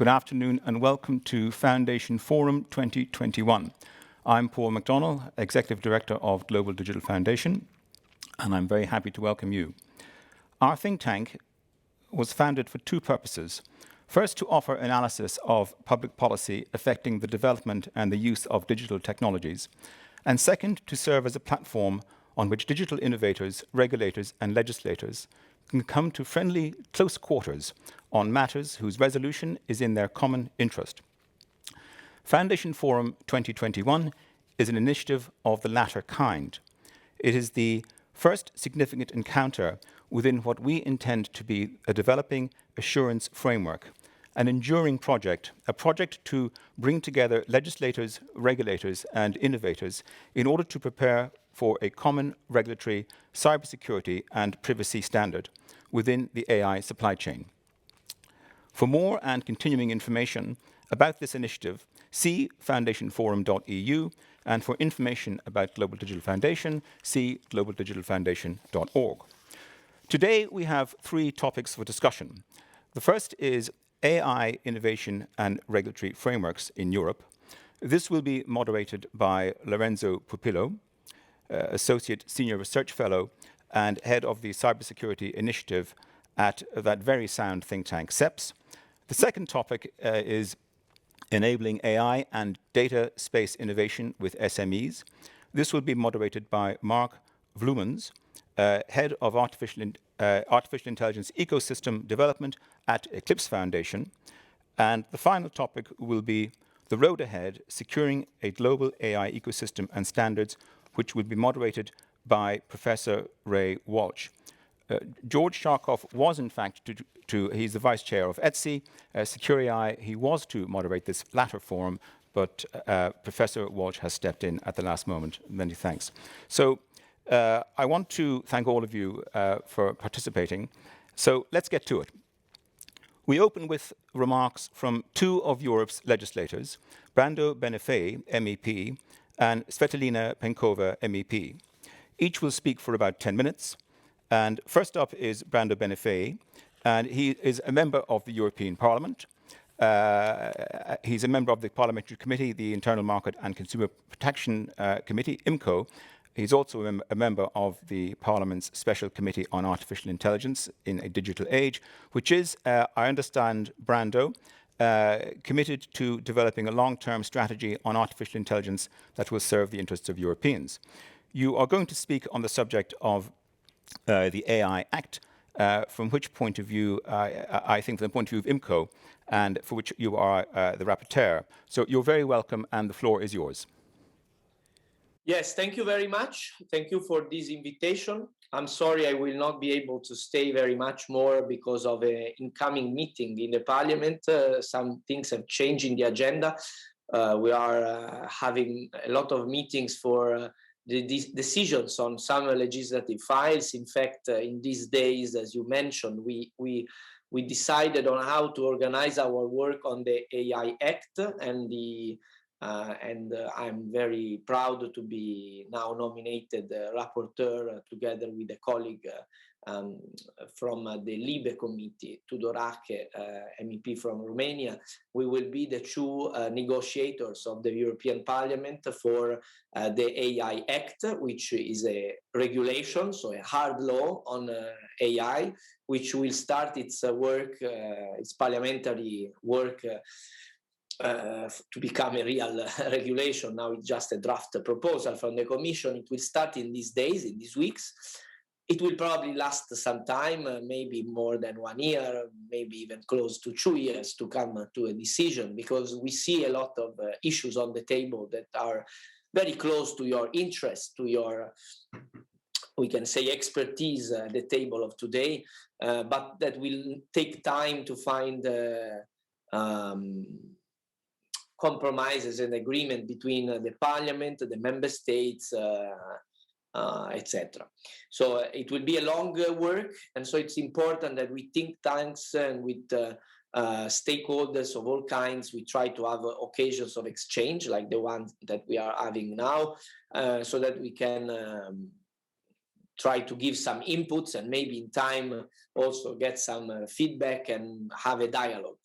Good afternoon and welcome to Foundation Forum 2021. I'm Paul McDonnell, Executive Director of Global Digital Foundation, and I'm very happy to welcome you. Our think tank was founded for two purposes. First, to offer analysis of public policy affecting the development and the use of digital technologies. And second, to serve as a platform on which digital innovators, regulators, and legislators can come to friendly, close quarters on matters whose resolution is in their common interest. Foundation Forum 2021 is an initiative of the latter kind. It is the first significant encounter within what we intend to be a developing assurance framework, an enduring project, a project to bring together legislators, regulators, and innovators in order to prepare for a common regulatory cybersecurity and privacy standard within the AI supply chain. For more and continuing information about this initiative, see foundationforum.eu, and for information about Global Digital Foundation, see globaldigitalfoundation.org. Today, we have three topics for discussion. The first is AI innovation and regulatory frameworks in Europe. This will be moderated by Lorenzo Pupillo, Associate Senior Research Fellow and Head of the Cybersecurity Initiative at that very sound think tank, CEPS. The second topic is enabling AI and data space innovation with SMEs. This will be moderated by Mark Vloemens, Head of Artificial Intelligence Ecosystem Development at Eclipse Foundation. And the final topic will be the road ahead, securing a global AI ecosystem and standards, which will be moderated by Professor Ray Walsh. George Sharkoff was, in fact, he's the Vice Chair of ETSI, Securi. He was to moderate this latter forum, but Professor Walsh has stepped in at the last moment. Many thanks. So I want to thank all of you for participating. So let's get to it. We open with remarks from two of Europe's legislators, Brando Benifei, MEP, and Svetlana Penkova, MEP. Each will speak for about 10 minutes. And first up is Brando Benifei, and he is a member of the European Parliament. He's a member of the Parliamentary Committee, the Internal Market and Consumer Protection Committee, IMCO. He's also a member of the Parliament's Special Committee on Artificial Intelligence in a Digital Age, which is, I understand, Brando, committed to developing a long-term strategy on artificial intelligence that will serve the interests of Europeans. You are going to speak on the subject of the AI Act, from which point of view, I think from the point of view of IMCO, and for which you are the rapporteur. So you're very welcome, and the floor is yours. Yes, thank you very much. Thank you for this invitation. I'm sorry I will not be able to stay very much more because of an incoming meeting in the Parliament. Some things have changed in the agenda. We are having a lot of meetings for the decisions on some legislative files. In fact, in these days, as you mentioned, we decided on how to organize our work on the AI Act, and I'm very proud to be now nominated rapporteur together with a colleague from the LIBE committee, Tudorache, MEP from Romania. We will be the two negotiators of the European Parliament for the AI Act, which is a regulation, so a hard law on AI, which will start its work, its parliamentary work to become a real regulation. Now it's just a draft proposal from the Commission. It will start in these days, in these weeks. It will probably last some time, maybe more than 1 year, maybe even close to 2 years to come to a decision, because we see a lot of issues on the table that are very close to your interest, to your, we can say, expertise at the table of today, but that will take time to find compromises and agreement between the Parliament, the Member States, etc. So it will be a long work, and so it's important that we think tanks and with stakeholders of all kinds, we try to have occasions of exchange like the one that we are having now, so that we can try to give some inputs and maybe in time also get some feedback and have a dialogue.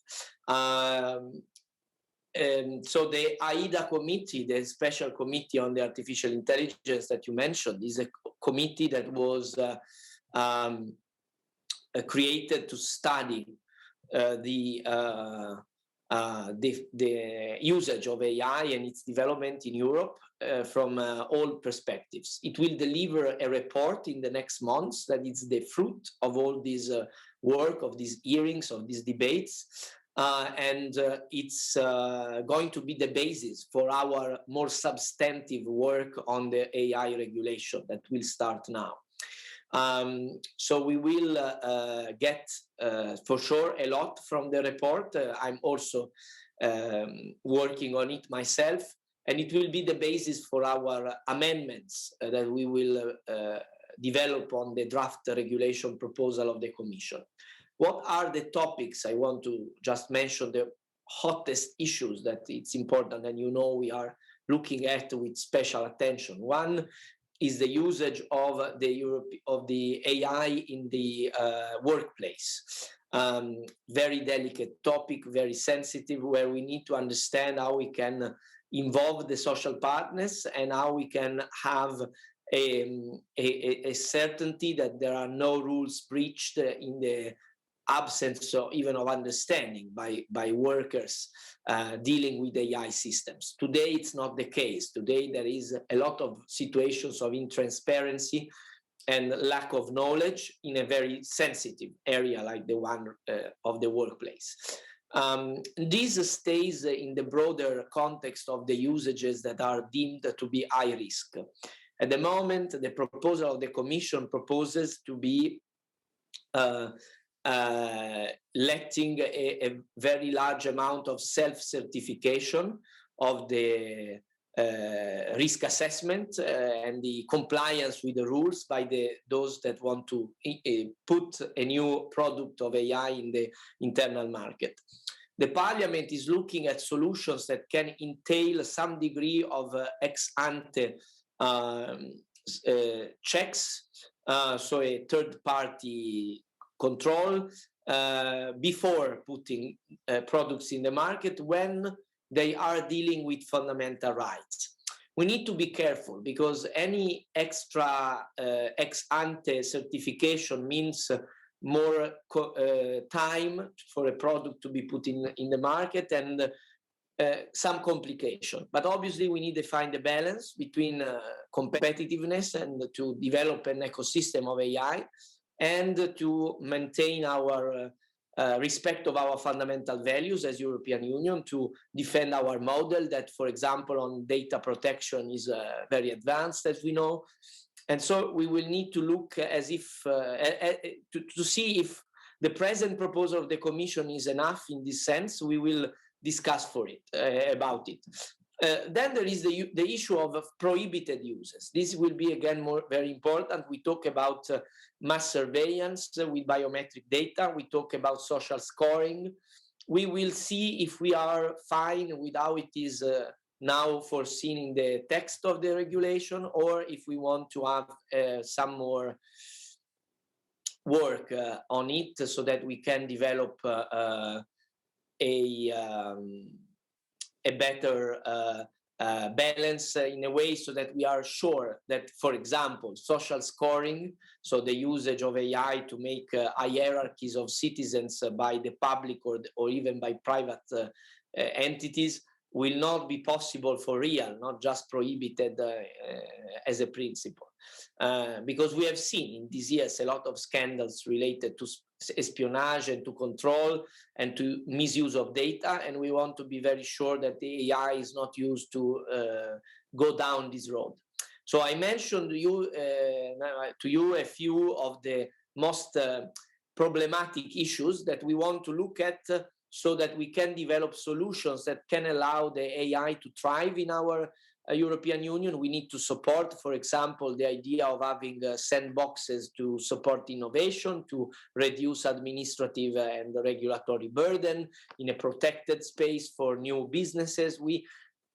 And so the AIDA committee, the special committee on the artificial intelligence that you mentioned, is a committee that was created to study the usage of AI and its development in Europe from all perspectives. It will deliver a report in the next months that is the fruit of all this work, of these hearings, of these debates. And it's going to be the basis for our more substantive work on the AI regulation that will start now. So we will get for sure a lot from the report. I'm also working on it myself, and it will be the basis for our amendments that we will develop on the draft regulation proposal of the Commission. What are the topics? I want to just mention the hottest issues that it's important, and we are looking at with special attention. One is the usage of the AI in the workplace. Very delicate topic, very sensitive, where we need to understand how we can involve the social partners and how we can have a certainty that there are no rules breached in the absence of even of understanding by workers dealing with AI systems. Today, it's not the case. Today, there is a lot of situations of intransparency and lack of knowledge in a very sensitive area like the one of the workplace. This stays in the broader context of the usages that are deemed to be high risk. At the moment, the proposal of the Commission proposes to be letting a very large amount of self-certification of the risk assessment and the compliance with the rules by those that want to put a new product of AI in the internal market. The Parliament is looking at solutions that can entail some degree of ex-ante checks, so a third-party control before putting products in the market when they are dealing with fundamental rights. We need to be careful because any extra ex-ante certification means more time for a product to be put in the market and some complication. But obviously we need to find a balance between competitiveness and to develop an ecosystem of AI and to maintain our respect of our fundamental values as European Union, to defend our model that, for example, on data protection is very advanced, as we know. And so we will need to look as if, to see if the present proposal of the Commission is enough in this sense. We will discuss about it. Then there is the issue of prohibited uses. This will be again very important. We talk about mass surveillance with biometric data. We talk about social scoring. We will see if we are fine with how it is now foreseen in the text of the regulation, or if we want to have some more work on it so that we can develop a better balance in a way so that we are sure that, for example, social scoring, so the usage of AI to make hierarchies of citizens by the public or even by private entities, will not be possible for real, not just prohibited as a principle. Because we have seen in these years a lot of scandals related to espionage and to control and to misuse of data, and we want to be very sure that the AI is not used to go down this road. So I mentioned to you a few of the most problematic issues that we want to look at so that we can develop solutions that can allow the AI to thrive in our European Union. We need to support, for example, the idea of having sandboxes to support innovation, to reduce administrative and regulatory burden in a protected space for new businesses. We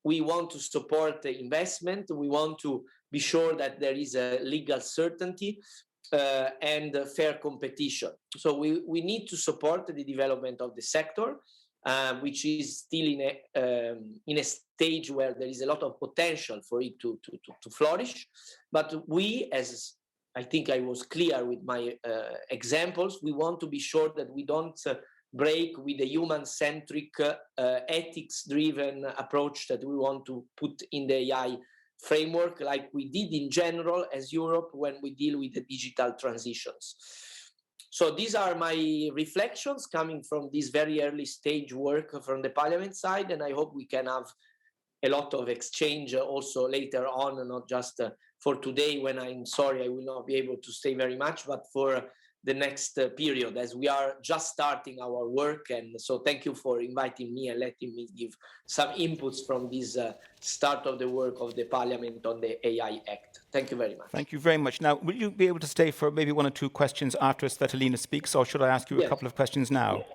want to support the investment. We want to be sure that there is a legal certainty and fair competition. So we need to support the development of the sector, which is still in a stage where there is a lot of potential for it to flourish. But we, as I think I was clear with my examples, we want to be sure that we don't break with the human-centric, ethics-driven approach that we want to put in the AI framework, like we did in general as Europe when we deal with the digital transitions. So these are my reflections coming from this very early stage work from the Parliament side, and I hope we can have a lot of exchange also later on, not just for today, when I'm sorry I will not be able to stay very much, but for the next period, as we are just starting our work. And so thank you for inviting me and letting me give some inputs from this start of the work of the Parliament on the AI Act. Thank you very much. Thank you very much. Now, will you be able to stay for maybe one or two questions after Svetlana speaks, or should I ask you a couple of questions now? Yes.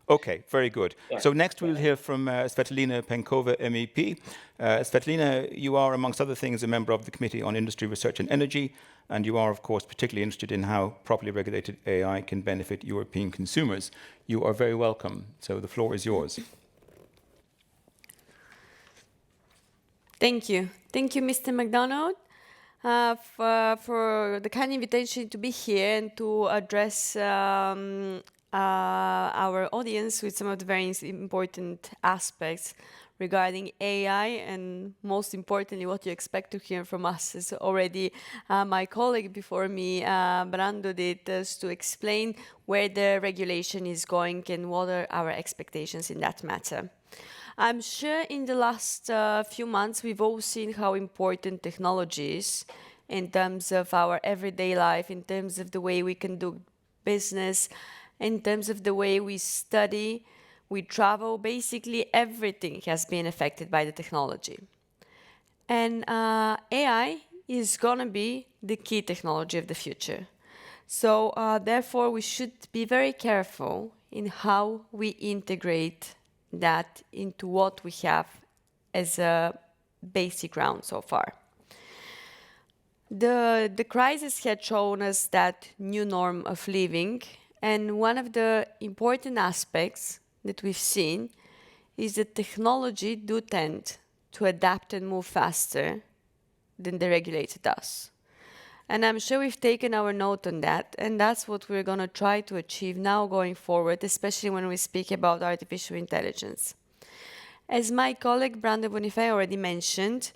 Okay, very good. So next we'll hear from Svetlana Penkova, MEP. Svetlana, you are, amongst other things, a member of the Committee on Industry, Research and Energy, and you are, of course, particularly interested in how properly regulated AI can benefit European consumers. You are very welcome. So the floor is yours. Thank you. Thank you, Mr. MacDonald, for the kind invitation to be here and to address our audience with some of the very important aspects regarding AI, and most importantly, what you expect to hear from us. As already my colleague before me, Brando, did, is to explain where the regulation is going and what are our expectations in that matter. I'm sure in the last few months, we've all seen how important technology is in terms of our everyday life, in terms of the way we can do business, in terms of the way we study, we travel. Basically, everything has been affected by the technology. And AI is going to be the key technology of the future. So therefore, we should be very careful in how we integrate that into what we have as a basic ground so far. The crisis had shown us that new norm of living, and one of the important aspects that we've seen is that technology do tend to adapt and move faster than the regulator does. And I'm sure we've taken our note on that, and that's what we're going to try to achieve now going forward, especially when we speak about artificial intelligence. As my colleague Brando Bonifay already mentioned,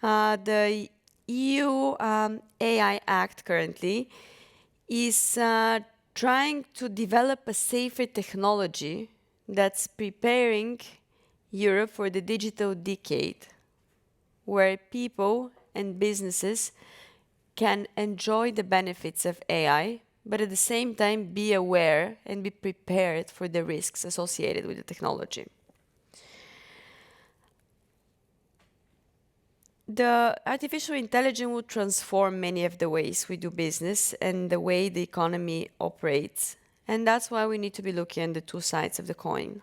the EU AI Act currently is trying to develop a safer technology that's preparing Europe for the digital decade, where people and businesses can enjoy the benefits of AI, but at the same time be aware and be prepared for the risks associated with the technology. The artificial intelligence will transform many of the ways we do business and the way the economy operates. And that's why we need to be looking at the two sides of the coin.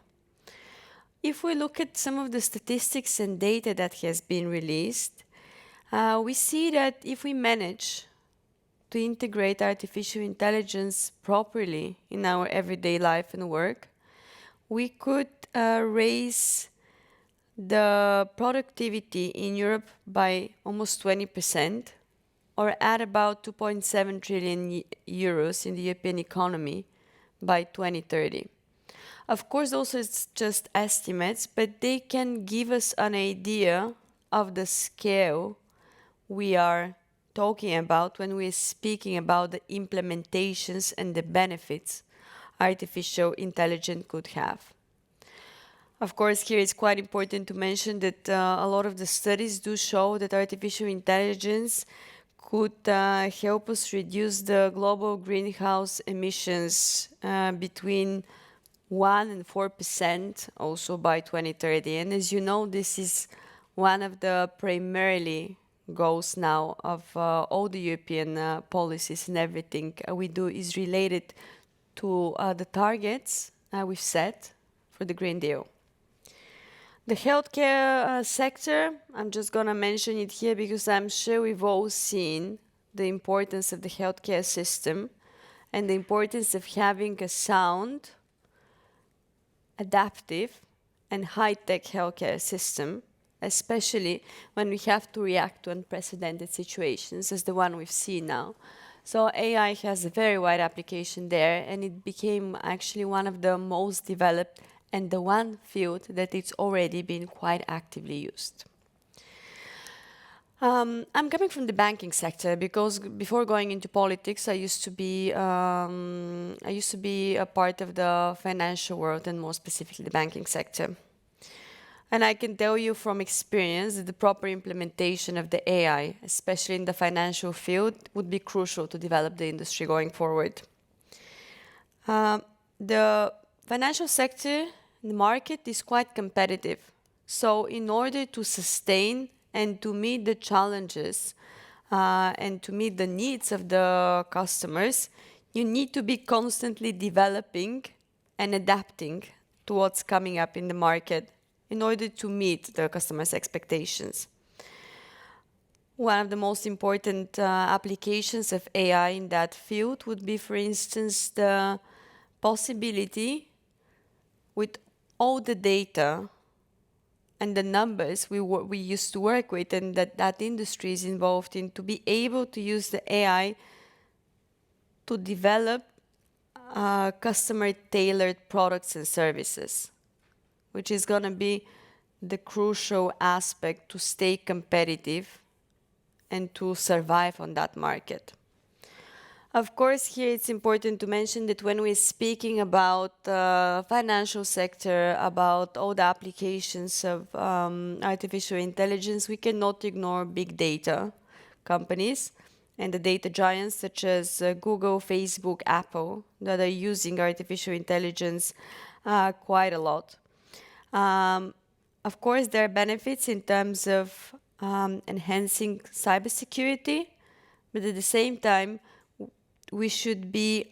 If we look at some of the statistics and data that has been released, we see that if we manage to integrate artificial intelligence properly in our everyday life and work, we could raise the productivity in Europe by almost 20%, or add about 2.7 trillion euros in the European economy by 2030. Of course, also it's just estimates, but they can give us an idea of the scale we are talking about when we're speaking about the implementations and the benefits artificial intelligence could have. Of course, here it's quite important to mention that a lot of the studies do show that artificial intelligence could help us reduce the global greenhouse emissions between 1% and 4% also by 2030. And as you know, this is one of the primarily goals now of all the European policies, and everything we do is related to the targets we've set for the Green Deal. The healthcare sector, I'm just going to mention it here because I'm sure we've all seen the importance of the healthcare system and the importance of having a sound, adaptive, and high-tech healthcare system, especially when we have to react to unprecedented situations as the one we've seen now. So AI has a very wide application there, and it became actually one of the most developed and the one field that it's already been quite actively used. I'm coming from the banking sector because before going into politics, I used to be a part of the financial world and more specifically the banking sector. And I can tell you from experience that the proper implementation of the AI, especially in the financial field, would be crucial to develop the industry going forward. The financial sector, the market is quite competitive. So in order to sustain and to meet the challenges and to meet the needs of the customers, you need to be constantly developing and adapting to what's coming up in the market in order to meet the customers' expectations. One of the most important applications of AI in that field would be, for instance, the possibility with all the data and the numbers we used to work with and that industry is involved in, to be able to use the AI to develop customer-tailored products and services, which is going to be the crucial aspect to stay competitive and to survive on that market. Of course, here it's important to mention that when we're speaking about the financial sector, about all the applications of artificial intelligence, we cannot ignore big data companies and the data giants such as Google, Facebook, Apple, that are using artificial intelligence quite a lot. Of course, there are benefits in terms of enhancing cybersecurity, but at the same time, we should be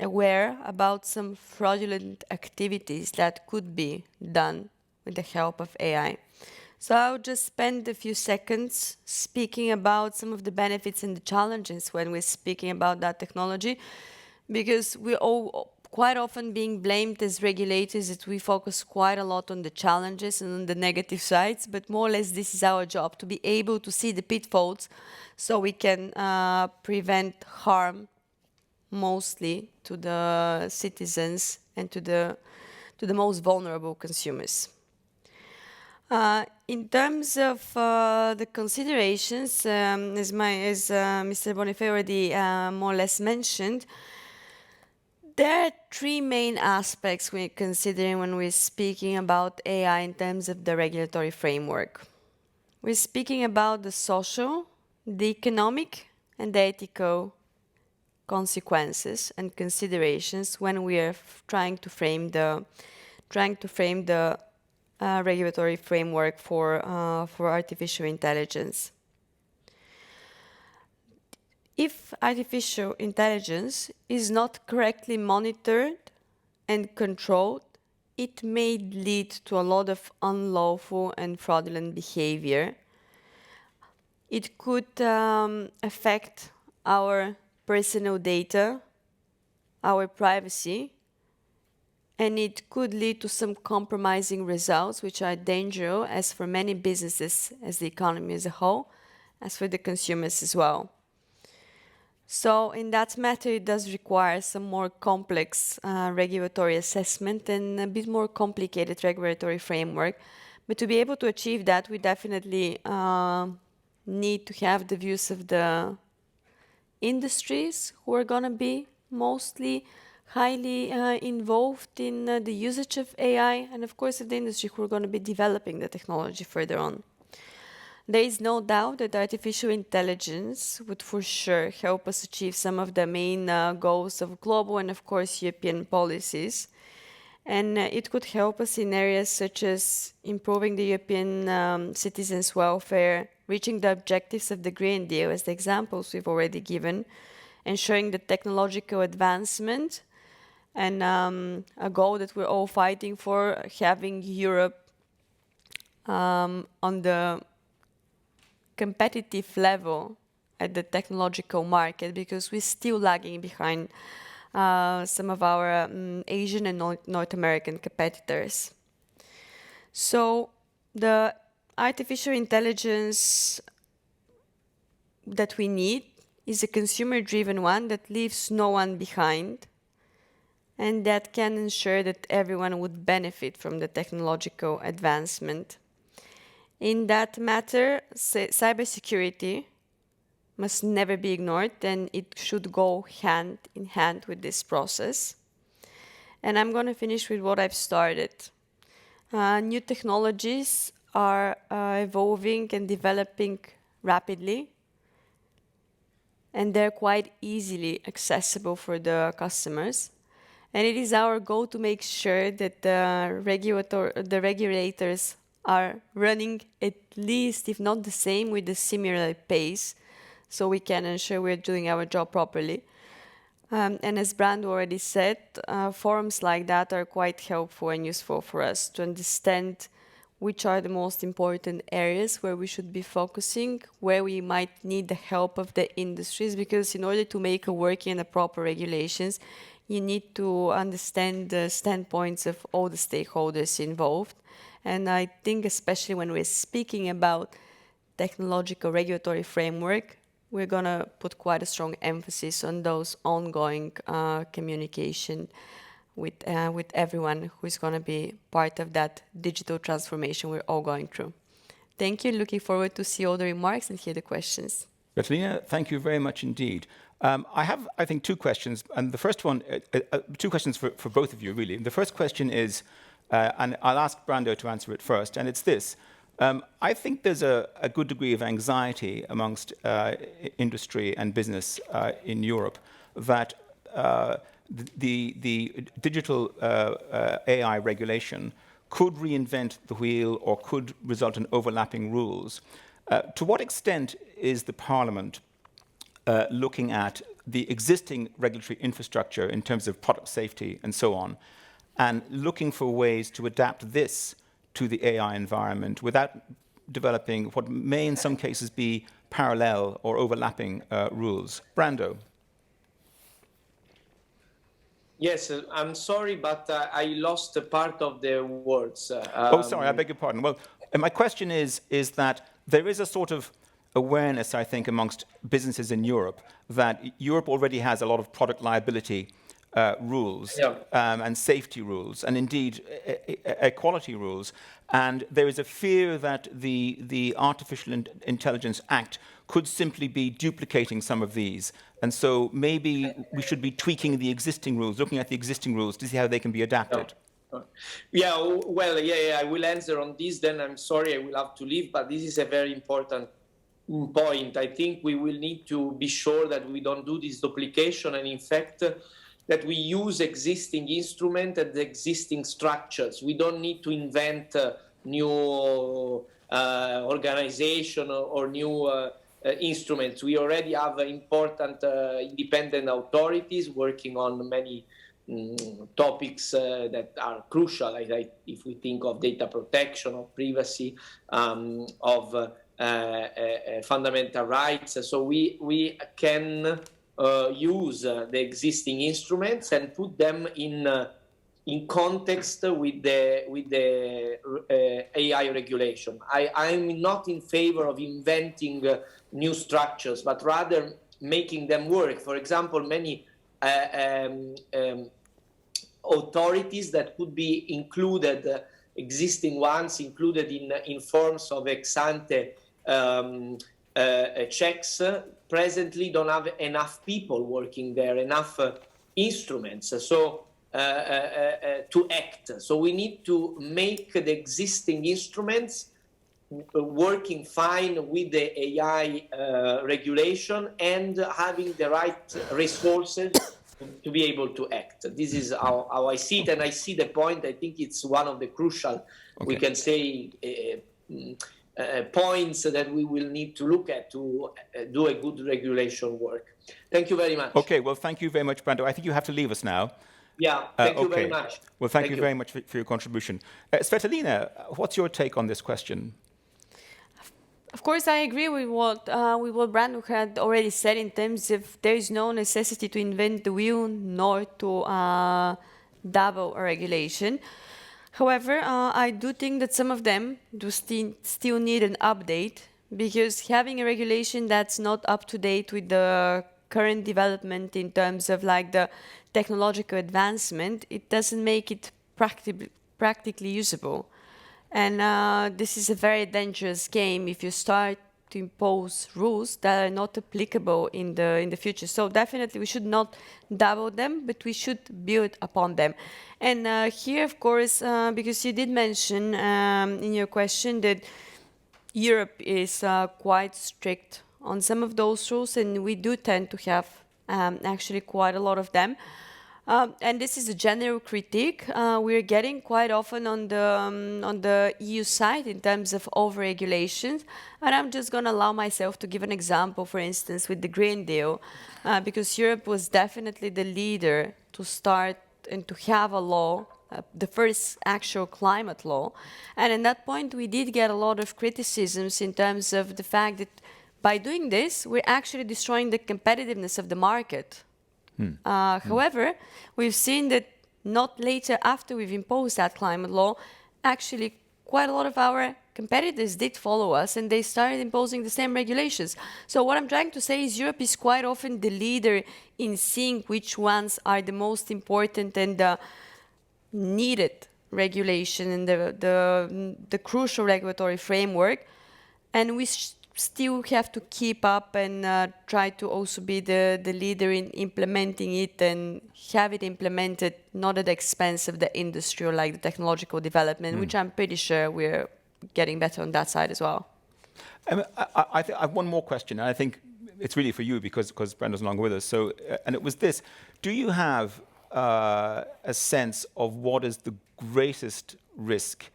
aware about some fraudulent activities that could be done with the help of AI. So I'll just spend a few seconds speaking about some of the benefits and the challenges when we're speaking about that technology, because we're all quite often being blamed as regulators that we focus quite a lot on the challenges and on the negative sides, but more or less this is our job, to be able to see the pitfalls so we can prevent harm mostly to the citizens and to the most vulnerable consumers. In terms of the considerations, as Mr. Bonifay already more or less mentioned, there are three main aspects we're considering when we're speaking about AI in terms of the regulatory framework. We're speaking about the social, the economic, and the ethical consequences and considerations when we are trying to frame the regulatory framework for artificial intelligence. If artificial intelligence is not correctly monitored and controlled, it may lead to a lot of unlawful and fraudulent behavior. It could affect our personal data, our privacy, and it could lead to some compromising results which are dangerous as for many businesses, as the economy as a whole, as for the consumers as well. So in that matter, it does require some more complex regulatory assessment and a bit more complicated regulatory framework. But to be able to achieve that, we definitely need to have the views of the industries who are going to be mostly highly involved in the usage of AI, and of course of the industry who are going to be developing the technology further on. There is no doubt that artificial intelligence would for sure help us achieve some of the main goals of global and of course European policies. And it could help us in areas such as improving the European citizens' welfare, reaching the objectives of the Green Deal as the examples we've already given, ensuring the technological advancement, and a goal that we're all fighting for, having Europe on the competitive level at the technological market, because we're still lagging behind some of our Asian and North American competitors. So the artificial intelligence that we need is a consumer-driven one that leaves no one behind, and that can ensure that everyone would benefit from the technological advancement. In that matter, cybersecurity must never be ignored, and it should go hand in hand with this process. And I'm going to finish with what I've started. New technologies are evolving and developing rapidly, and they're quite easily accessible for the customers. And it is our goal to make sure that the regulators are running at least, if not the same, with a similar pace, so we can ensure we're doing our job properly. And as Brando already said, forums like that are quite helpful and useful for us to understand which are the most important areas where we should be focusing, where we might need the help of the industries, because in order to make a working and a proper regulations, you need to understand the standpoints of all the stakeholders involved. And I think especially when we're speaking about technological regulatory framework, we're going to put quite a strong emphasis on those ongoing communication with everyone who is going to be part of that digital transformation we're all going through. Thank you. Looking forward to see all the remarks and hear the questions. Bertolina, thank you very much indeed. I have, I think, two questions. And the first one, two questions for both of you, really. The first question is, and I'll ask Brando to answer it first, and it's this. I think there's a good degree of anxiety amongst industry and business in Europe that the digital AI regulation could reinvent the wheel or could result in overlapping rules. To what extent is the Parliament looking at the existing regulatory infrastructure in terms of product safety and so on, and looking for ways to adapt this to the AI environment without developing what may in some cases be parallel or overlapping rules? Brando. Yes, I'm sorry, but I lost a part of the words. Oh, sorry, I beg your pardon. Well, my question is that there is a sort of awareness, I think, amongst businesses in Europe that Europe already has a lot of product liability rules and safety rules, and indeed equality rules. And there is a fear that the Artificial Intelligence Act could simply be duplicating some of these. And so maybe we should be tweaking the existing rules, looking at the existing rules to see how they can be adapted. Yeah, well, I will answer on this. Then I'm sorry, I will have to leave, but this is a very important point. I think we will need to be sure that we don't do this duplication, and in fact, that we use existing instruments and existing structures. We don't need to invent new organization or new instruments. We already have important independent authorities working on many topics that are crucial, like if we think of data protection, of privacy, of fundamental rights. So we can use the existing instruments and put them in context with the AI regulation. I'm not in favor of inventing new structures, but rather making them work. For example, many authorities that could be included, existing ones included in forms of ex-ante checks, presently don't have enough people working there, enough instruments so to act. So we need to make the existing instruments working fine with the AI regulation and having the right resources to be able to act. This is how I see it, and I see the point. I think it's one of the crucial, we can say, points that we will need to look at to do a good regulation work. Thank you very much. Okay, well, thank you very much, Brando. I think you have to leave us now. Yeah, thank you very Okay. much. Well, thank you very much for your contribution. Svetlina, what's your take on this question? Of course, I agree with what Brandon had already said in terms of there is no necessity to invent the wheel nor to double a regulation. However, I do think that some of them do still need an update because having a regulation that's not up to date with the current development in terms of like the technological advancement, it doesn't make it practically usable. And this is a very dangerous game if you start to impose rules that are not applicable in the future. So definitely we should not double them, but we should build upon them. And here, of course, because you did mention in your question that Europe is quite strict on some of those rules, and we do tend to have actually quite a lot of them. And this is a general critique we're getting quite often on the EU side in terms of overregulations. And I'm just going to allow myself to give an example, for instance, with the Green Deal, because Europe was definitely the leader to start and to have a law, the first actual climate law. And at that point, we did get a lot of criticisms in terms of the fact that by doing this, we're actually destroying the competitiveness of the market. However, we've seen that not later after we've imposed that climate law, actually quite a lot of our competitors did follow us and they started imposing the same regulations. So what I'm trying to say is Europe is quite often the leader in seeing which ones are the most important and the needed regulation and the crucial regulatory framework. And we still have to keep up and try to also be the leader in implementing it and have it implemented not at the expense of the industry or like the technological development, which I'm pretty sure we're getting better on that side as well. I have one more question, and I think it's really for you because Brenda's no longer with us. So, and it was this: do you have a sense of what is the greatest risk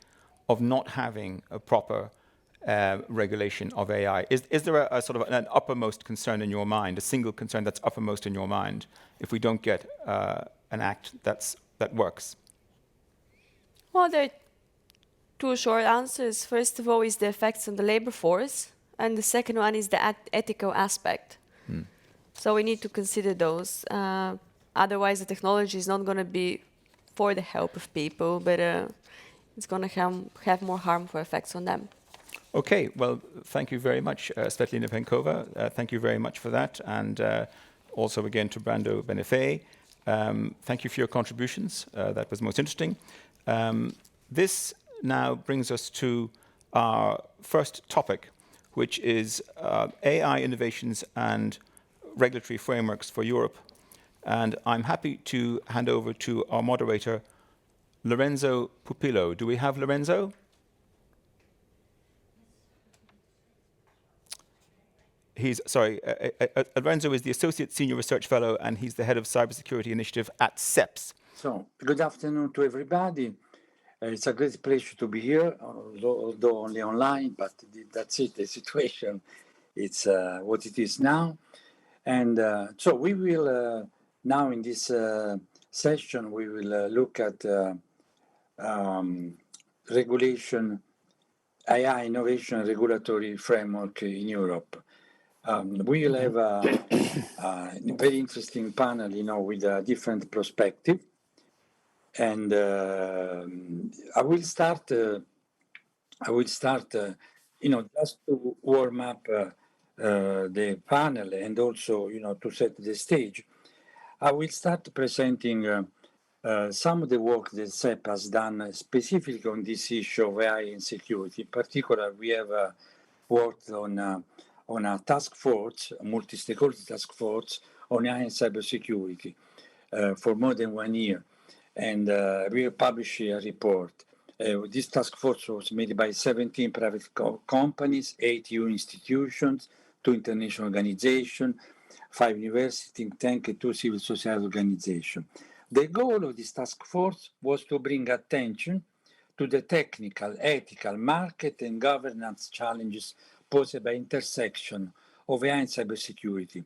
of not having a proper regulation of AI? Is there a sort of an uppermost concern in your mind, a single concern that's uppermost in your mind, if we don't get an act that works? Well, there are two short answers. First of all is the effects on the labor force, and the second one is the ethical aspect. So we need to consider those. Otherwise, the technology is not going to be for the help of people, but it's going to have more harmful effects on them. Okay, well, thank you very much, Svetlina Penkova. Thank you very much for that. And also again to Brando Benefei. Thank you for your contributions. That was most interesting. This now brings us to our first topic, which is AI innovations and regulatory frameworks for Europe. And I'm happy to hand over to our moderator, Lorenzo Pupillo. Do we have Lorenzo? Lorenzo is the Associate Senior Research Fellow, and he's the Head of Cybersecurity Initiative at CEPS. So, good afternoon to everybody. It's a great pleasure to be here, although only online, but that's it, the situation. It's what it is now. And so we will, now in this session, we will look at regulation, AI innovation regulatory framework in Europe. We will have a very interesting panel, with a different perspective. And I will start, just to warm up the panel and also, to set the stage. I will start presenting some of the work that CEP has done specifically on this issue of AI and security. In particular, we have worked on a task force, a multi-stakeholder task force on AI and cybersecurity for more than 1 year. And we will publish a report. This task force was made by 17 private companies, 8 EU institutions, 2 international organizations, 5 university think tanks, and 2 civil society organizations. The goal of this task force was to bring attention to the technical, ethical, market, and governance challenges posed by intersection of AI and cybersecurity,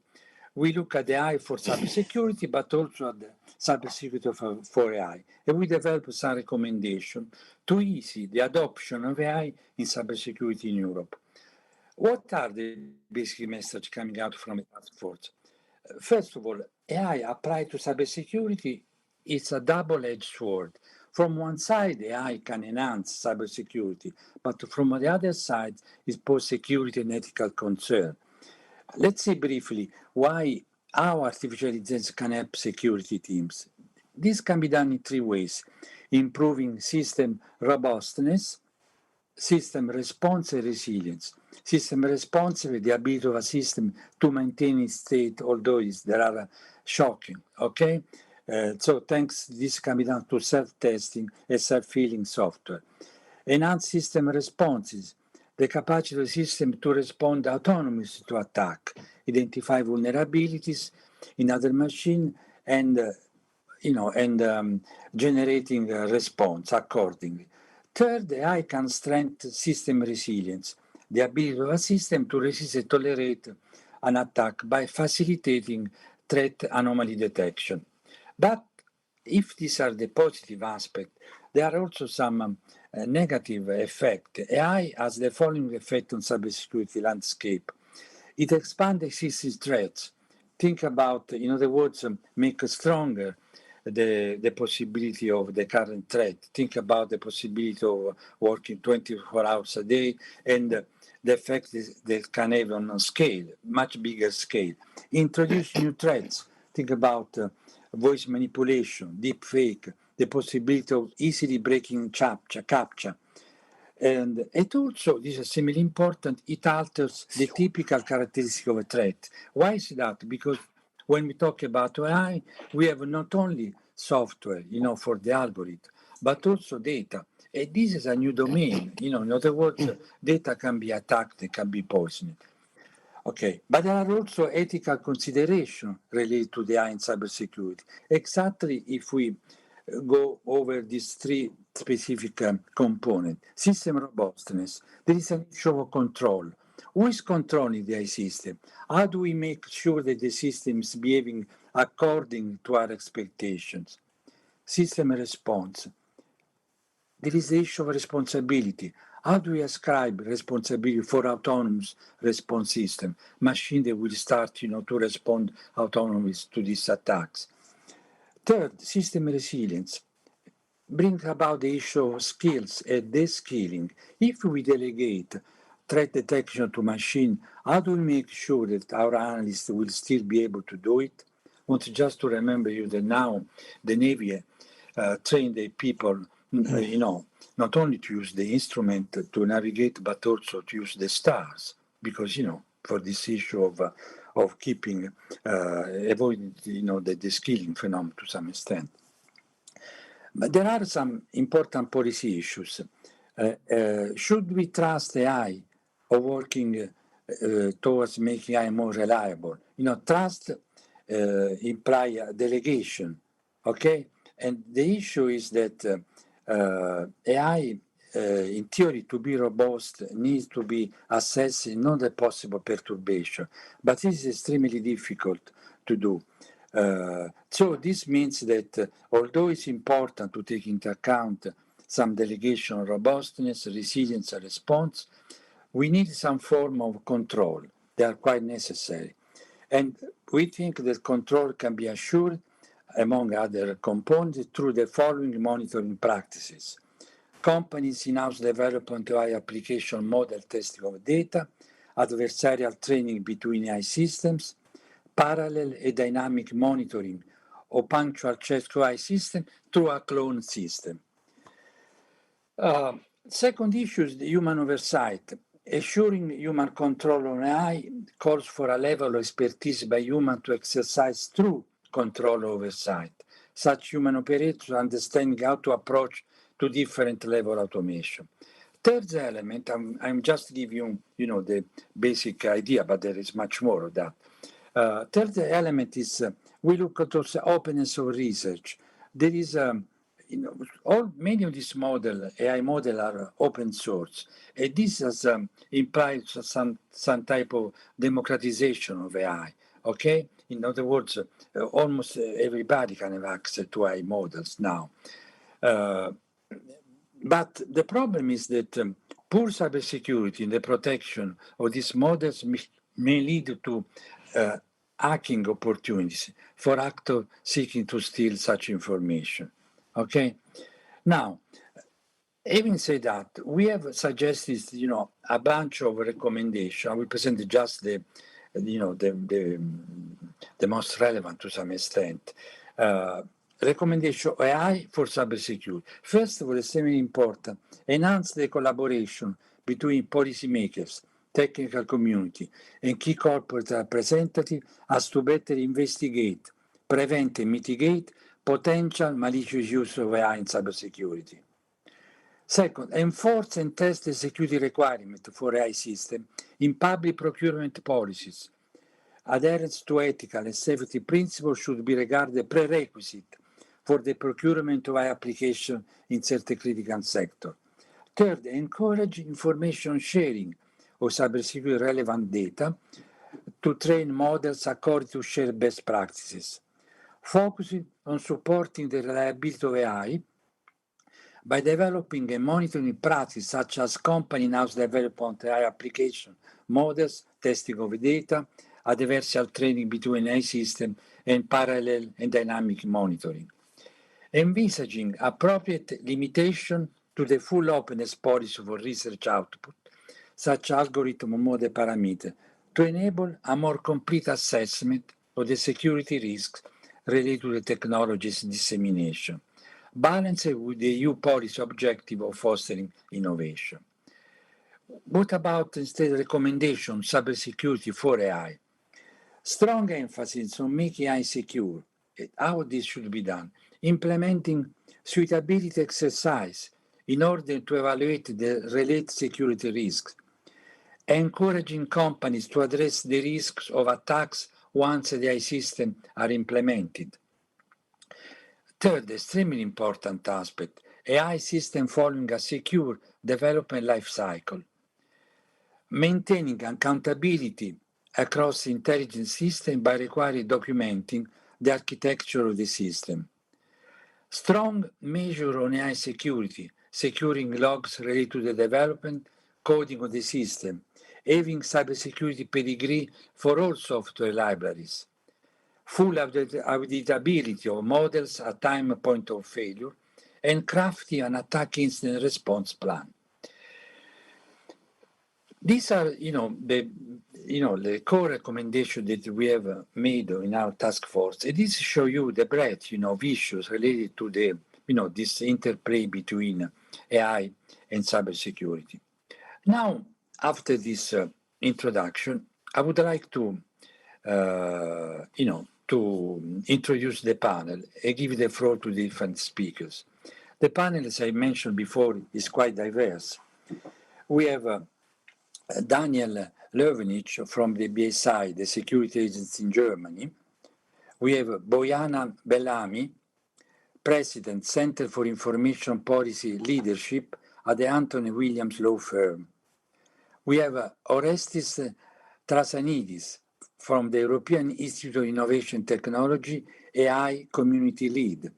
we look at AI for cybersecurity, but also at the cybersecurity for AI. And we develop some recommendations to ease the adoption of AI in cybersecurity in Europe. What are the basic messages coming out from the task force? First of all, AI applied to cybersecurity is a double-edged sword. From one side, AI can enhance cybersecurity, but from the other side, it poses security and ethical concern. Let's see briefly how artificial intelligence can help security teams. This can be done in three ways: improving system robustness, system response and resilience. System response is the ability of a system to maintain its state, although there are shocking, okay? So thanks, this can be done to self-testing and self-healing software. Enhance system responses, the capacity of the system to respond autonomously to attack, identify vulnerabilities in other machine, and generating a response accordingly. Third, AI can strengthen system resilience, the ability of a system to resist and tolerate an attack by facilitating threat anomaly detection. But if these are the positive aspects, there are also some negative effects. AI has the following effect on cybersecurity landscape. It expands existing threats. Think about, in other words, make stronger the possibility of the current threat. Think about the possibility of working 24 hours a day and the effect that can have on a scale, much bigger scale. Introduce new threats. Think about voice manipulation, deep fake, the possibility of easily breaking captcha. And it also, this is similarly important, it alters the typical characteristic of a threat. Why is that? Because when we talk about AI, we have not only software, for the algorithm, but also data. And this is a new domain. In other words, data can be attacked, it can be poisoned. Okay, but there are also ethical considerations related to the AI in cybersecurity. Exactly if we go over these three specific components. System robustness. There is an issue of control. Who is controlling the AI system? How do we make sure that the system is behaving according to our expectations? System response. There is the issue of responsibility. How do we ascribe responsibility for autonomous response system, machine that will start, to respond autonomously to these attacks? Third, system resilience. Bring about the issue of skills and de-skilling. If we delegate threat detection to machine, how do we make sure that our analysts will still be able to do it? I want just to remember you that now the Navy train the people, not only to use the instrument to navigate, but also to use the stars, because, for this issue of keeping, avoiding, the skilling phenomenon to some extent. But there are some important policy issues. Should we trust AI or working towards making AI more reliable? Trust implies delegation, okay? And the issue is that AI, in theory, to be robust, needs to be assessing not the possible perturbation, but this is extremely difficult to do. So this means that although it's important to take into account some delegation of robustness, resilience, and response, we need some form of control. They are quite necessary. And we think that control can be assured, among other components, through the following monitoring practices. Companies in-house development of AI application model testing of data, adversarial training between AI systems, parallel and dynamic monitoring of punctual check to AI system through a clone system. Second issue is the human oversight. Assuring human control on AI calls for a level of expertise by human to exercise true control oversight. Such human operators understanding how to approach to different level automation. Third element, I'm just giving you, the basic idea, but there is much more of that. Third element is we look at also openness of research. There is, many of these AI models are open source. And this has implied some type of democratization of AI. Okay, in other words, almost everybody can have access to AI models now. But the problem is that poor cybersecurity and the protection of these models may lead to hacking opportunities for actors seeking to steal such information. Okay, now, having said that, we have suggested, a bunch of recommendations. I will present just the most relevant to some extent. Recommendation AI for cybersecurity. First of all, it's very important, enhance the collaboration between policymakers, technical community, and key corporate representatives as to better investigate, prevent, and mitigate potential malicious use of AI in cybersecurity. Second, enforce and test the security requirement for AI system in public procurement policies. Adherence to ethical and safety principles should be regarded a prerequisite for the procurement of AI application in certain critical sectors. Third, encourage information sharing of cybersecurity relevant data to train models according to shared best practices. Focusing on supporting the reliability of AI by developing a monitoring practice such as company in-house development AI application, models, testing of data, adversarial training between AI system, and parallel and dynamic monitoring. Envisaging appropriate limitation to the full openness policy for research output, such algorithm or model parameter, to enable a more complete assessment of the security risks related to the technology's dissemination, balanced with the EU policy objective of fostering innovation. What about instead recommendation cybersecurity for AI? Strong emphasis on making AI secure. How this should be done? Implementing suitability exercise in order to evaluate the related security risks. Encouraging companies to address the risks of attacks once the AI systems are implemented. Third, extremely important aspect, AI system following a secure development life cycle. Maintaining accountability across intelligence system by requiring documenting the architecture of the system. Strong measure on AI security, securing logs related to the development, coding of the system, having cybersecurity pedigree for all software libraries. Full auditability of models at time point of failure, and crafting an attack incident response plan. These are, the core recommendations that we have made in our task force. And this show you the breadth, of issues related to the, this interplay between AI and cybersecurity. Now, after this introduction, I would like to, to introduce the panel and give the floor to the different speakers. The panel, as I mentioned before, is quite diverse. We have Daniel Löwenich from the BSI, the security agency in Germany. We have Bojana Bellamy, President, Center for Information Policy Leadership at the Anthony Williams Law Firm. We have Orestis Trasanidis from the European Institute of Innovation Technology, AI Community Lead.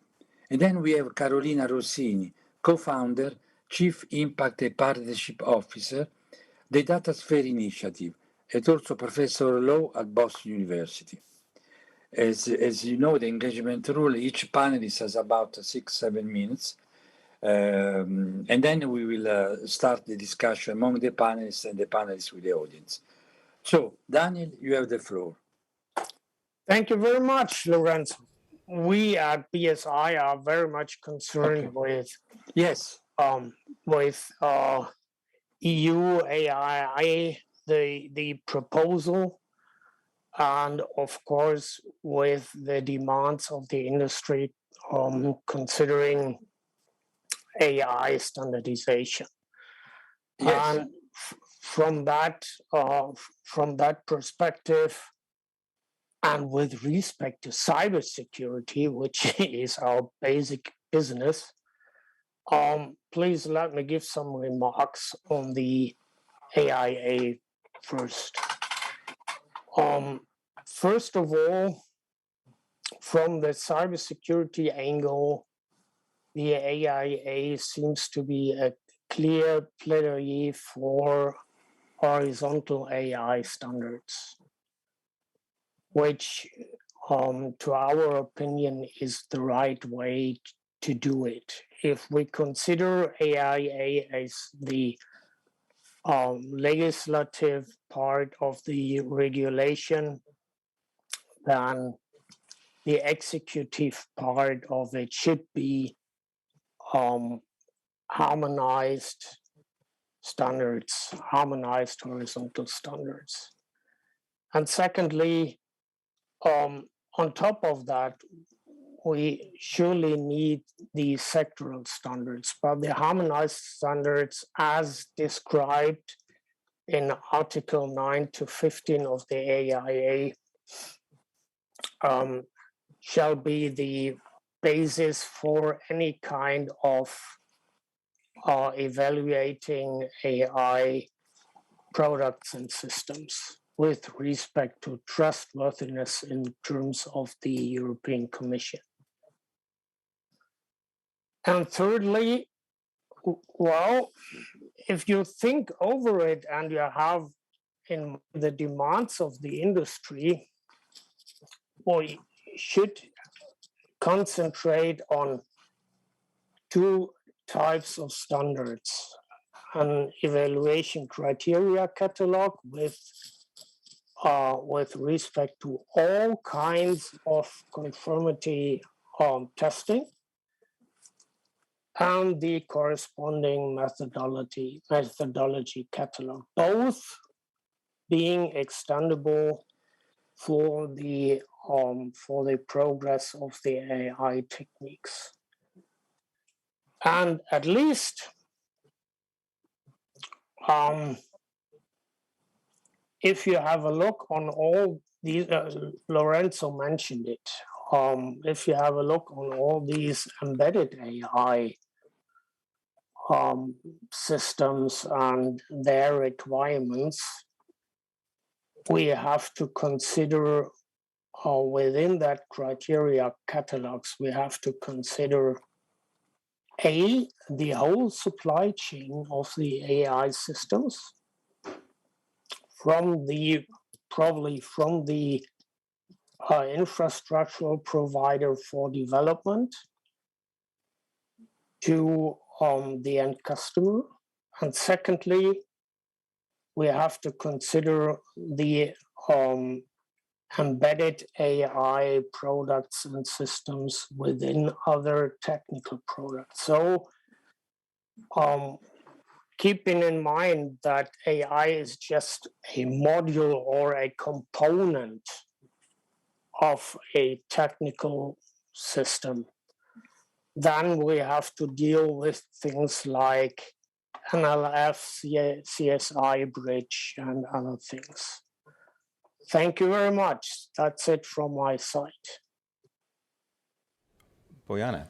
And then we have Carolina Rossini, co-founder, Chief Impact and Partnership Officer, the DataSphere Initiative, and also Professor of Law at Boston University. As you know, the engagement rule, each panelist has about 6-7 minutes. And then we will start the discussion among the panelists and the panelists with the audience. So, Daniel, you have the floor. Thank you very much, Lorenzo. We at BSI are very much concerned with EU AI, the proposal, and of course with the demands of the industry considering AI standardization. Yes. And from that perspective, and with respect to cybersecurity, which is our basic business, please let me give some remarks on the AIA first. First of all, from the cybersecurity angle, the AIA seems to be a clear plaidoyer for horizontal AI standards, which, to our opinion, is the right way to do it. If we consider AIA as the legislative part of the regulation, then the executive part of it should be harmonized standards, harmonized horizontal standards. And secondly, on top of that, we surely need the sectoral standards, but the harmonized standards as described in Article 9 to 15 of the AIA shall be the basis for any kind of evaluating AI products and systems with respect to trustworthiness in terms of the European Commission. And thirdly, well, if you think over it and you have in the demands of the industry, we should concentrate on two types of standards: an evaluation criteria catalog with respect to all kinds of conformity testing, and the corresponding methodology catalog, both being extendable for the progress of the AI techniques. And at least if you have a look on all these, Lorenzo mentioned it, if you have a look on all these embedded AI systems and their requirements, we have to consider within that criteria catalogs, we have to consider the whole supply chain of the AI systems, probably from the infrastructural provider for development to the end customer. And secondly, we have to consider the embedded AI products and systems within other technical products. So keeping in mind that AI is just a module or a component of a technical system, then we have to deal with things like NLF, CSI bridge, and other things. Thank you very much. That's it from my side. Bojana,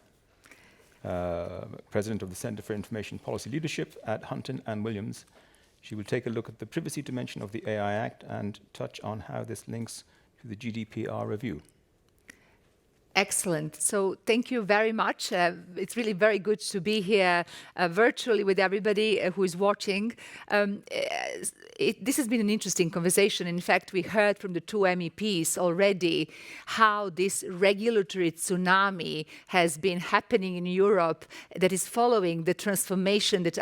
President of the Center for Information Policy Leadership at Hunton and Williams. She will take a look at the privacy dimension of the AI Act and touch on how this links to the GDPR review. Excellent. So thank you very much. It's really very good to be here virtually with everybody who is watching. This has been an interesting conversation. In fact, we heard from the two MEPs already how this regulatory tsunami has been happening in Europe that is following the transformation that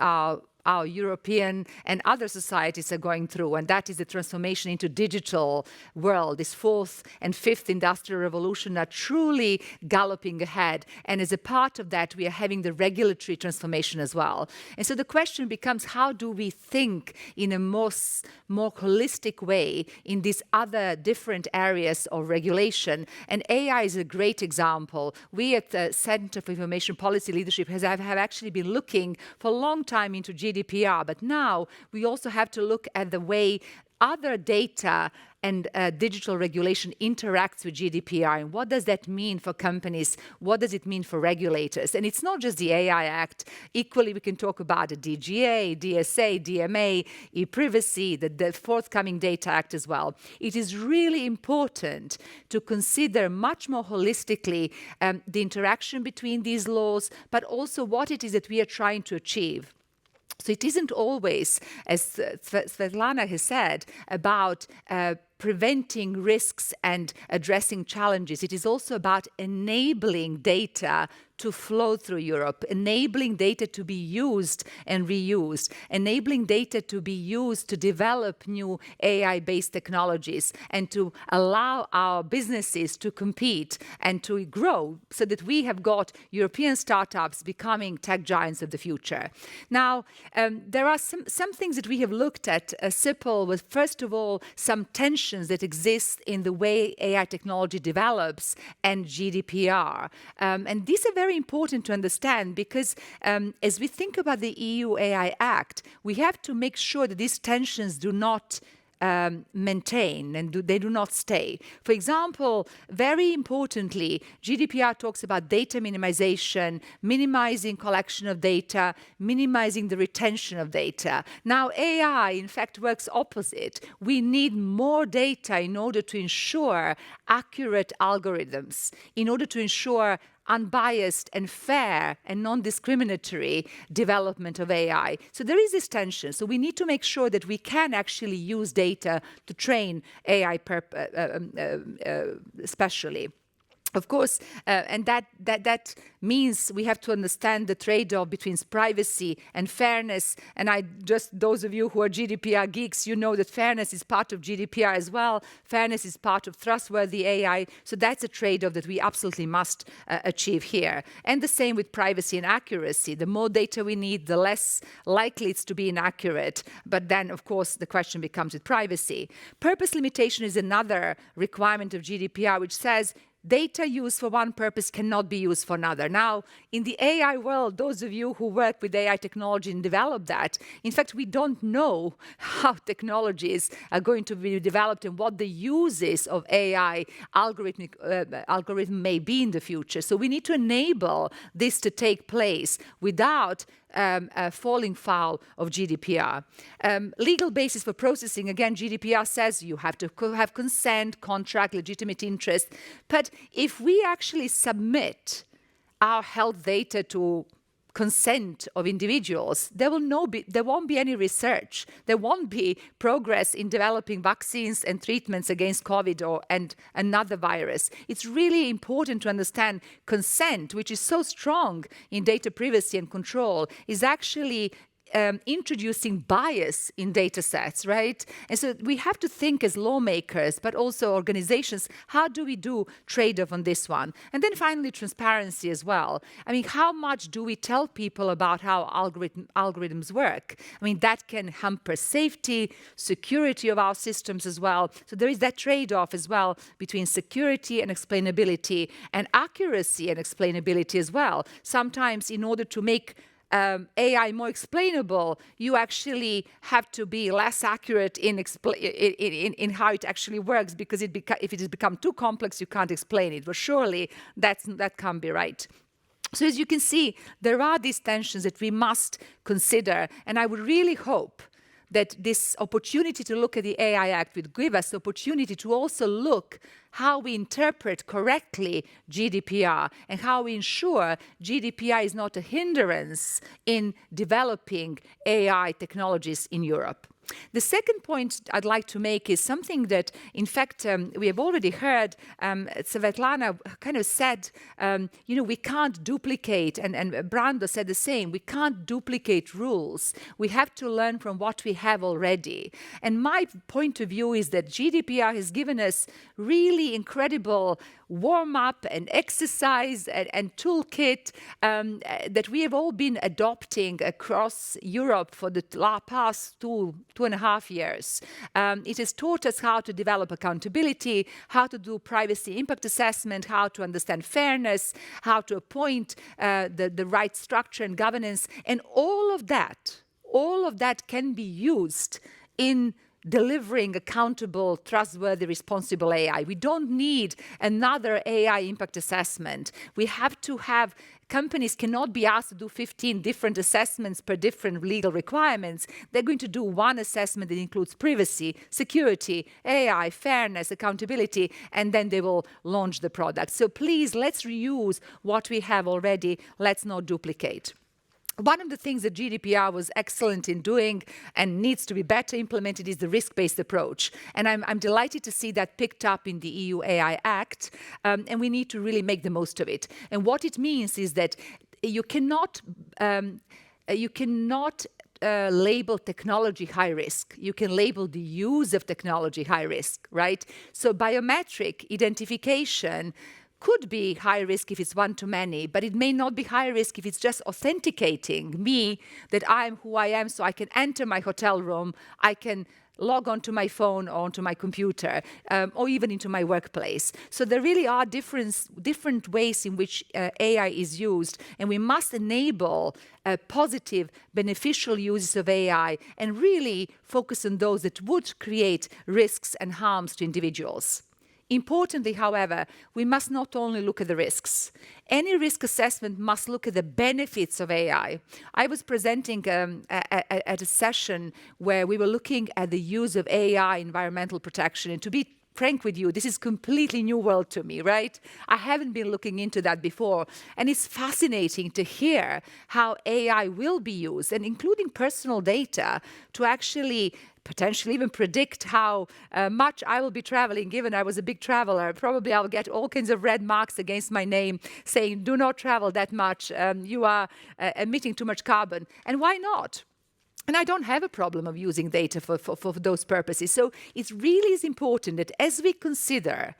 our European and other societies are going through, and that is the transformation into digital world. This fourth and fifth industrial revolution are truly galloping ahead, and as a part of that, we are having the regulatory transformation as well. And so the question becomes, how do we think in a more holistic way in these other different areas of regulation? And AI is a great example. We at the Center for Information Policy Leadership have actually been looking for a long time into GDPR, but now we also have to look at the way other data and digital regulation interacts with GDPR, and what does that mean for companies? What does it mean for regulators? And it's not just the AI Act. Equally, we can talk about the DGA, DSA, DMA, e-privacy, the forthcoming Data Act as well. It is really important to consider much more holistically the interaction between these laws, but also what it is that we are trying to achieve. So it isn't always, as Svetlana has said, about preventing risks and addressing challenges. It is also about enabling data to flow through Europe, enabling data to be used and reused, enabling data to be used to develop new AI-based technologies and to allow our businesses to compete and to grow so that we have got European startups becoming tech giants of the future. Now, there are some things that we have looked at, SIPL, with first of all, some tensions that exist in the way AI technology develops and GDPR. And these are very important to understand because as we think about the EU AI Act, we have to make sure that these tensions do not maintain and they do not stay. For example, very importantly, GDPR talks about data minimization, minimizing collection of data, minimizing the retention of data. Now, AI, in fact, works opposite. We need more data in order to ensure accurate algorithms, in order to ensure unbiased and fair and non-discriminatory development of AI. So there is this tension. So we need to make sure that we can actually use data to train AI especially. Of course, and that means we have to understand the trade-off between privacy and fairness. And those of you who are GDPR geeks, you know that fairness is part of GDPR as well. Fairness is part of trustworthy AI. So that's a trade-off that we absolutely must achieve here. And the same with privacy and accuracy. The more data we need, the less likely it's to be inaccurate. But then, of course, the question becomes with privacy. Purpose limitation is another requirement of GDPR, which says data used for one purpose cannot be used for another. Now, in the AI world, those of you who work with AI technology and develop that, in fact, we don't know how technologies are going to be developed and what the uses of AI algorithm may be in the future. So we need to enable this to take place without falling foul of GDPR. Legal basis for processing, again, GDPR says you have to have consent, contract, legitimate interest. But if we actually submit our health data to consent of individuals, there won't be any research. There won't be progress in developing vaccines and treatments against COVID and another virus. It's really important to understand consent, which is so strong in data privacy and control, is actually introducing bias in data sets, right? And so we have to think as lawmakers, but also organizations, how do we do trade-off on this one? And then finally, transparency as well. I mean, how much do we tell people about how algorithms work? I mean, that can hamper safety, security of our systems as well. So there is that trade-off as well between security and explainability and accuracy and explainability as well. Sometimes in order to make AI more explainable, you actually have to be less accurate in how it actually works, because if it has become too complex, you can't explain it. But surely that can't be right. So as you can see, there are these tensions that we must consider, and I would really hope that this opportunity to look at the AI Act would give us the opportunity to also look how we interpret correctly GDPR and how we ensure GDPR is not a hindrance in developing AI technologies in Europe. The second point I'd like to make is something that, in fact, we have already heard. Svetlana kind of said, we can't duplicate, and Brando said the same, we can't duplicate rules. We have to learn from what we have already. And my point of view is that GDPR has given us really incredible warm-up and exercise and toolkit that we have all been adopting across Europe for the past 2.5 years. It has taught us how to develop accountability, how to do privacy impact assessment, how to understand fairness, how to appoint the right structure and governance. And all of that can be used in delivering accountable, trustworthy, responsible AI. We don't need another AI impact assessment. We have to have companies cannot be asked to do 15 different assessments per different legal requirements. They're going to do one assessment that includes privacy, security, AI, fairness, accountability, and then they will launch the product. So please, let's reuse what we have already. Let's not duplicate. One of the things that GDPR was excellent in doing and needs to be better implemented is the risk-based approach. And I'm delighted to see that picked up in the EU AI Act, and we need to really make the most of it. And what it means is that you cannot label technology high risk. You can label the use of technology high risk, right? So biometric identification could be high risk if it's one-to-many, but it may not be high risk if it's just authenticating me that I'm who I am, so I can enter my hotel room, I can log onto my phone or onto my computer, or even into my workplace. So there really are different ways in which AI is used, and we must enable positive, beneficial uses of AI and really focus on those that would create risks and harms to individuals. Importantly, however, we must not only look at the risks. Any risk assessment must look at the benefits of AI. I was presenting at a session where we were looking at the use of AI environmental protection. And to be frank with you, this is completely new world to me, right? I haven't been looking into that before. And it's fascinating to hear how AI will be used, and including personal data, to actually potentially even predict how much I will be traveling, given I was a big traveler. Probably I'll get all kinds of red marks against my name saying, do not travel that much, you are emitting too much carbon. And why not? And I don't have a problem of using data for those purposes. So it really is important that as we consider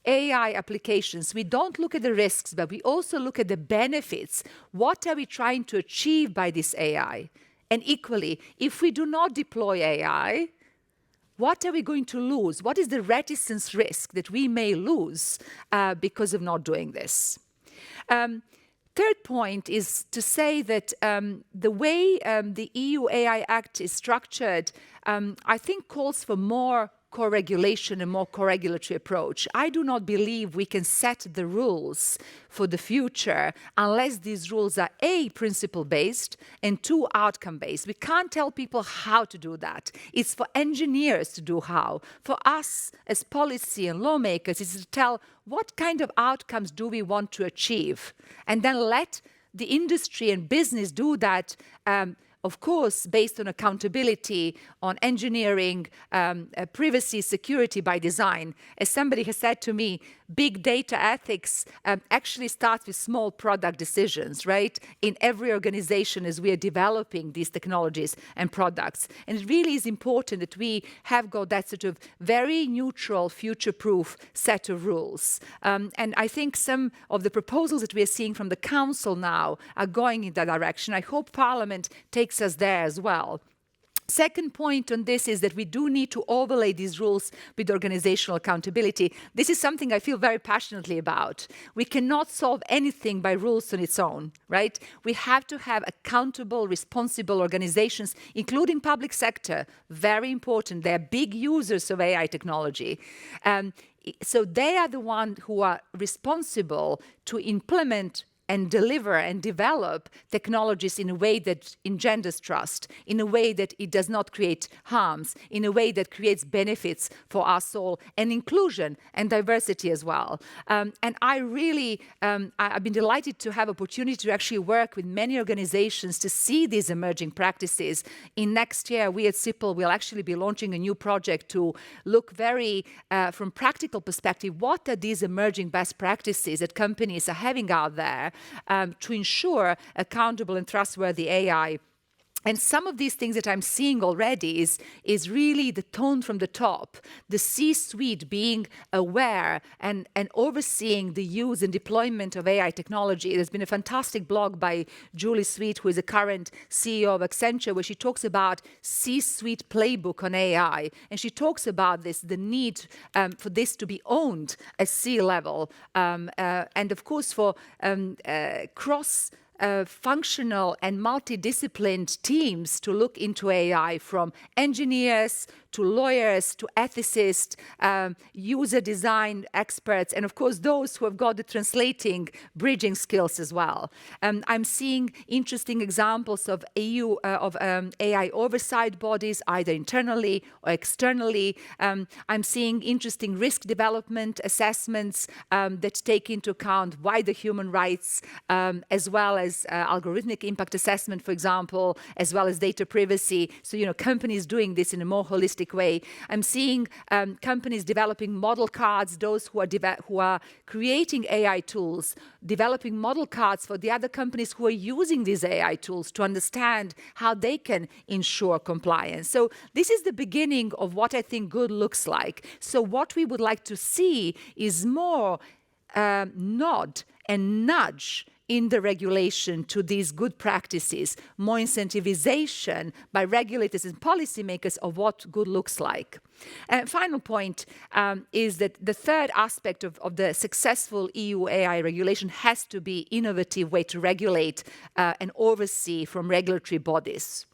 AI applications, we don't look at the risks, but we also look at the benefits. What are we trying to achieve by this AI? And equally, if we do not deploy AI, what are we going to lose? What is the reticence risk that we may lose because of not doing this? Third point is to say that the way the EU AI Act is structured, I think calls for more co-regulation and more co-regulatory approach. I do not believe we can set the rules for the future unless these rules are A, principle-based, and 2, outcome-based. We can't tell people how to do that. It's for engineers to do how. For us as policy and lawmakers, it's to tell what kind of outcomes do we want to achieve, and then let the industry and business do that, of course, based on accountability, on engineering, privacy, security by design. As somebody has said to me, big data ethics actually starts with small product decisions, right? In every organization as we are developing these technologies and products. And it really is important that we have got that sort of very neutral, future-proof set of rules. And I think some of the proposals that we are seeing from the Council now are going in that direction. I hope Parliament takes us there as well. Second point on this is that we do need to overlay these rules with organizational accountability. This is something I feel very passionately about. We cannot solve anything by rules on its own, right? We have to have accountable, responsible organizations, including public sector. Very important. They're big users of AI technology. So they are the ones who are responsible to implement and deliver and develop technologies in a way that engenders trust, in a way that it does not create harms, in a way that creates benefits for us all, and inclusion and diversity as well. And I really, I've been delighted to have opportunity to actually work with many organizations to see these emerging practices. In next year, we at CIPL will actually be launching a new project to look very, from practical perspective, what are these emerging best practices that companies are having out there to ensure accountable and trustworthy AI. And some of these things that I'm seeing already is really the tone from the top, the C-suite being aware and overseeing the use and deployment of AI technology. There's been a fantastic blog by Julie Sweet, who is a current CEO of Accenture, where she talks about C-suite playbook on AI. And she talks about this, the need for this to be owned at C-level. And of course, for functional and multidisciplined teams to look into AI, from engineers to lawyers to ethicists, user design experts, and of course those who have got the translating, bridging skills as well. I'm seeing interesting examples of AI oversight bodies, either internally or externally. I'm seeing interesting risk development assessments that take into account wider human rights, as well as algorithmic impact assessment, for example, as well as data privacy. So, companies doing this in a more holistic way. I'm seeing companies developing model cards, those who are creating AI tools, developing model cards for the other companies who are using these AI tools to understand how they can ensure compliance. So this is the beginning of what I think good looks like. So what we would like to see is more nod and nudge in the regulation to these good practices, more incentivization by regulators and policymakers of what good looks like. And final point is that the third aspect of the successful EU AI regulation has to be innovative way to regulate and oversee from regulatory bodies.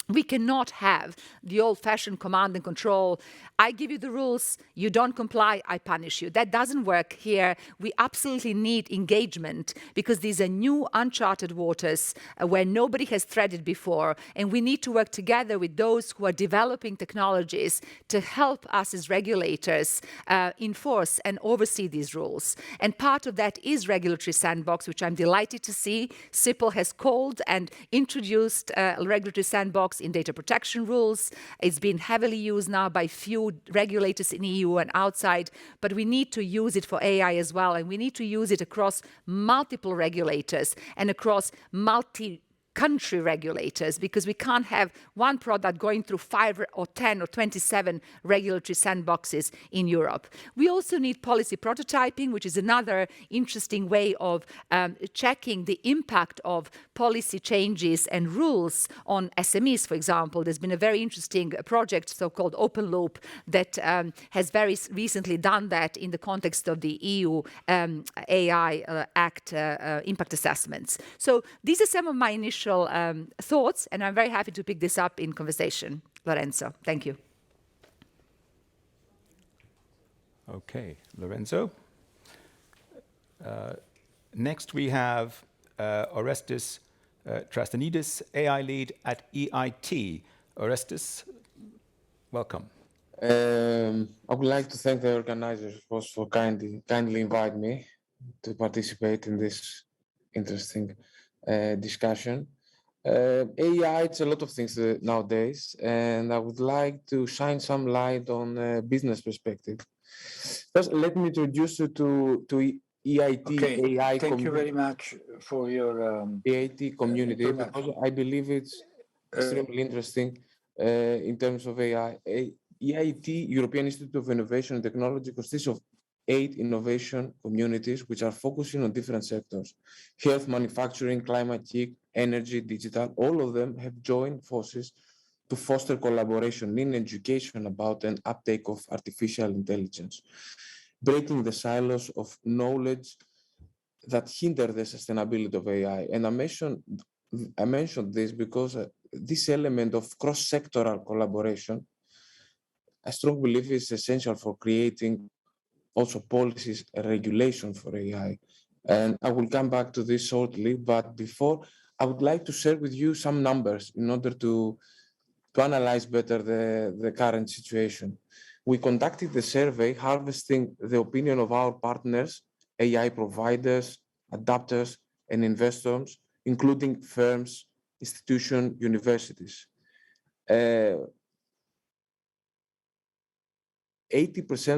We cannot have the old-fashioned command and control. I give you the rules, you don't comply, I punish you. That doesn't work here. We absolutely need engagement because these are new uncharted waters where nobody has treaded before, and we need to work together with those who are developing technologies to help us as regulators enforce and oversee these rules. And part of that is regulatory sandbox, which I'm delighted to see. CIPL has called and introduced a regulatory sandbox in data protection rules. It's been heavily used now by few regulators in EU and outside, but we need to use it for AI as well, and we need to use it across multiple regulators and across multi-country regulators, because we can't have one product going through 5 or 10 or 27 regulatory sandboxes in Europe. We also need policy prototyping, which is another interesting way of checking the impact of policy changes and rules on SMEs, for example. There's been a very interesting project, so-called Open Loop, that has very recently done that in the context of the EU AI Act impact assessments. So these are some of my initial thoughts, and I'm very happy to pick this up in conversation. Lorenzo, thank you. Okay, Lorenzo. Next we have Orestes Trastanides, AI lead at EIT. Orestes, welcome. I would like to thank the organizers for kindly invite me to participate in this interesting discussion. AI, it's a lot of things nowadays, and I would like to shine some light on a business perspective. First, let me introduce you to EIT AI. Thank you very much for your EIT community, because I believe it's extremely interesting in terms of AI. EIT, European Institute of Innovation and Technology, consists of 8 innovation communities which are focusing on different sectors: health, manufacturing, climate change, energy, digital. All of them have joined forces to foster collaboration in education about an uptake of artificial intelligence, breaking the silos of knowledge that hinder the sustainability of AI. And I mentioned this because this element of cross-sectoral collaboration, I strongly believe, is essential for creating also policies and regulation for AI. And I will come back to this shortly, but before, I would like to share with you some numbers in order to analyze better the current situation. We conducted the survey harvesting the opinion of our partners, AI providers, adapters, and investors, including firms, institutions, universities. 80%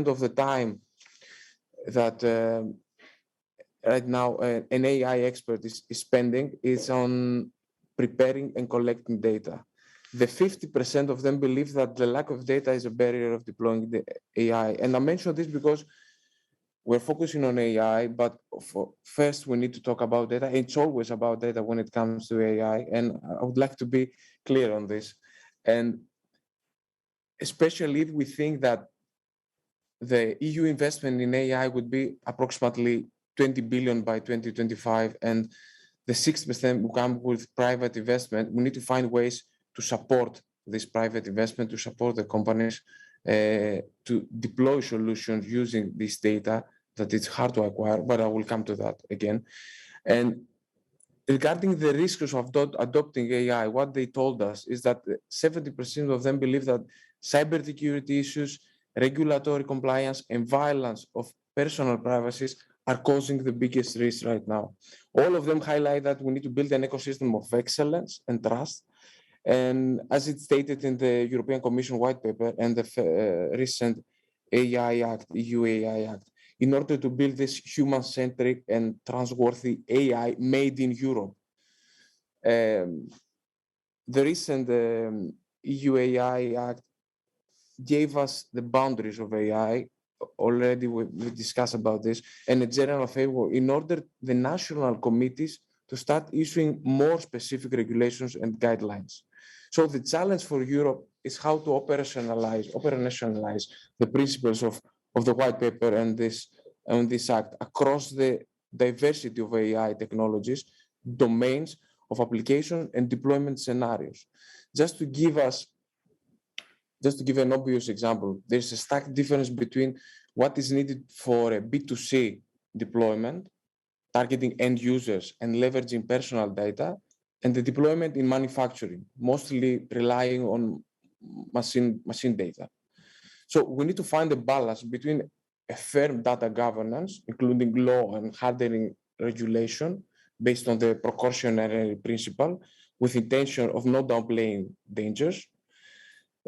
of the time that right now an AI expert is spending is on preparing and collecting data. The 50% of them believe that the lack of data is a barrier of deploying the AI. And I mention this because we're focusing on AI, but first we need to talk about data. It's always about data when it comes to AI. And I would like to be clear on this. And especially if we think that the EU investment in AI would be approximately 20 billion by 2025, and the 60% will come with private investment. We need to find ways to support this private investment, to support the companies to deploy solutions using this data that it's hard to acquire, but I will come to that again. And regarding the risks of adopting AI, what they told us is that 70% of them believe that cybersecurity issues, regulatory compliance, and violence of personal privacy are causing the biggest risk right now. All of them highlight that we need to build an ecosystem of excellence and trust. And as it's stated in the European Commission white paper and the recent AI Act, EU AI Act, in order to build this human-centric and trustworthy AI made in Europe. The recent EU AI Act gave us the boundaries of AI. Already we discussed about this, and a general framework in order the national committees to start issuing more specific regulations and guidelines. So the challenge for Europe is how to operationalize the principles of the white paper and this act across the diversity of AI technologies, domains of application and deployment scenarios. Just to give an obvious example, there's a stark difference between what is needed for a B2C deployment, targeting end users and leveraging personal data, and the deployment in manufacturing, mostly relying on machine data. So we need to find a balance between a firm data governance, including law and hardening regulation based on the precautionary principle, with intention of not downplaying dangers,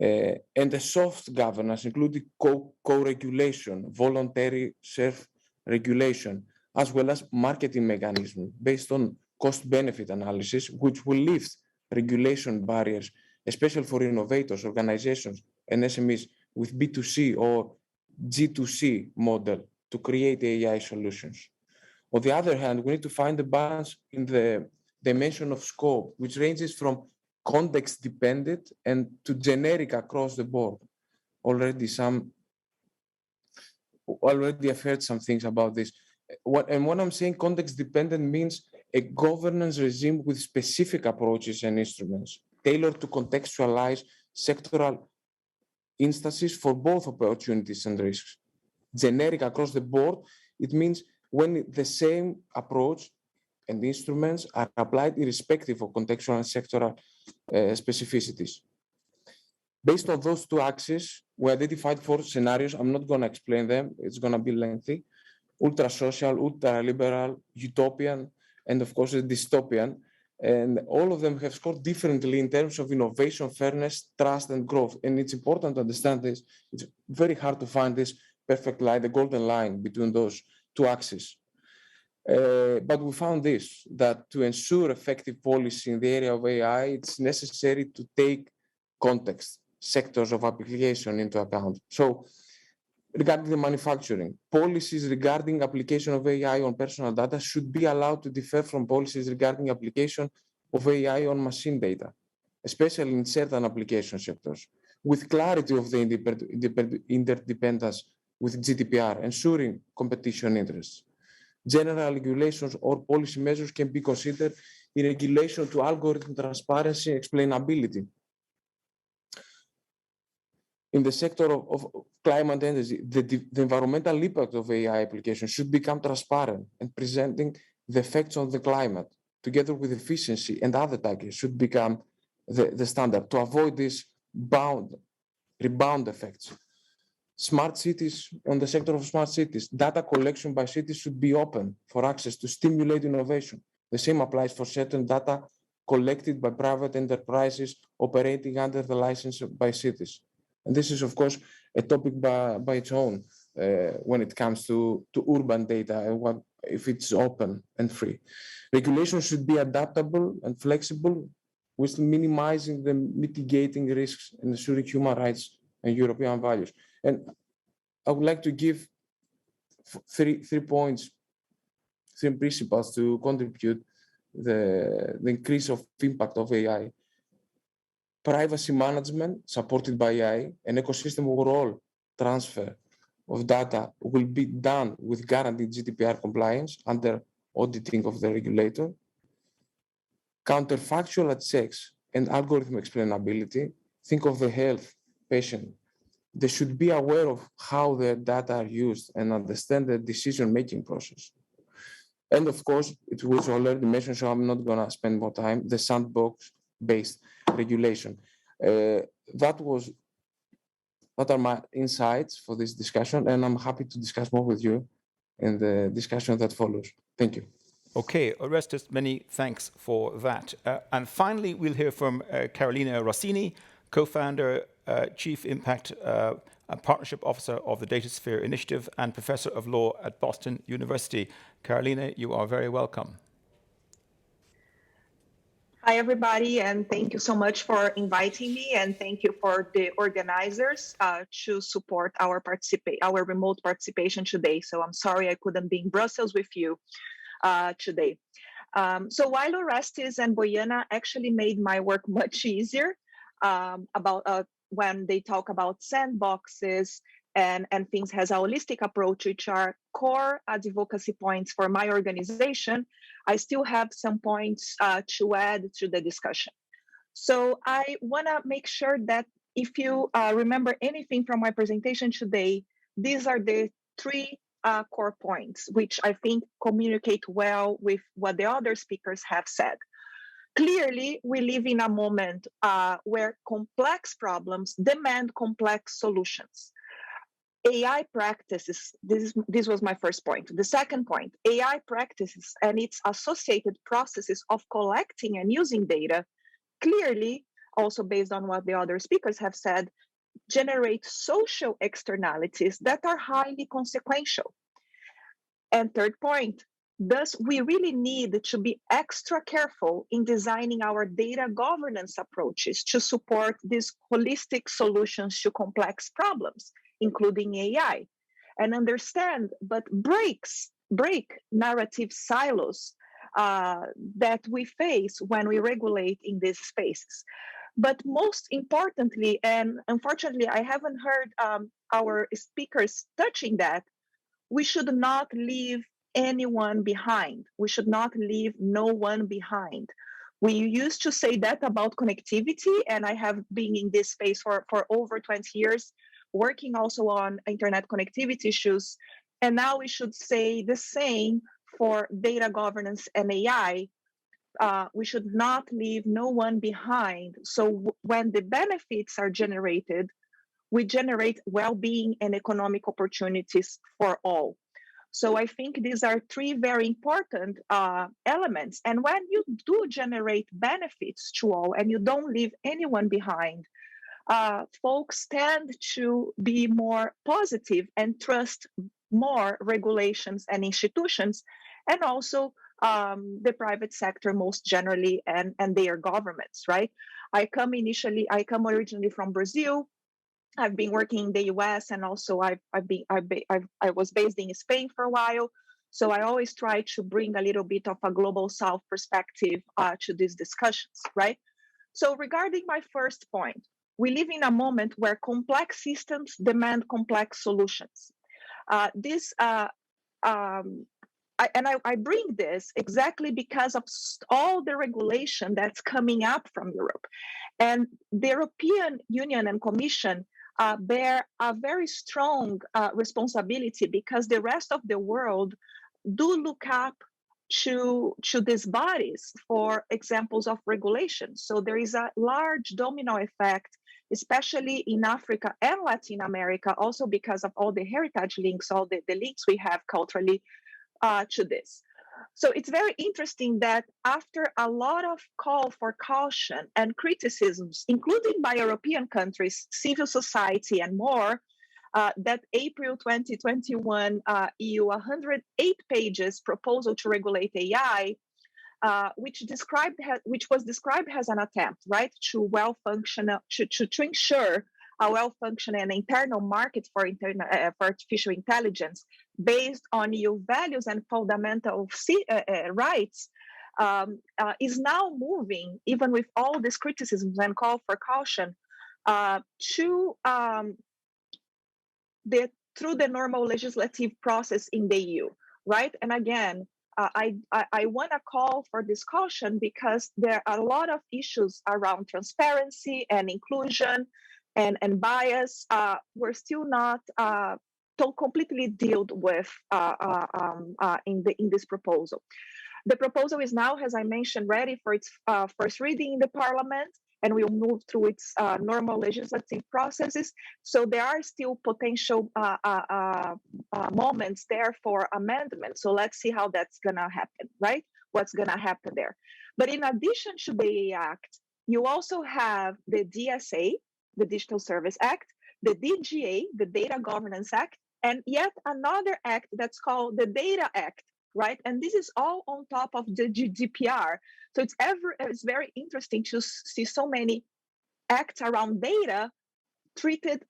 and a soft governance, including co-regulation, voluntary self-regulation, as well as marketing mechanisms based on cost-benefit analysis, which will lift regulation barriers, especially for innovators, organizations, and SMEs with B2C or G2C model to create AI solutions. On the other hand, we need to find the balance in the dimension of scope, which ranges from context-dependent and to generic across the board. Already I've heard some things about this. When I'm saying context-dependent means a governance regime with specific approaches and instruments tailored to contextualize sectoral instances for both opportunities and risks. Generic across the board, it means when the same approach and instruments are applied irrespective of contextual and sectoral specificities. Based on those two axes, we identified 4 scenarios. I'm not going to explain them. It's going to be lengthy. Ultra-social, ultra-liberal, utopian, and of course, a dystopian. And all of them have scored differently in terms of innovation, fairness, trust, and growth. And it's important to understand this. It's very hard to find this perfect line, the golden line between those two axes. But we found this, that to ensure effective policy in the area of AI, it's necessary to take context, sectors of application into account. So regarding the manufacturing, policies regarding application of AI on personal data should be allowed to differ from policies regarding application of AI on machine data, especially in certain application sectors, with clarity of the interdependence with GDPR, ensuring competition interests. General regulations or policy measures can be considered in regulation to algorithm transparency and explainability. In the sector of climate energy, the environmental impact of AI applications should become transparent and presenting the effects on the climate, together with efficiency and other targets, should become the standard to avoid these rebound effects. Smart cities, on the sector of smart cities, data collection by cities should be open for access to stimulate innovation. The same applies for certain data collected by private enterprises operating under the license by cities. And this is, of course, a topic by its own when it comes to urban data and what if it's open and free. Regulation should be adaptable and flexible, with minimizing the mitigating risks and ensuring human rights and European values. And I would like to give three points, 3 principles to contribute the increase of impact of AI. Privacy management supported by AI, an ecosystem overall transfer of data will be done with guaranteed GDPR compliance under auditing of the regulator. counterfactual checks and algorithm explainability. Think of the health patient. They should be aware of how their data are used and understand the decision-making process. And of course, it was already mentioned, so I'm not gonna spend more time, the sandbox-based regulation. That are my insights for this discussion, and I'm happy to discuss more with you in the discussion that follows. Thank you. Okay, Orestes, many thanks for that. And finally, we'll hear from Carolina Rossini, co-founder, Chief Impact and Partnership Officer of the DataSphere Initiative and Professor of Law at Boston University. Carolina, you are very welcome. Hi, everybody, and thank you so much for inviting me, and thank you for the organizers to support our remote participation today. So I'm sorry I couldn't be in Brussels with you today. So while Orestes and Boyana actually made my work much easier about when they talk about sandboxes and things has a holistic approach, which are core advocacy points for my organization, I still have some points to add to the discussion. So I want to make sure that if you remember anything from my presentation today, these are the three core points, which I think communicate well with what the other speakers have said. Clearly, we live in a moment where complex problems demand complex solutions. AI practices, this was my first point. The second point, AI practices and its associated processes of collecting and using data, clearly, also based on what the other speakers have said, generate social externalities that are highly consequential. And third point, thus we really need to be extra careful in designing our data governance approaches to support these holistic solutions to complex problems, including AI, and understand but break narrative silos that we face when we regulate in these spaces. But most importantly, and unfortunately, I haven't heard our speakers touching that, we should not leave anyone behind. We should not leave no one behind. We used to say that about connectivity, and I have been in this space for over 20 years, working also on internet connectivity issues. And now we should say the same for data governance and AI. We should not leave no one behind. So when the benefits are generated, we generate well-being and economic opportunities for all. So I think these are three very important elements. And when you do generate benefits to all and you don't leave anyone behind, folks tend to be more positive and trust more regulations and institutions, and also the private sector most generally and their governments, right? I come originally from Brazil. I've been working in the U.S. and also I was based in Spain for a while. So I always try to bring a little bit of a global South perspective to these discussions, right? So regarding my first point, we live in a moment where complex systems demand complex solutions. I bring this exactly because of all the regulation that's coming up from Europe. And the European Union and Commission bear a very strong responsibility because the rest of the world do look up to these bodies for examples of regulation. So there is a large domino effect, especially in Africa and Latin America, also because of all the heritage links, all the links we have culturally to this. So it's very interesting that after a lot of call for caution and criticisms, including by European countries, civil society, and more, that April 2021 EU 108 pages proposal to regulate AI, which was described as an attempt, right, to ensure a well-functioning internal market for artificial intelligence based on EU values and fundamental rights, is now moving, even with all these criticisms and call for caution, through the normal legislative process in the EU, right? And again, I want to call for discussion because there are a lot of issues around transparency and inclusion and bias. We're still not completely dealt with in this proposal. The proposal is now, as I mentioned, ready for its first reading in the Parliament, and will move through its normal legislative processes. So there are still potential moments there for amendment. So let's see how that's going to happen, right? What's going to happen there. But in addition to the AI Act, you also have the DSA, the Digital Service Act, the DGA, the Data Governance Act, and yet another act that's called the Data Act, right? And this is all on top of the GDPR. So it's very interesting to see so many acts around data treated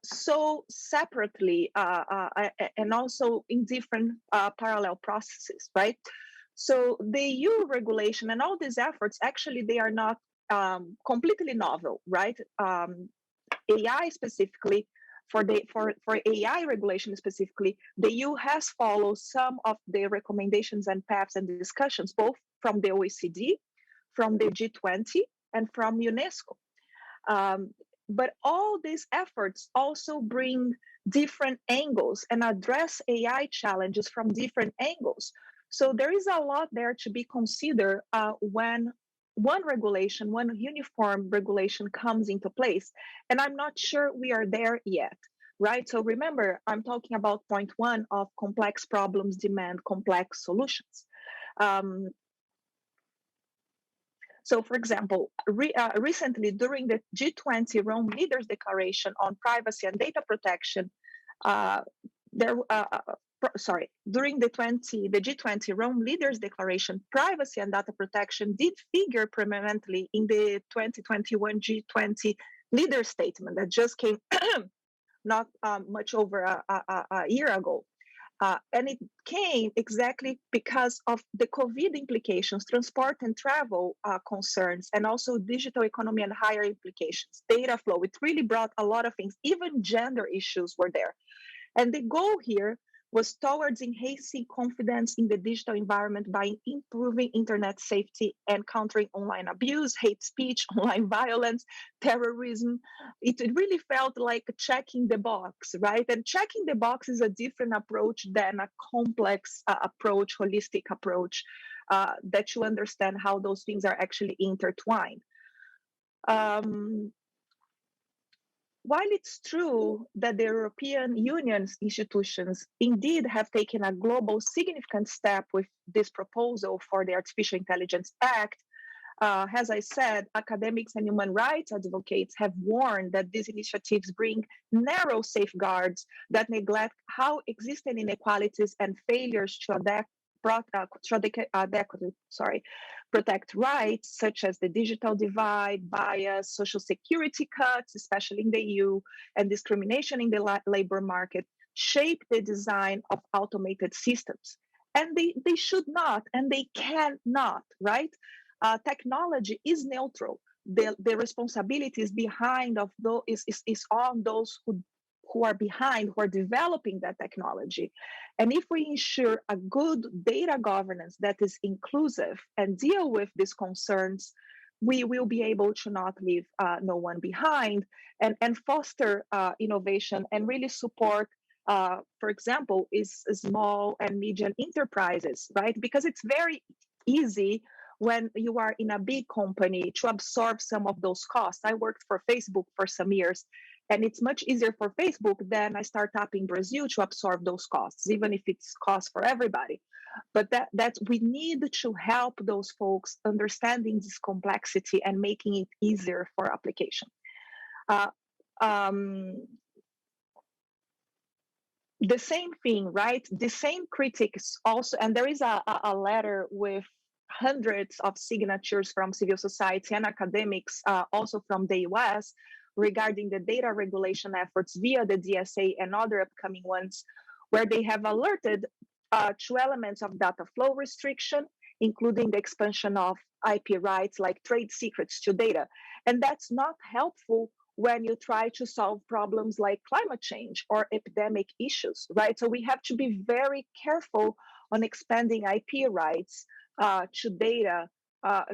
so separately and also in different parallel processes, right? So the EU regulation and all these efforts, actually, they are not completely novel, right? AI specifically, for AI regulation specifically, the EU has followed some of the recommendations and paths and discussions, both from the OECD, from the G20, and from UNESCO. But all these efforts also bring different angles and address AI challenges from different angles. So there is a lot there to be considered when one regulation, one uniform regulation comes into place. And I'm not sure we are there yet, right? So remember, I'm talking about point one of complex problems demand complex solutions. So, for example, recently during the G20 Rome Leaders Declaration on Privacy and Data Protection, during the G20 Rome Leaders Declaration, privacy and data protection did figure prominently in the 2021 G20 Leaders Statement that just came not much over a year ago. And it came exactly because of the COVID implications, transport and travel concerns, and also digital economy and higher implications, data flow. It really brought a lot of things, even gender issues were there. And the goal here was towards enhancing confidence in the digital environment by improving internet safety and countering online abuse, hate speech, online violence, terrorism. It really felt like checking the box, right? And checking the box is a different approach than a complex approach, holistic approach, that you understand how those things are actually intertwined. While it's true that the European Union's institutions indeed have taken a global significant step with this proposal for the Artificial Intelligence Act, as I said, academics and human rights advocates have warned that these initiatives bring narrow safeguards that neglect how existing inequalities and failures to protect rights such as the digital divide, bias, social security cuts, especially in the EU, and discrimination in the labor market shape the design of automated systems. And they should not, and they cannot, right? Technology is neutral. The responsibility is behind of those is on those who are behind, who are developing that technology. And if we ensure a good data governance that is inclusive and deal with these concerns, we will be able to not leave no one behind and foster innovation and really support, for example, is small and medium enterprises, right? Because it's very easy when you are in a big company to absorb some of those costs. I worked for Facebook for some years, and it's much easier for Facebook than a startup in Brazil to absorb those costs, even if it's cost for everybody. But that we need to help those folks understanding this complexity and making it easier for application. The same thing, right? The same critics also, and there is a letter with hundreds of signatures from civil society and academics, also from the US, regarding the data regulation efforts via the DSA and other upcoming ones, where they have alerted to elements of data flow restriction, including the expansion of IP rights like trade secrets to data. And that's not helpful when you try to solve problems like climate change or epidemic issues, right? So we have to be very careful on expanding IP rights to data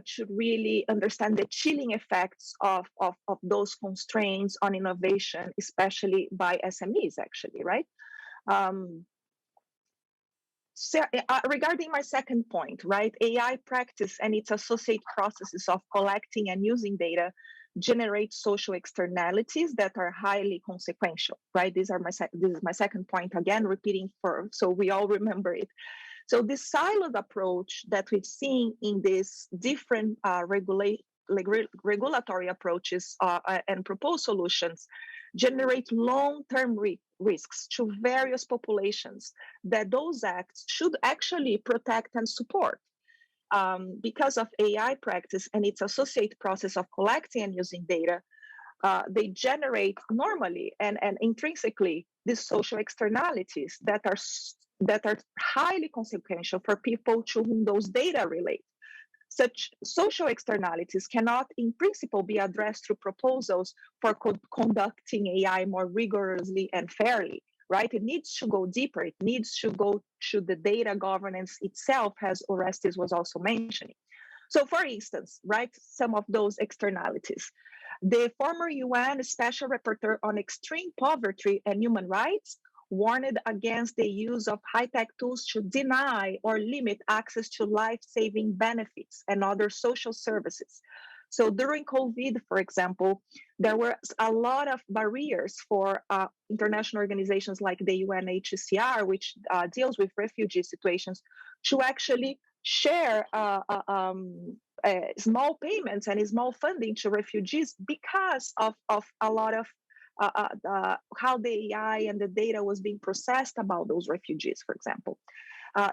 should really understand the chilling effects of those constraints on innovation, especially by SMEs, actually, right? Regarding my second point, right, AI practice and its associated processes of collecting and using data generate social externalities that are highly consequential, right? This is my second point, again, repeating so we all remember it. So this siloed approach that we've seen in these different regulatory approaches and proposed solutions generate long-term risks to various populations that those acts should actually protect and support. Because of AI practice and its associated process of collecting and using data, they generate normally and intrinsically these social externalities that are highly consequential for people to whom those data relate. Such social externalities cannot, in principle, be addressed through proposals for conducting AI more rigorously and fairly, right? It needs to go deeper. It needs to go to the data governance itself, as Orestes was also mentioning. So, for instance, right, some of those externalities. The former UN Special Rapporteur on Extreme Poverty and Human Rights warned against the use of high-tech tools to deny or limit access to life-saving benefits and other social services. So during COVID, for example, there were a lot of barriers for international organizations like the UNHCR, which deals with refugee situations, to actually share small payments and small funding to refugees because of a lot of how the AI and the data was being processed about those refugees, for example.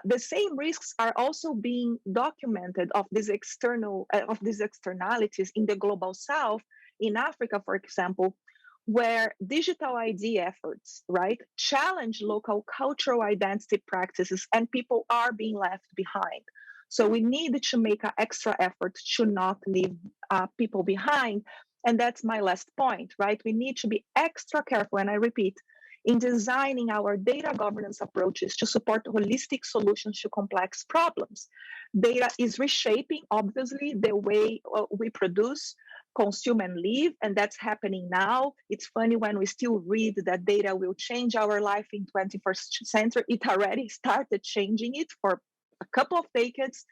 The same risks are also being documented of these externalities in the global south, in Africa, for example, where digital ID efforts, right, challenge local cultural identity practices and people are being left behind. So we need to make an extra effort to not leave people behind. And that's my last point, right? We need to be extra careful, and I repeat, in designing our data governance approaches to support holistic solutions to complex problems. Data is reshaping, obviously, the way we produce, consume, and live, and that's happening now. It's funny when we still read that data will change our life in 21st century. It already started changing it for a couple of decades,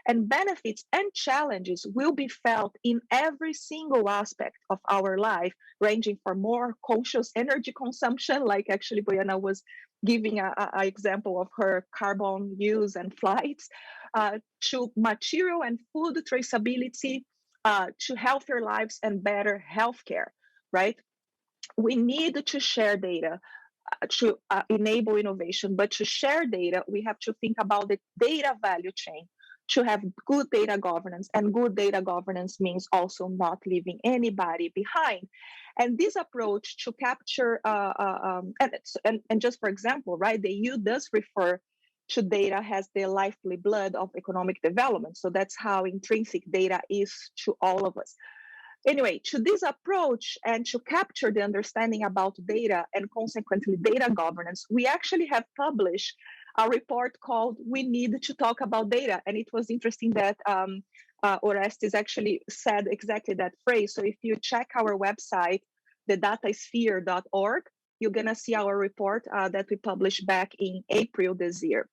and benefits and challenges will be felt in every single aspect of our life, ranging from more conscious energy consumption, like actually Boyana was giving an example of her carbon use and flights, to material and food traceability, to healthier lives and better healthcare, right? We need to share data to enable innovation, but to share data, we have to think about the data value chain to have good data governance, and good data governance means also not leaving anybody behind. And this approach to capture, and just for example, right, the EU does refer to data as the lifeblood of economic development. So that's how intrinsic data is to all of us. Anyway, to this approach and to capture the understanding about data and consequently data governance, we actually have published a report called We Need to Talk About Data. And it was interesting that Orestes actually said exactly that phrase. So if you check our website, thedatasphere.org, you're going to see our report that we published back in April this year.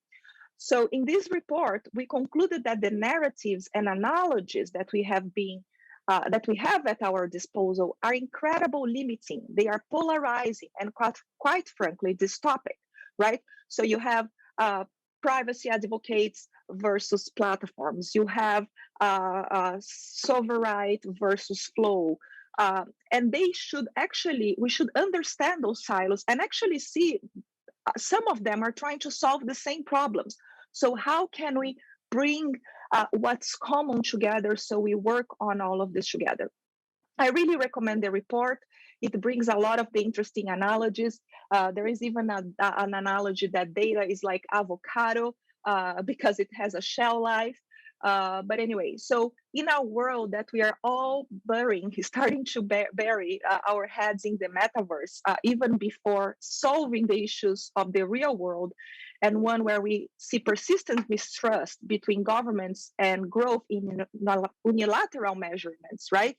So in this report, we concluded that the narratives and analogies that we have at our disposal are incredibly limiting. They are polarizing and quite frankly dystopic, right? So you have privacy advocates versus platforms. You have sovereign versus flow. And we should understand those silos and actually see some of them are trying to solve the same problems. So how can we bring what's common together so we work on all of this together? I really recommend the report. It brings a lot of the interesting analogies. There is even an analogy that data is like avocado because it has a shelf life. But anyway, so in our world that we are all burying, starting to bury our heads in the metaverse, even before solving the issues of the real world, and one where we see persistent mistrust between governments and growth in unilateral measurements, right?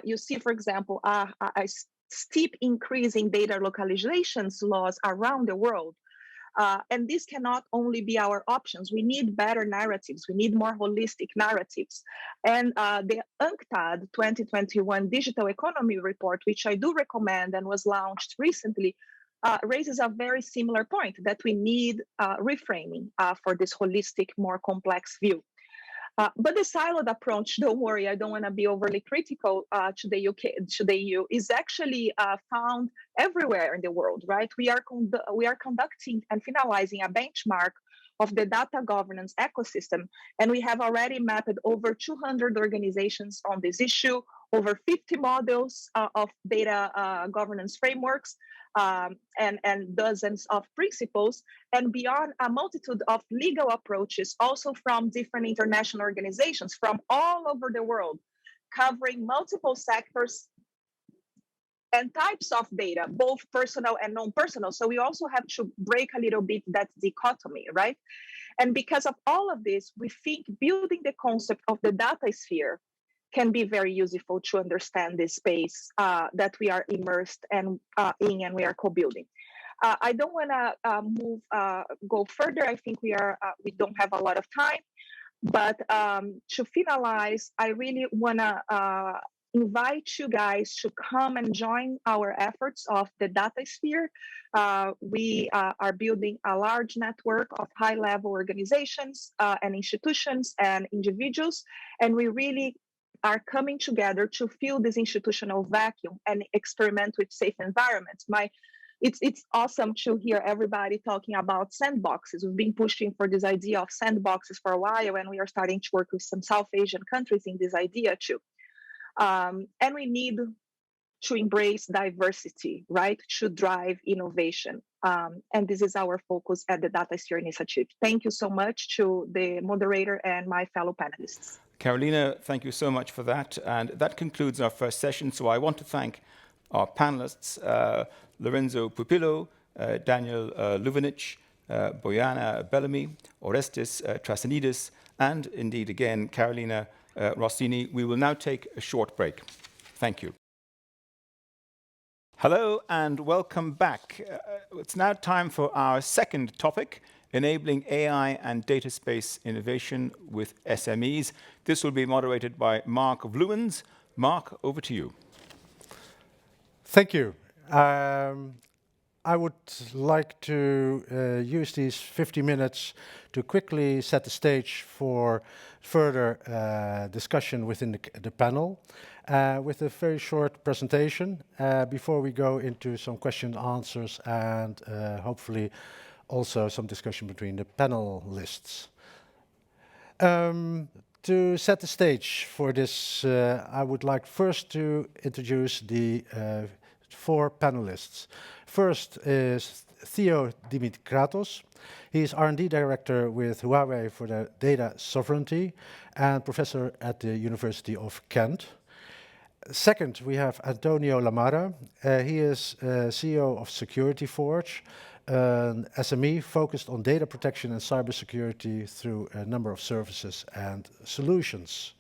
You see, for example, a steep increase in data localizations laws around the world. And this cannot only be our options. We need better narratives. We need more holistic narratives. And the UNCTAD 2021 Digital Economy Report, which I do recommend and was launched recently, raises a very similar point that we need reframing for this holistic, more complex view. But the siloed approach, don't worry, I don't want to be overly critical to the UK, to the EU, is actually found everywhere in the world, right? We are conducting and finalizing a benchmark of the data governance ecosystem, and we have already mapped over 200 organizations on this issue, over 50 models of data governance frameworks, and dozens of principles, and beyond a multitude of legal approaches, also from different international organizations from all over the world, covering multiple sectors and types of data, both personal and non-personal. So we also have to break a little bit that dichotomy, right? And because of all of this, we think building the concept of the data sphere can be very useful to understand this space that we are immersed in and we are co-building. I don't want to go further. I think we don't have a lot of time, but to finalize, I really want to invite you guys to come and join our efforts of the data sphere. We are building a large network of high-level organizations and institutions and individuals, and we really are coming together to fill this institutional vacuum and experiment with safe environments. It's awesome to hear everybody talking about sandboxes. We've been pushing for this idea of sandboxes for a while, and we are starting to work with some South Asian countries in this idea too. And we need to embrace diversity, right, to drive innovation. And this is our focus at the Data Sphere Initiative. Thank you so much to the moderator and my fellow panelists. Carolina, thank you so much for that. And that concludes our first session. So I want to thank our panelists, Lorenzo Pupillo, Daniel Luvinic, Bojana Bellamy, Orestes Trasanidis, and indeed again, Carolina Rossini. We will now take a short break. Thank you. Hello and welcome back. It's now time for our second topic, enabling AI and data space innovation with SMEs. This will be moderated by Mark Vluens. Mark, over to you. Thank you. I would like to use these 50 minutes to quickly set the stage for further discussion within the panel with a very short presentation before we go into some question and answers and hopefully also some discussion between the panelists. To set the stage for this, I would like first to introduce the 4 panelists. First is Theo Dimitratos. He is R&D director with Huawei for the data sovereignty and professor at the University of Kent. Second, we have Antonio Lamara. He is CEO of Security Forge, an SME focused on data protection and cybersecurity through a number of services and solutions.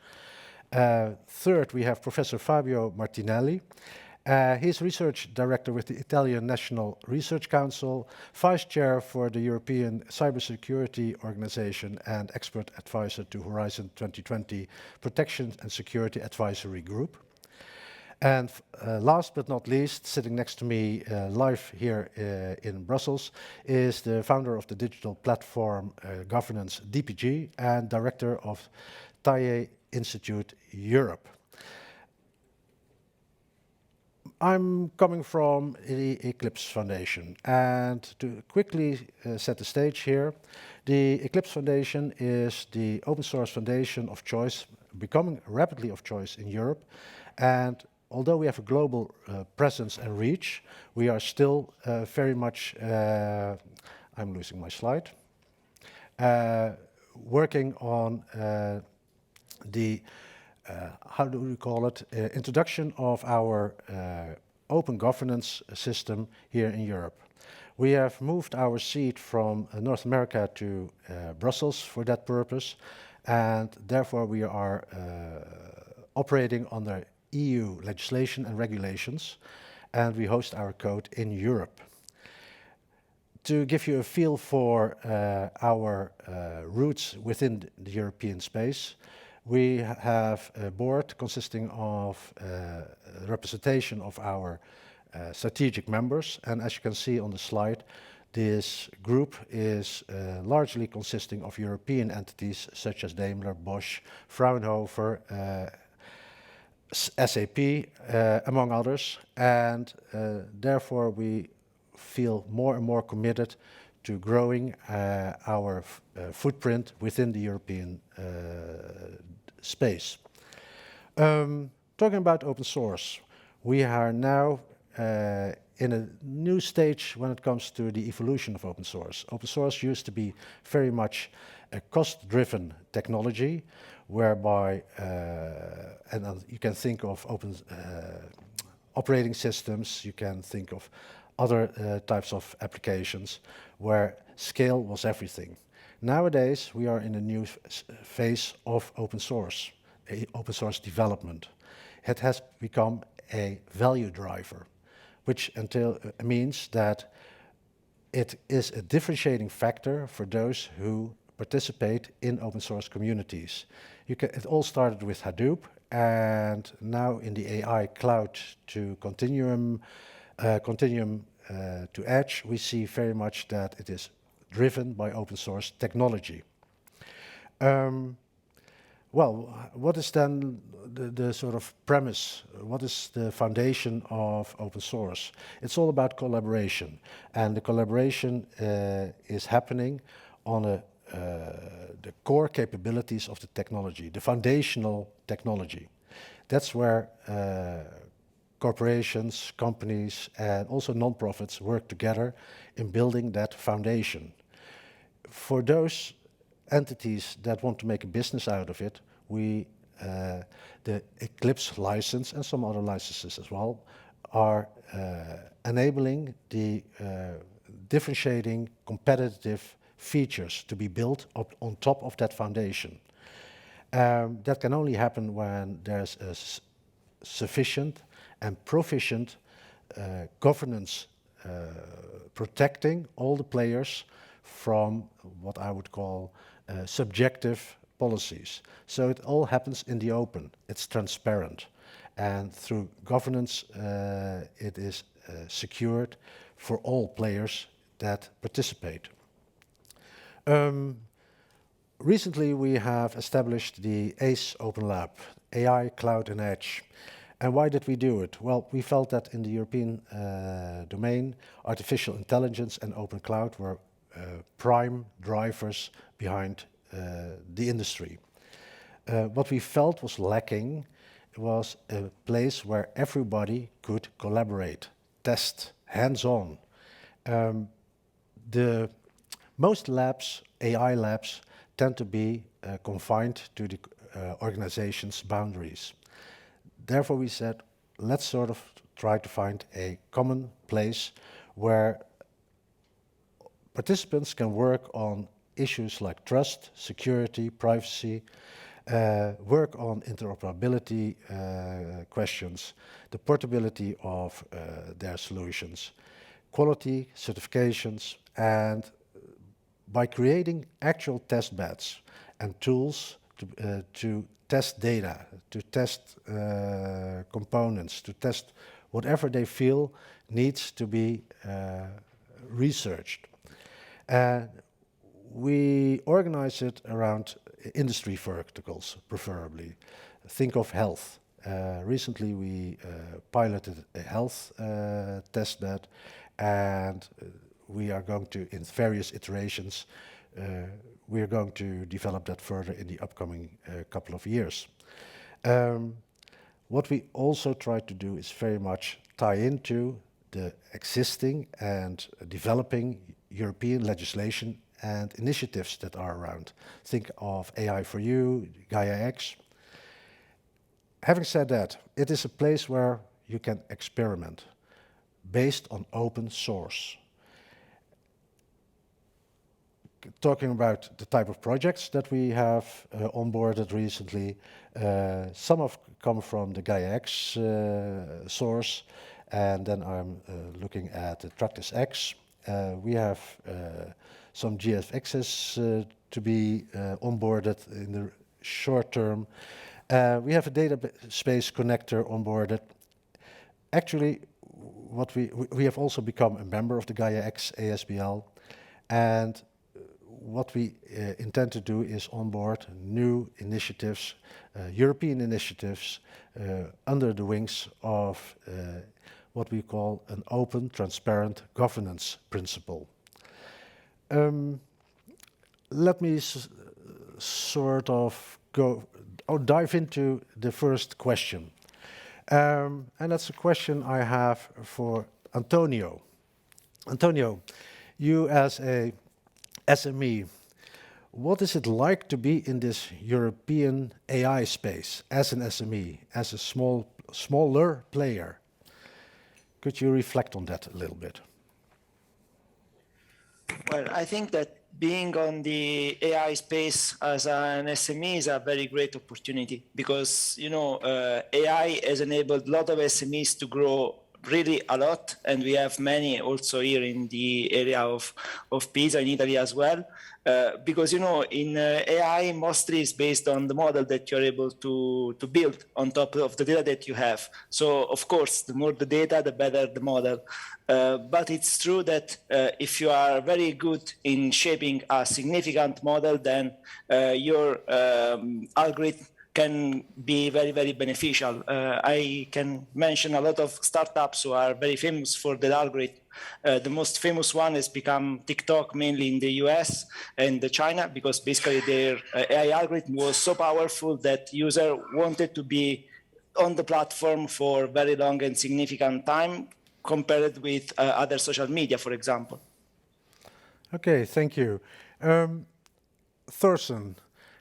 Third, we have Professor Fabio Martinelli. He's research director with the Italian National Research Council, vice chair for the European Cybersecurity Organization, and expert advisor to Horizon 2020 Protection and Security Advisory Group. And last but not least, sitting next to me live here in Brussels, is the founder of the digital platform governance DPG and director of TAIE Institute Europe. I'm coming from the Eclipse Foundation, and to quickly set the stage here, the Eclipse Foundation is the open source foundation of choice, becoming rapidly of choice in Europe, and although we have a global presence and reach, we are still very much, I'm losing my slide. working on the, how do we call it, introduction of our open governance system here in Europe. We have moved our seat from North America to Brussels for that purpose, and therefore we are operating under EU legislation and regulations, and we host our code in Europe. To give you a feel for our roots within the European space, we have a board consisting of representation of our strategic members, and as you can see on the slide, this group is largely consisting of European entities such as Daimler, Bosch, Fraunhofer, SAP, among others, and therefore we feel more and more committed to growing our footprint within the European space. Talking about open source, we are now in a new stage when it comes to the evolution of open source. Open source used to be very much a cost-driven technology, whereby, and you can think of open operating systems, you can think of other types of applications where scale was everything. Nowadays, we are in a new phase of open source development. It has become a value driver, which means that it is a differentiating factor for those who participate in open source communities. It all started with Hadoop, and now in the AI cloud to continuum to edge, we see very much that it is driven by open source technology. Well, what is then the sort of premise? What is the foundation of open source? It's all about collaboration, and the collaboration is happening on the core capabilities of the technology, the foundational technology. That's where corporations, companies, and also non-profits work together in building that foundation. For those entities that want to make a business out of it, the Eclipse license and some other licenses as well are enabling the differentiating competitive features to be built up on top of that foundation. That can only happen when there's a sufficient and proficient governance protecting all the players from what I would call subjective policies. So it all happens in the open, it's transparent, and through governance it is secured for all players that participate. Recently we have established the ACE Open Lab, AI, Cloud and Edge. And why did we do it? Well, we felt that in the European domain, artificial intelligence and open cloud were prime drivers behind the industry. What we felt was lacking was a place where everybody could collaborate, test, hands-on. The most labs, AI labs, tend to be confined to the organization's boundaries. Therefore, we said, let's sort of try to find a common place where participants can work on issues like trust, security, privacy, work on interoperability questions, the portability of their solutions, quality, certifications, and by creating actual test beds and tools to test data, to test components, to test whatever they feel needs to be researched. We organize it around industry verticals, preferably. Think of health. Recently we piloted a health test bed, and we are going to, in various iterations, we are going to develop that further in the upcoming couple of years. What we also try to do is very much tie into the existing and developing European legislation and initiatives that are around. Think of AI for You, Gaia X. Having said that, it is a place where you can experiment based on open source. Talking about the type of projects that we have onboarded recently, some have come from the Gaia X source, and then I'm looking at the Practice X. We have some GFXs to be onboarded in the short term. We have a database connector onboarded. Actually, what we have also become a member of the Gaia X ASBL, and what we intend to do is onboard new initiatives, European initiatives, under the wings of what we call an open, transparent governance principle. Let me sort of dive into the first question. And that's a question I have for Antonio. Antonio, you as a SME, what is it like to be in this European AI space as an SME, as a smaller player? Could you reflect on that a little bit? Well, I think that being on the AI space as an SME is a very great opportunity because, you know, AI has enabled a lot of SMEs to grow really a lot, and we have many also here in the area of Pisa in Italy as well, because, you know, in AI mostly is based on the model that you're able to build on top of the data that you have. So of course, the more the data, the better the model. But it's true that if you are very good in shaping a significant model, then your algorithm can be very, very beneficial. I can mention a lot of startups who are very famous for their algorithm. The most famous one has become TikTok, mainly in the US and China, because basically their AI algorithm was so powerful that user wanted to be on the platform for very long and significant time compared with other social media, for example. Okay, thank you. Thorsten,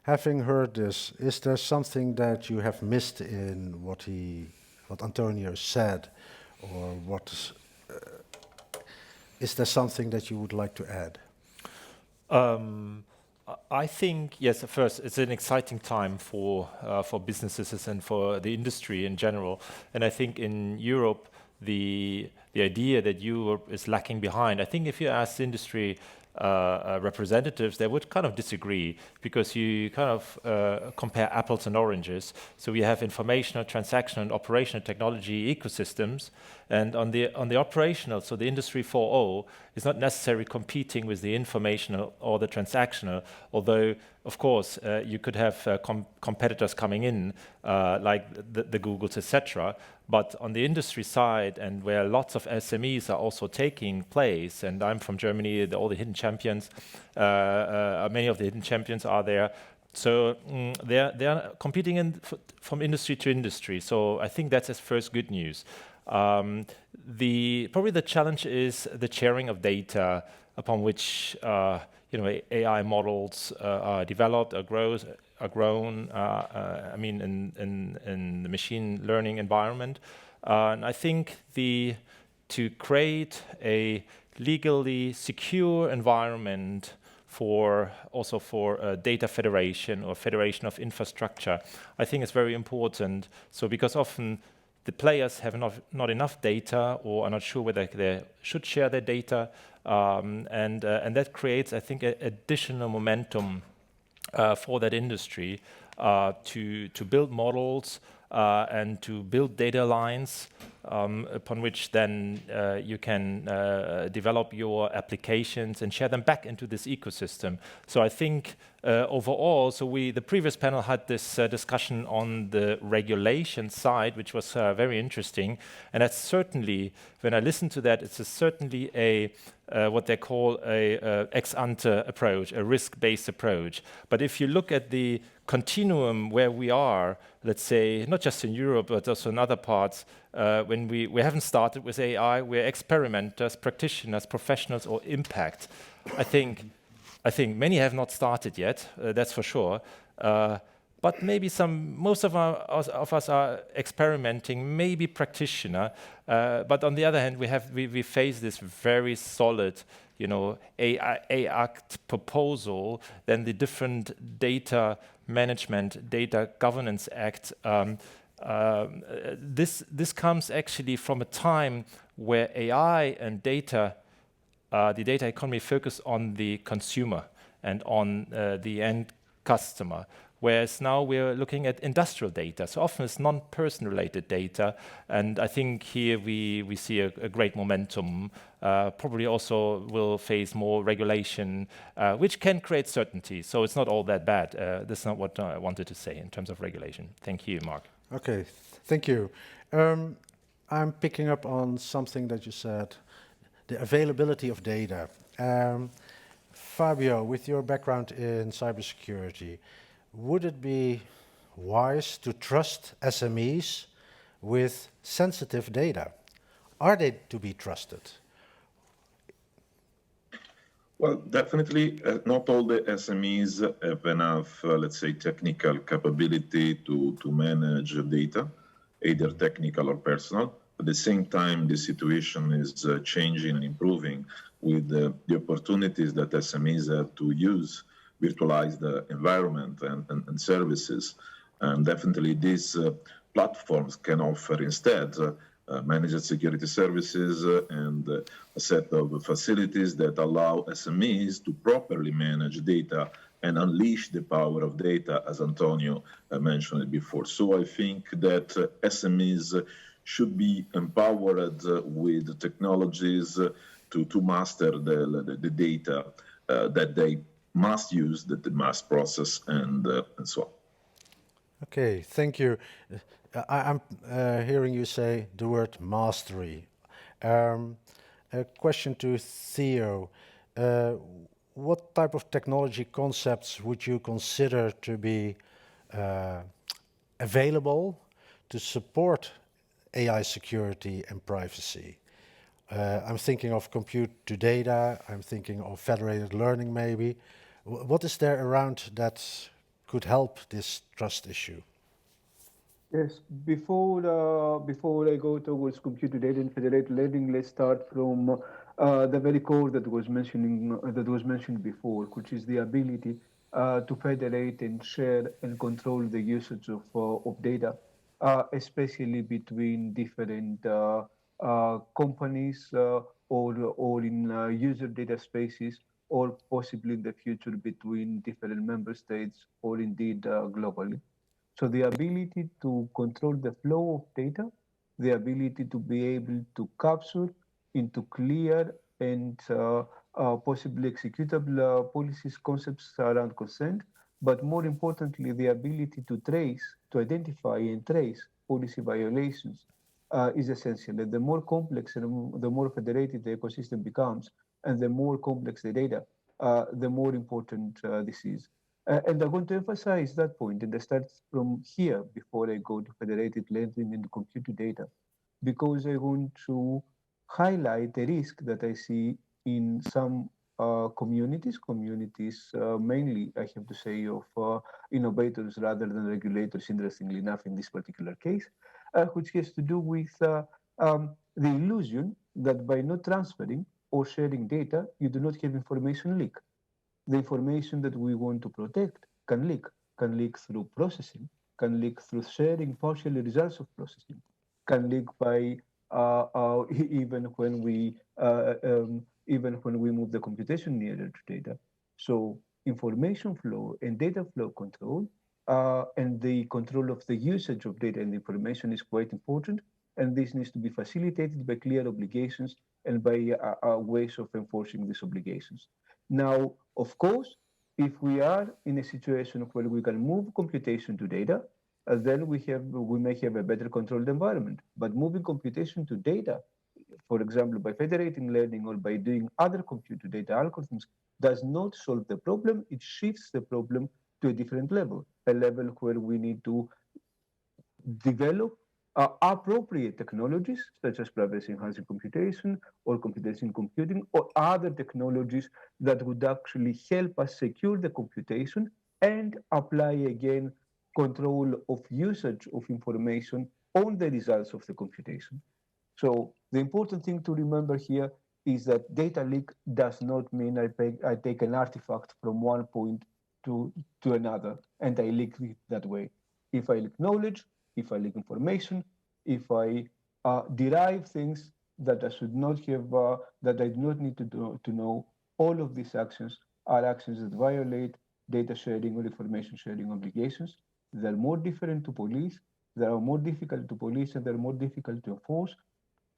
having heard this, is there something that you have missed in what Antonio said, or is there something that you would like to add? I think, yes, first, it's an exciting time for businesses and for the industry in general. And I think in Europe, the idea that Europe is lacking behind, I think if you ask industry representatives, they would kind of disagree, because you kind of compare apples and oranges. So we have informational, transactional, and operational technology ecosystems, and on the operational, so the Industry 4.0 is not necessarily competing with the informational or the transactional, although of course you could have competitors coming in like the Googles, etc. But on the industry side, and where lots of SMEs are also taking place, and I'm from Germany, all the hidden champions, many of the hidden champions are there. So they're competing from industry to industry. So I think that's first good news. Probably the challenge is the sharing of data upon which AI models are developed, are grown. I mean, in the machine learning environment, and I think to create a legally secure environment for data federation or federation of infrastructure, I think it's very important. So because often the players have not enough data, or are not sure whether they should share their data, and that creates, I think, additional momentum for that industry to build models and to build data lines upon which then you can develop your applications and share them back into this ecosystem. So I think overall, the previous panel had this discussion on the regulation side, which was very interesting. And that's certainly, when I listen to that, it's certainly what they call a ex ante approach, a risk-based approach. But if you look at the continuum where we are, let's say, not just in Europe, but also in other parts, when we haven't started with AI, we're experimenters, practitioners, professionals, or impact. I think I think many have not started yet, that's for sure. But maybe most of us are experimenting, maybe practitioner. But on the other hand, we face this very solid, AI Act proposal, then the different data management, data governance act. This comes actually from a time where AI and data, the data economy, focus on the consumer and on the end customer. Whereas now we're looking at industrial data. So often it's non-person related data. And I think here we see a great momentum. Probably also will face more regulation, which can create certainty. So it's not all that bad. That's not what I wanted to say in terms of regulation. Thank you, Mark. Okay, thank you. I'm picking up on something that you said, the availability of data. Fabio, with your background in cybersecurity, would it be wise to trust SMEs with sensitive data? Are they to be trusted? Well, definitely not all the SMEs have enough, let's say, technical capability to manage data, either technical or personal. At the same time, the situation is changing and improving with the opportunities that SMEs have to use virtualized environment and services. And definitely these platforms can offer instead managed security services and a set of facilities that allow SMEs to properly manage data and unleash the power of data, as Antonio mentioned before. So I think that SMEs should be empowered with technologies to master the data that they must use, that they must process, and so on. Okay, thank you. I'm hearing you say the word mastery. A question to Theo. What type of technology concepts would you consider to be available to support AI security and privacy? I'm thinking of compute to data, I'm thinking of federated learning maybe. What is there around that could help this trust issue? Yes, before I go towards compute to data and federated learning, let's start from the very core that was mentioned before, which is the ability to federate and share and control the usage of data, especially between different companies or in user data spaces, or possibly in the future between different member states or indeed globally. So the ability to control the flow of data, the ability to be able to capture into clear and possibly executable policies, concepts around consent, but more importantly, the ability to trace, to identify and trace policy violations is essential. And the more complex and the more federated the ecosystem becomes, and the more complex the data, the more important this is. And I'm going to emphasize that point, and I start from here before I go to federated learning and compute data, because I want to highlight the risk that I see in some communities, mainly, I have to say, of innovators rather than regulators, interestingly enough, in this particular case, which has to do with the illusion that by not transferring or sharing data, you do not have information leak. The information that we want to protect can leak through processing, can leak through sharing partial results of processing, can leak by even when we move the computation nearer to data. So information flow and data flow control and the control of the usage of data and information is quite important, and this needs to be facilitated by clear obligations and by ways of enforcing these obligations. Now, of course, if we are in a situation where we can move computation to data, then we may have a better controlled environment. But moving computation to data, for example, by federating learning or by doing other compute to data algorithms, does not solve the problem. It shifts the problem to a different level, a level where we need to develop appropriate technologies such as privacy-enhancing computation or computation computing or other technologies that would actually help us secure the computation and apply again control of usage of information on the results of the computation. So the important thing to remember here is that data leak does not mean I take an artifact from one point to another and I leak it that way. If I leak knowledge, if I leak information, if I derive things that I should not have, that I do not need to know, all of these actions are actions that violate data sharing or information sharing obligations. They're more different to police, they are more difficult to police, and they're more difficult to enforce.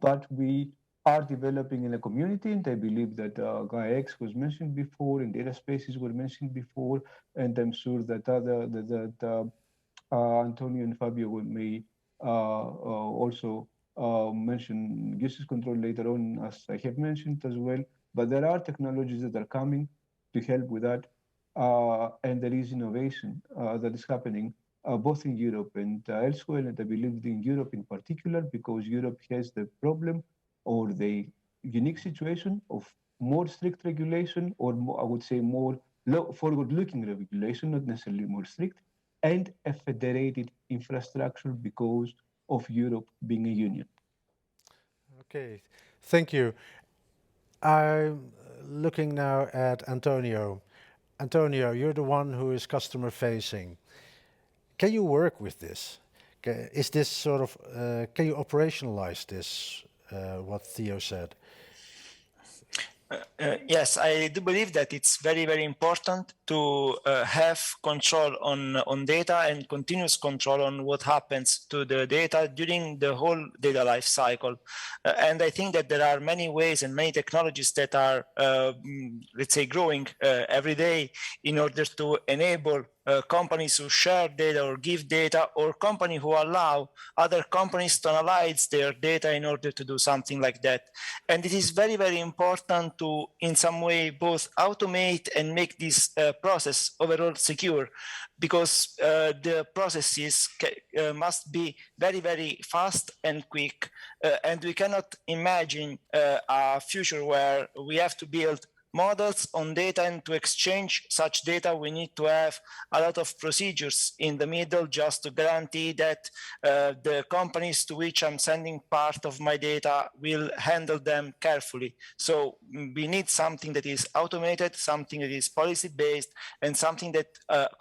But we are developing in a community, and I believe that GaiaX was mentioned before, and data spaces were mentioned before, and I'm sure that Antonio and Fabio may also mention usage control later on, as I have mentioned as well. But there are technologies that are coming to help with that, and there is innovation that is happening both in Europe and elsewhere, and I believe in Europe in particular, because Europe has the problem or the unique situation of more strict regulation, or more, I would say more forward-looking regulation, not necessarily more strict, and a federated infrastructure because of Europe being a union. Okay, thank you. I'm looking now at Antonio. Antonio, you're the one who is customer facing. Can you work with this? Is this sort of, can you operationalize this, what Theo said? Yes, I do believe that it's very, very important to have control on data and continuous control on what happens to the data during the whole data life cycle. And I think that there are many ways and many technologies that are, let's say, growing every day in order to enable companies who share data or give data, or companies who allow other companies to analyze their data in order to do something like that. And it is very, very important to, in some way, both automate and make this process overall secure, because the processes must be very, very fast and quick. And we cannot imagine a future where we have to build models on data, and to exchange such data, we need to have a lot of procedures in the middle just to guarantee that the companies to which I'm sending part of my data will handle them carefully. So we need something that is automated, something that is policy-based, and something that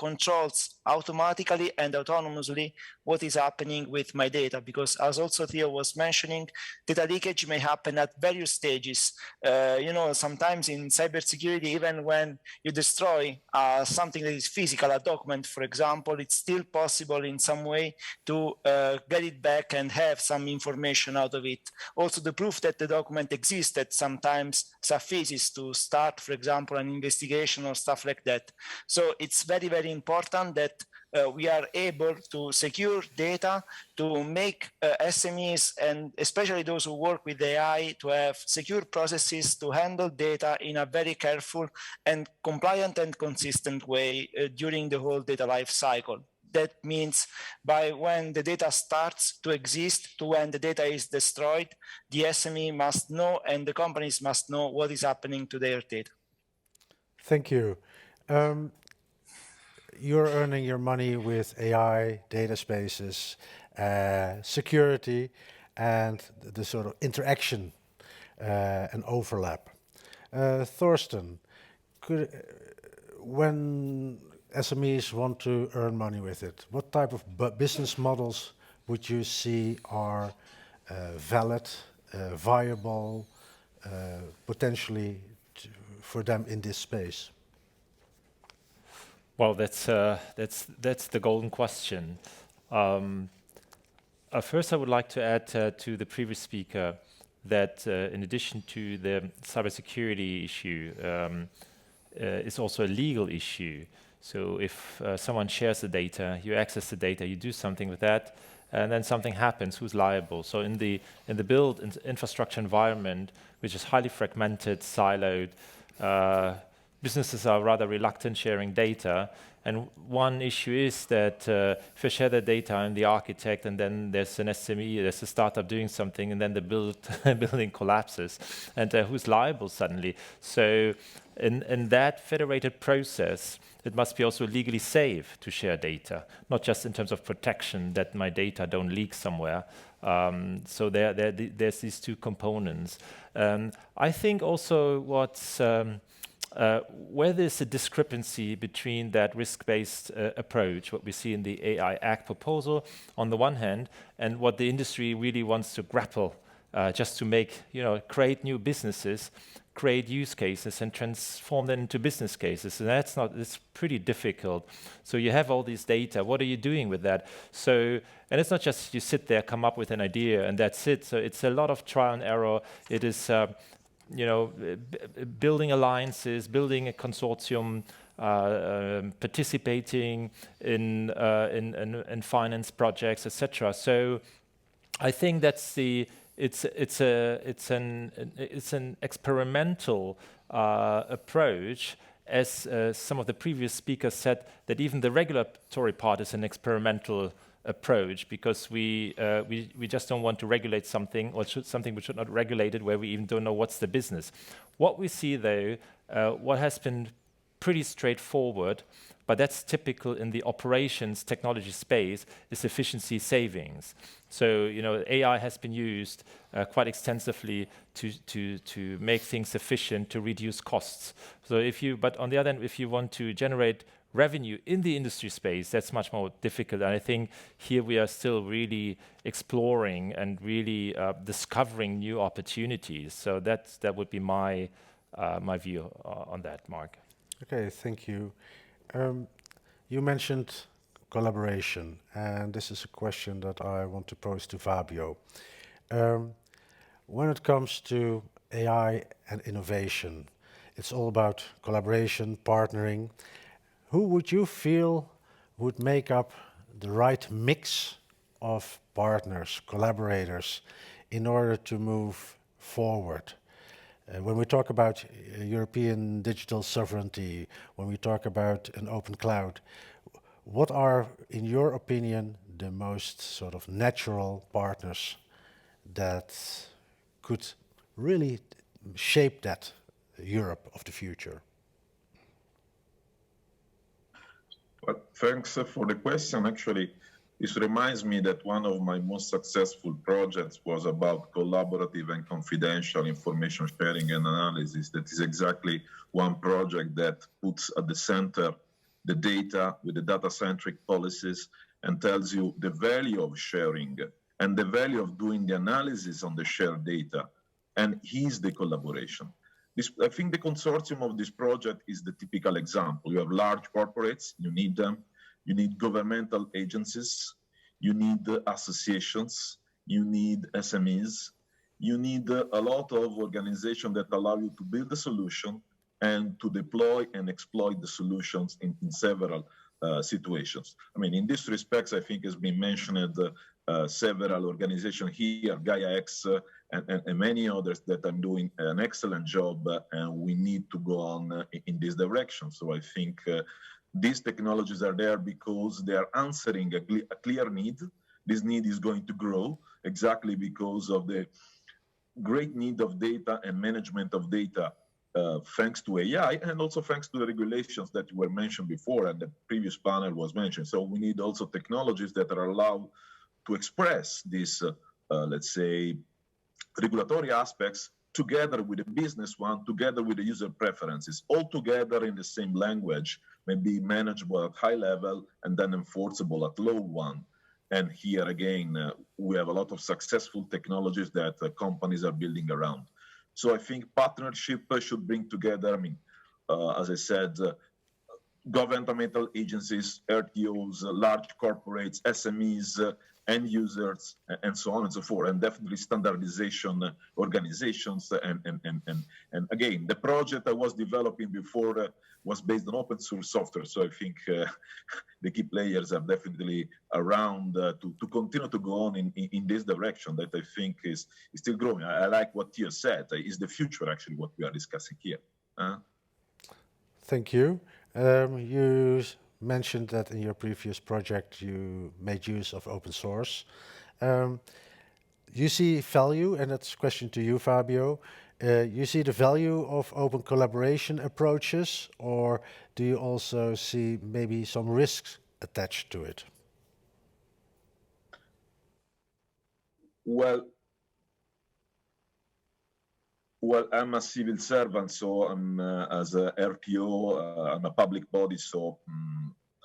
controls automatically and autonomously what is happening with my data. Because as also Theo was mentioning, data leakage may happen at various stages. Sometimes in cybersecurity, even when you destroy something that is physical, a document, for example, it's still possible in some way to get it back and have some information out of it. Also, the proof that the document existed sometimes suffices to start, for example, an investigation or stuff like that. So it's very, very important that we are able to secure data, to make SMEs, and especially those who work with AI, to have secure processes to handle data in a very careful and compliant and consistent way during the whole data life cycle. That means by when the data starts to exist to when the data is destroyed, the SME must know and the companies must know what is happening to their data. Thank you. You're earning your money with AI, data spaces, security, and the sort of interaction and overlap. Thorsten, when SMEs want to earn money with it, what type of business models would you see are valid, viable, potentially for them in this space? Well, that's the golden question. First, I would like to add to the previous speaker that in addition to the cybersecurity issue, it's also a legal issue. So if someone shares the data, you access the data, you do something with that, and then something happens, who's liable? So in the build infrastructure environment, which is highly fragmented, siloed, businesses are rather reluctant sharing data, And one issue is that if you share the data and the architect, and then there's an SME, there's a startup doing something, and then the building collapses, and who's liable suddenly? So in that federated process, it must be also legally safe to share data, not just in terms of protection that my data don't leak somewhere. So there's these two components. I think also what's where there's a discrepancy between that risk-based approach, what we see in the AI Act proposal on the one hand, and what the industry really wants to grapple just to make, create new businesses, create use cases and transform them into business cases. And it's pretty difficult. So you have all these data. What are you doing with that? So, and it's not just you sit there, come up with an idea, and that's it. So it's a lot of trial and error. It is, building alliances, building a consortium, participating in finance projects, etc. So I think that's it's an experimental approach, as some of the previous speakers said, that even the regulatory part is an experimental approach, because we just don't want to regulate something, or something we should not regulate it, where we even don't know what's the business. What we see though, what has been pretty straightforward, but that's typical in the operations technology space, is efficiency savings. So AI has been used quite extensively to make things efficient, to reduce costs. So but on the other hand, if you want to generate revenue in the industry space, that's much more difficult. And I think here we are still really exploring and really discovering new opportunities. So that would be my view on that, Mark. Okay, thank you. You mentioned collaboration, and this is a question that I want to pose to Fabio. When it comes to AI and innovation, it's all about collaboration, partnering. Who would you feel would make up the right mix of partners, collaborators, in order to move forward? When we talk about European digital sovereignty, when we talk about an open cloud, what are, in your opinion, the most sort of natural partners that could really shape that Europe of the future? Well, thanks for the question. Actually, this reminds me that one of my most successful projects was about collaborative and confidential information sharing and analysis. That is exactly one project that puts at the center the data with the data-centric policies and tells you the value of sharing and the value of doing the analysis on the shared data. And here's the collaboration. I think the consortium of this project is the typical example. You have large corporates, you need them. You need governmental agencies. You need associations. You need SMEs. You need a lot of organizations that allow you to build a solution and to deploy and exploit the solutions in several situations. I mean, in this respect, I think has been mentioned several organizations here, Gaia-X, and many others that are doing an excellent job, and we need to go on in this direction. So I think these technologies are there because they are answering a clear need. This need is going to grow exactly because of the great need of data and management of data, thanks to AI, and also thanks to the regulations that were mentioned before and the previous panel was mentioned. So we need also technologies that are allowed to express these, let's say, regulatory aspects together with the business one, together with the user preferences, all together in the same language, maybe manageable at high level and then enforceable at low one. And here again, we have a lot of successful technologies that companies are building around. So I think partnership should bring together, I mean, as I said, governmental agencies, RTOs, large corporates, SMEs, end users, and so on and so forth, and definitely standardization organizations. And again, the project I was developing before was based on open source software. So I think the key players are definitely around to continue to go on in this direction that I think is still growing. I like what Theo said, is the future actually what we are discussing here. Thank you. You mentioned that in your previous project you made use of open source. You see value, and that's a question to you, Fabio. You see the value of open collaboration approaches, or do you also see maybe some risks attached to it? Well, I'm a civil servant, so I'm as a RTO, I'm a public body, so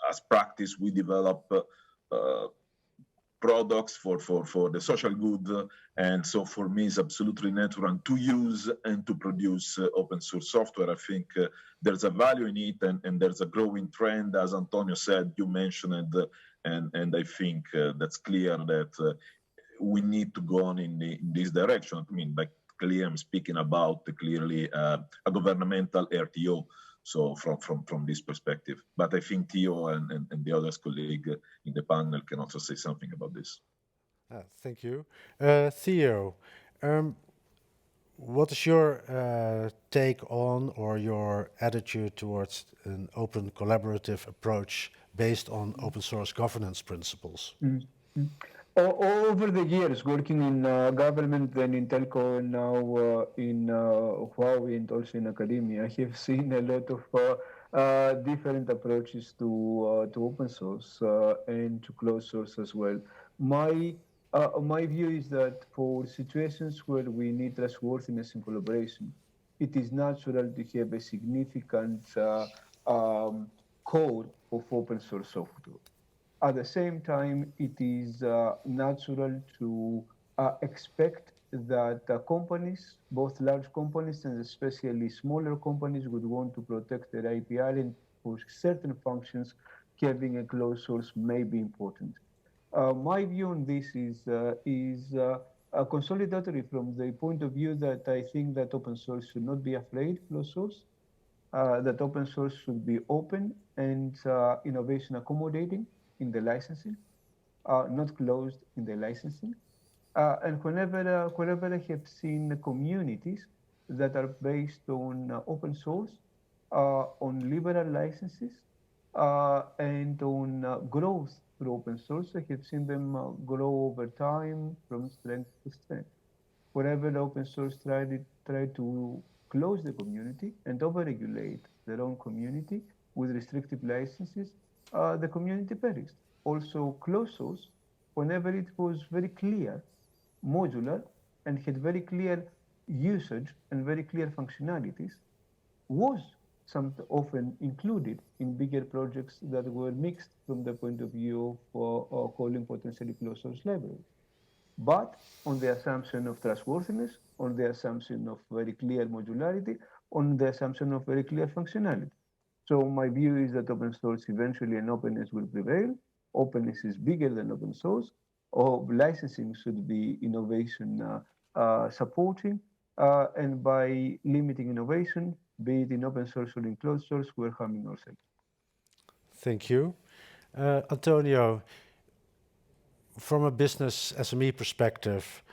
as practice, we develop products for the social good, and so for me it's absolutely natural to use and to produce open source software. I think there's a value in it, and there's a growing trend, as Antonio said, you mentioned, and I think that's clear that we need to go on in this direction. I mean, like clearly I'm speaking about clearly a governmental RTO. So from this perspective, but I think Theo and the other colleague in the panel can also say something about this. Thank you. Theo, what is your take on or your attitude towards an open collaborative approach based on open source governance principles? Over the years, working in government, then in telco, and now in Huawei, and also in academia, I have seen a lot of different approaches to open source and to closed source as well. My view is that for situations where we need trustworthiness and collaboration, it is natural to have a significant core of open source software. At the same time, it is natural to expect that companies, both large companies and especially smaller companies, would want to protect their API, and for certain functions, having a closed source may be important. My view on this is consolidatory from the point of view that I think that open source should not be afraid of closed source, that open source should be open and innovation accommodating in the licensing, not closed in the licensing. And whenever I have seen communities that are based on open source, on liberal licenses, and on growth through open source, I have seen them grow over time from strength to strength. Wherever open source try to close the community and overregulate their own community with restrictive licenses, the community perished. Also, closed source, whenever it was very clear, modular, and had very clear usage and very clear functionalities, was often included in bigger projects that were mixed from the point of view of calling potentially closed source libraries. But on the assumption of trustworthiness, on the assumption of very clear modularity, on the assumption of very clear functionality. So my view is that open source eventually and openness will prevail. Openness is bigger than open source. Licensing should be innovation supporting, and by limiting innovation, be it in open source or in closed source, we're harming ourselves. Thank you. Antonio, from a business SME perspective,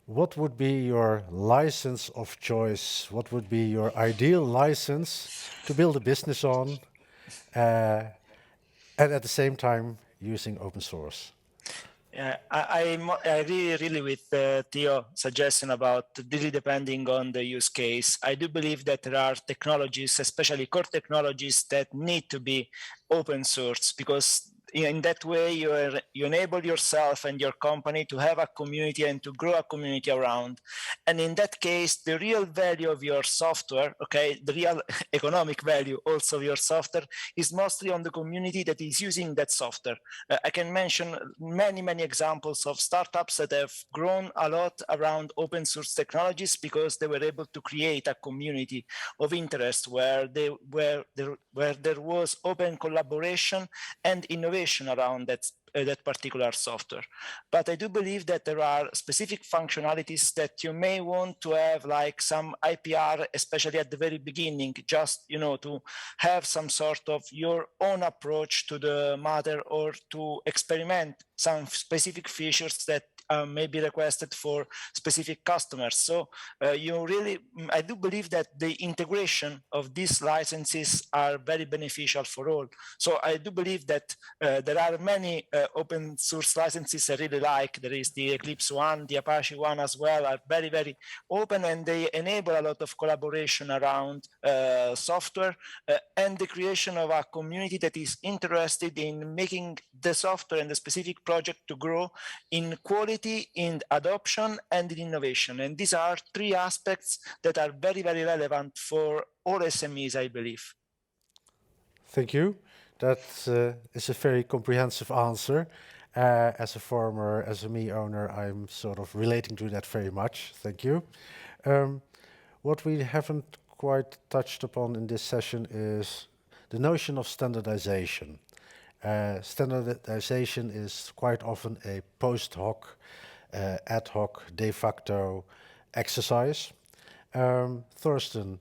what would be your license of choice? What would be your ideal license to build a business on, and at the same time using open source? Yeah, I really with Theo suggestion about really depending on the use case. I do believe that there are technologies, especially core technologies, that need to be open source, because in that way you enable yourself and your company to have a community and to grow a community around. And in that case, the real value of your software, okay, the real economic value also of your software is mostly on the community that is using that software. I can mention many examples of startups that have grown a lot around open source technologies because they were able to create a community of interest where there was open collaboration and innovation around that particular software. But I do believe that there are specific functionalities that you may want to have, like some IPR, especially at the very beginning, just to have some sort of your own approach to the matter, or to experiment some specific features that may be requested for specific customers. So I do believe that the integration of these licenses are very beneficial for all. So I do believe that there are many open source licenses I really like. There is the Eclipse one, the Apache one as well, are very, very open, and they enable a lot of collaboration around software and the creation of a community that is interested in making the software and the specific project to grow in quality, in adoption, and in innovation. And these are three aspects that are very, very relevant for all SMEs, I believe. Thank you. That is a very comprehensive answer. As a former SME owner, I'm sort of relating to that very much. Thank you. What we haven't quite touched upon in this session is the notion of standardization. Standardization is quite often a post hoc, ad hoc, de facto exercise. Thorsten,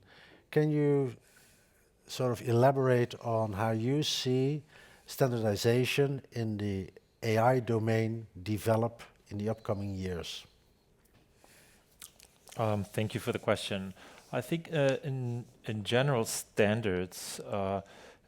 can you sort of elaborate on how you see standardization in the AI domain develop in the upcoming years? Thank you for the question. I think in general, standards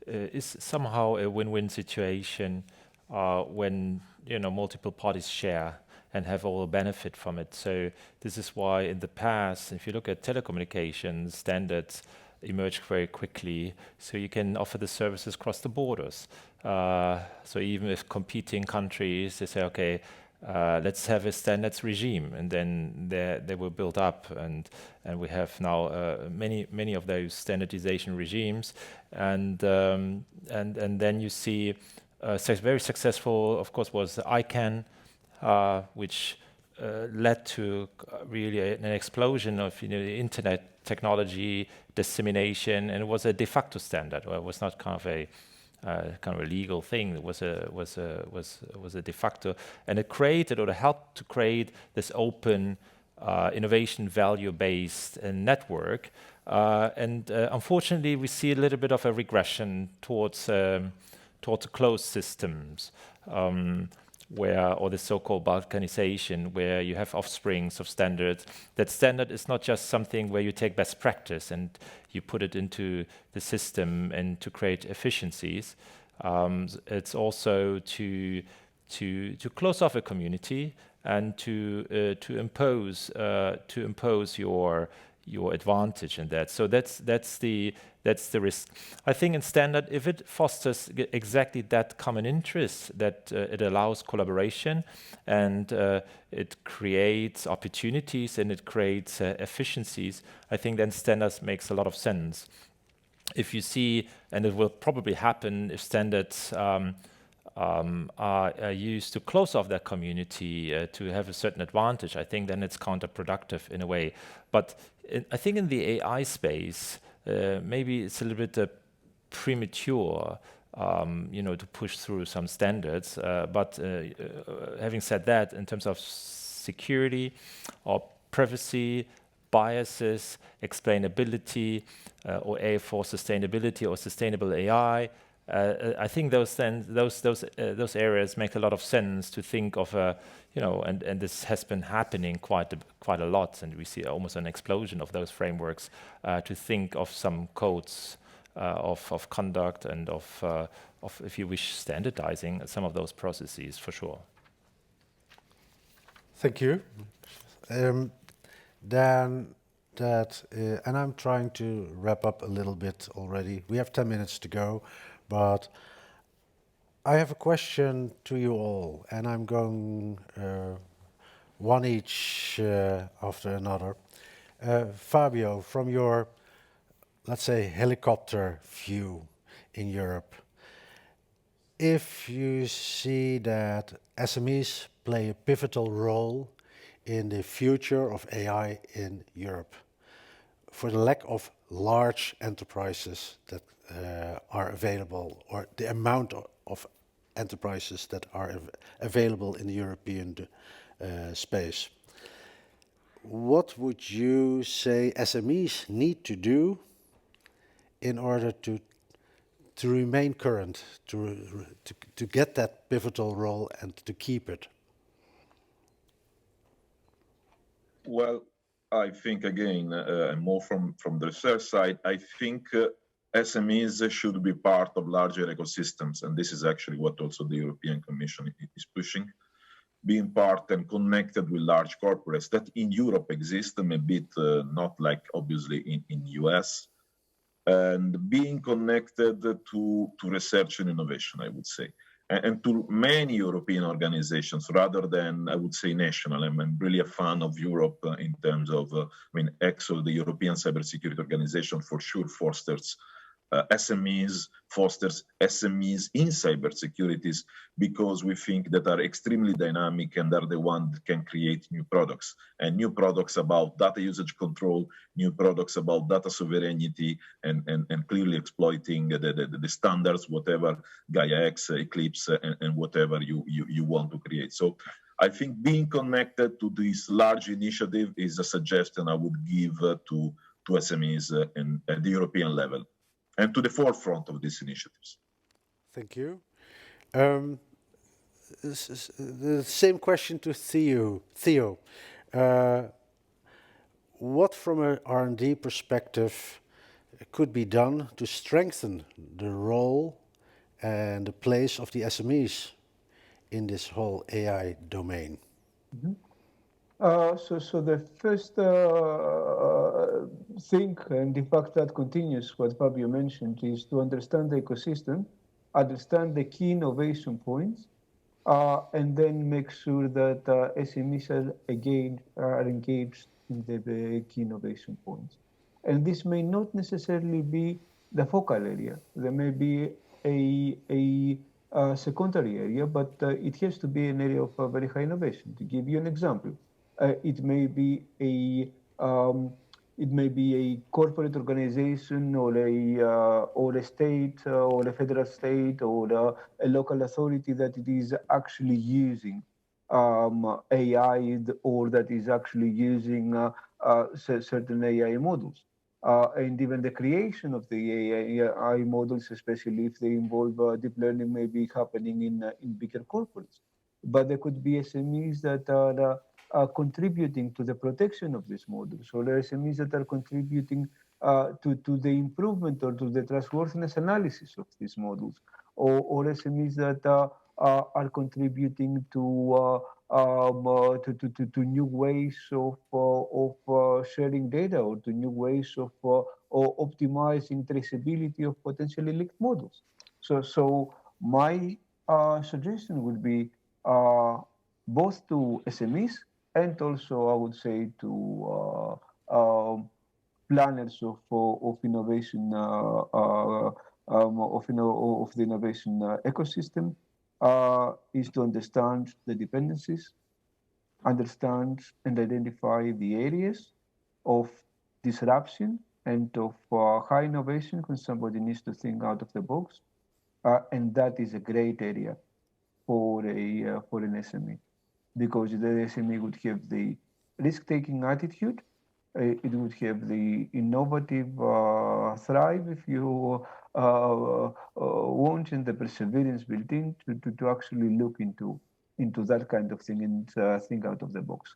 is somehow a win-win situation when multiple parties share and have all benefit from it. So this is why in the past, if you look at telecommunications, standards emerged very quickly, so you can offer the services across the borders. So even if competing countries, they say, okay, let's have a standards regime, and then they were built up, and we have now many of those standardization regimes, and then you see very successful, of course, was the ICANN, which led to really an explosion of the internet technology dissemination, and it was a de facto standard. Well, it was not kind of a legal thing. It was a de facto, and it created or helped to create this open innovation value-based network. And unfortunately, we see a little bit of a regression towards closed systems. Or the so-called balkanization, where you have offsprings of standards. That standard is not just something where you take best practice and you put it into the system and to create efficiencies. It's also to close off a community and to impose your advantage in that. So that's the risk. I think in standard, if it fosters exactly that common interest, that it allows collaboration and it creates opportunities and it creates efficiencies, I think then standards makes a lot of sense. If you see, and it will probably happen if standards are used to close off that community to have a certain advantage, I think then it's counterproductive in a way. But I think in the AI space, maybe it's a little bit premature, to push through some standards. But having said that, in terms of security or privacy, biases, explainability, or A for sustainability or sustainable AI, I think those areas make a lot of sense to think of, and this has been happening quite a lot, and we see almost an explosion of those frameworks to think of some codes of conduct and of, if you wish, standardizing some of those processes for sure. Thank you. Then that, and I'm trying to wrap up a little bit already. We have 10 minutes to go. But I have a question to you all, and I'm going one each after another. Fabio, from your, let's say, helicopter view in Europe, if you see that SMEs play a pivotal role in the future of AI in Europe, for the lack of large enterprises that are available, or the amount of enterprises that are available in the European space, what would you say SMEs need to do in order to remain current, to get that pivotal role and to keep it? Well, I think again, more from the research side, I think SMEs should be part of larger ecosystems, and this is actually what also the European Commission is pushing, being part and connected with large corporates that in Europe exist, maybe not like obviously in US, and being connected to research and innovation, I would say, and to many European organizations rather than, I would say, national. I'm really a fan of Europe in terms of, EXO, the European Cybersecurity Organization, for sure fosters SMEs, fosters SMEs in cybersecurity because we think that are extremely dynamic and are the ones that can create new products, and new products about data usage control, new products about data sovereignty, and clearly exploiting the standards, whatever Gaia X, Eclipse, and whatever you want to create. So I think being connected to this large initiative is a suggestion I would give to SMEs at the European level, and to the forefront of these initiatives. Thank you. The same question to Theo. What from an R&D perspective could be done to strengthen the role and the place of the SMEs in this whole AI domain? Mm-hmm. So the first thing, and in fact that continues what Fabio mentioned, is to understand the ecosystem, understand the key innovation points, and then make sure that SMEs are engaged in the key innovation points. And this may not necessarily be the focal area. There may be a secondary area, but it has to be an area of very high innovation. To give you an example, it may be a corporate organization or a state or a federal state or a local authority that it is actually using AI or that is actually using certain AI models. And even the creation of the AI models, especially if they involve deep learning, may be happening in bigger corporates. But there could be SMEs that are contributing to the protection of these models, or SMEs that are contributing to the improvement or to the trustworthiness analysis of these models, or SMEs that are contributing to new ways of sharing data, or to new ways of optimizing traceability of potentially leaked models. So my suggestion would be both to SMEs and also, I would say, to planners of innovation of the innovation ecosystem, is to understand the dependencies, understand and identify the areas of disruption and of high innovation when somebody needs to think out of the box, and that is a great area for an SME, because the SME would have the risk-taking attitude. It would have the innovative thrive, if you want, and the perseverance built in to actually look into that kind of thing and think out of the box.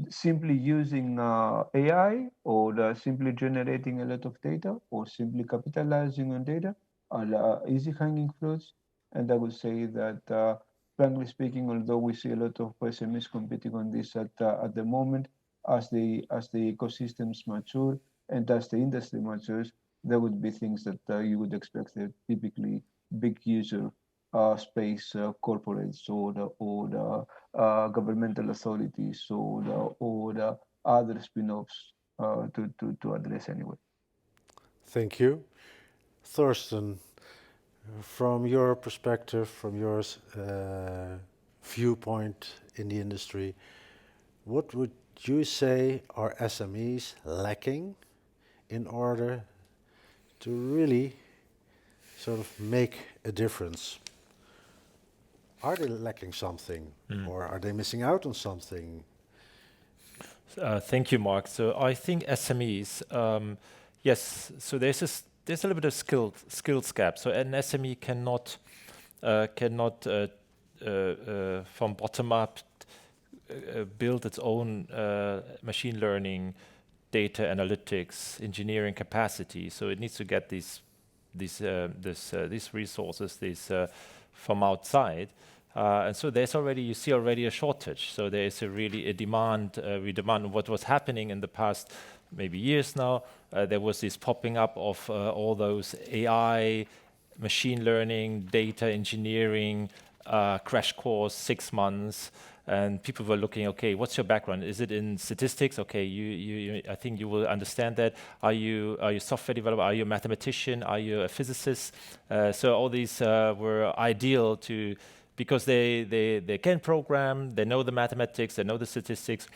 Simply using AI or simply generating a lot of data or simply capitalizing on data are easy hanging fruits. And I would say that, frankly speaking, although we see a lot of SMEs competing on this at the moment, as the ecosystems mature and as the industry matures, there would be things that you would expect that typically big user space corporates or governmental authorities or other spin-offs to address anyway. Thank you. Thorsten, from your perspective, from your viewpoint in the industry, what would you say are SMEs lacking in order to really sort of make a difference? Are they lacking something, or are they missing out on something? Thank you, Mark. So I think SMEs, yes. So there's a little bit of skills gap. So an SME cannot from bottom up build its own machine learning, data analytics, engineering capacity. So it needs to get these resources from outside. And so you see already a shortage. So there is really a demand. We demand what was happening in the past maybe years now. There was this popping up of all those AI, machine learning, data engineering, crash course, 6 months. And people were looking, okay, what's your background? Is it in statistics? Okay, I think you will understand that. Are you a software developer? Are you a mathematician? Are you a physicist? So all these were ideal because they can program, they know the mathematics, they know the statistics,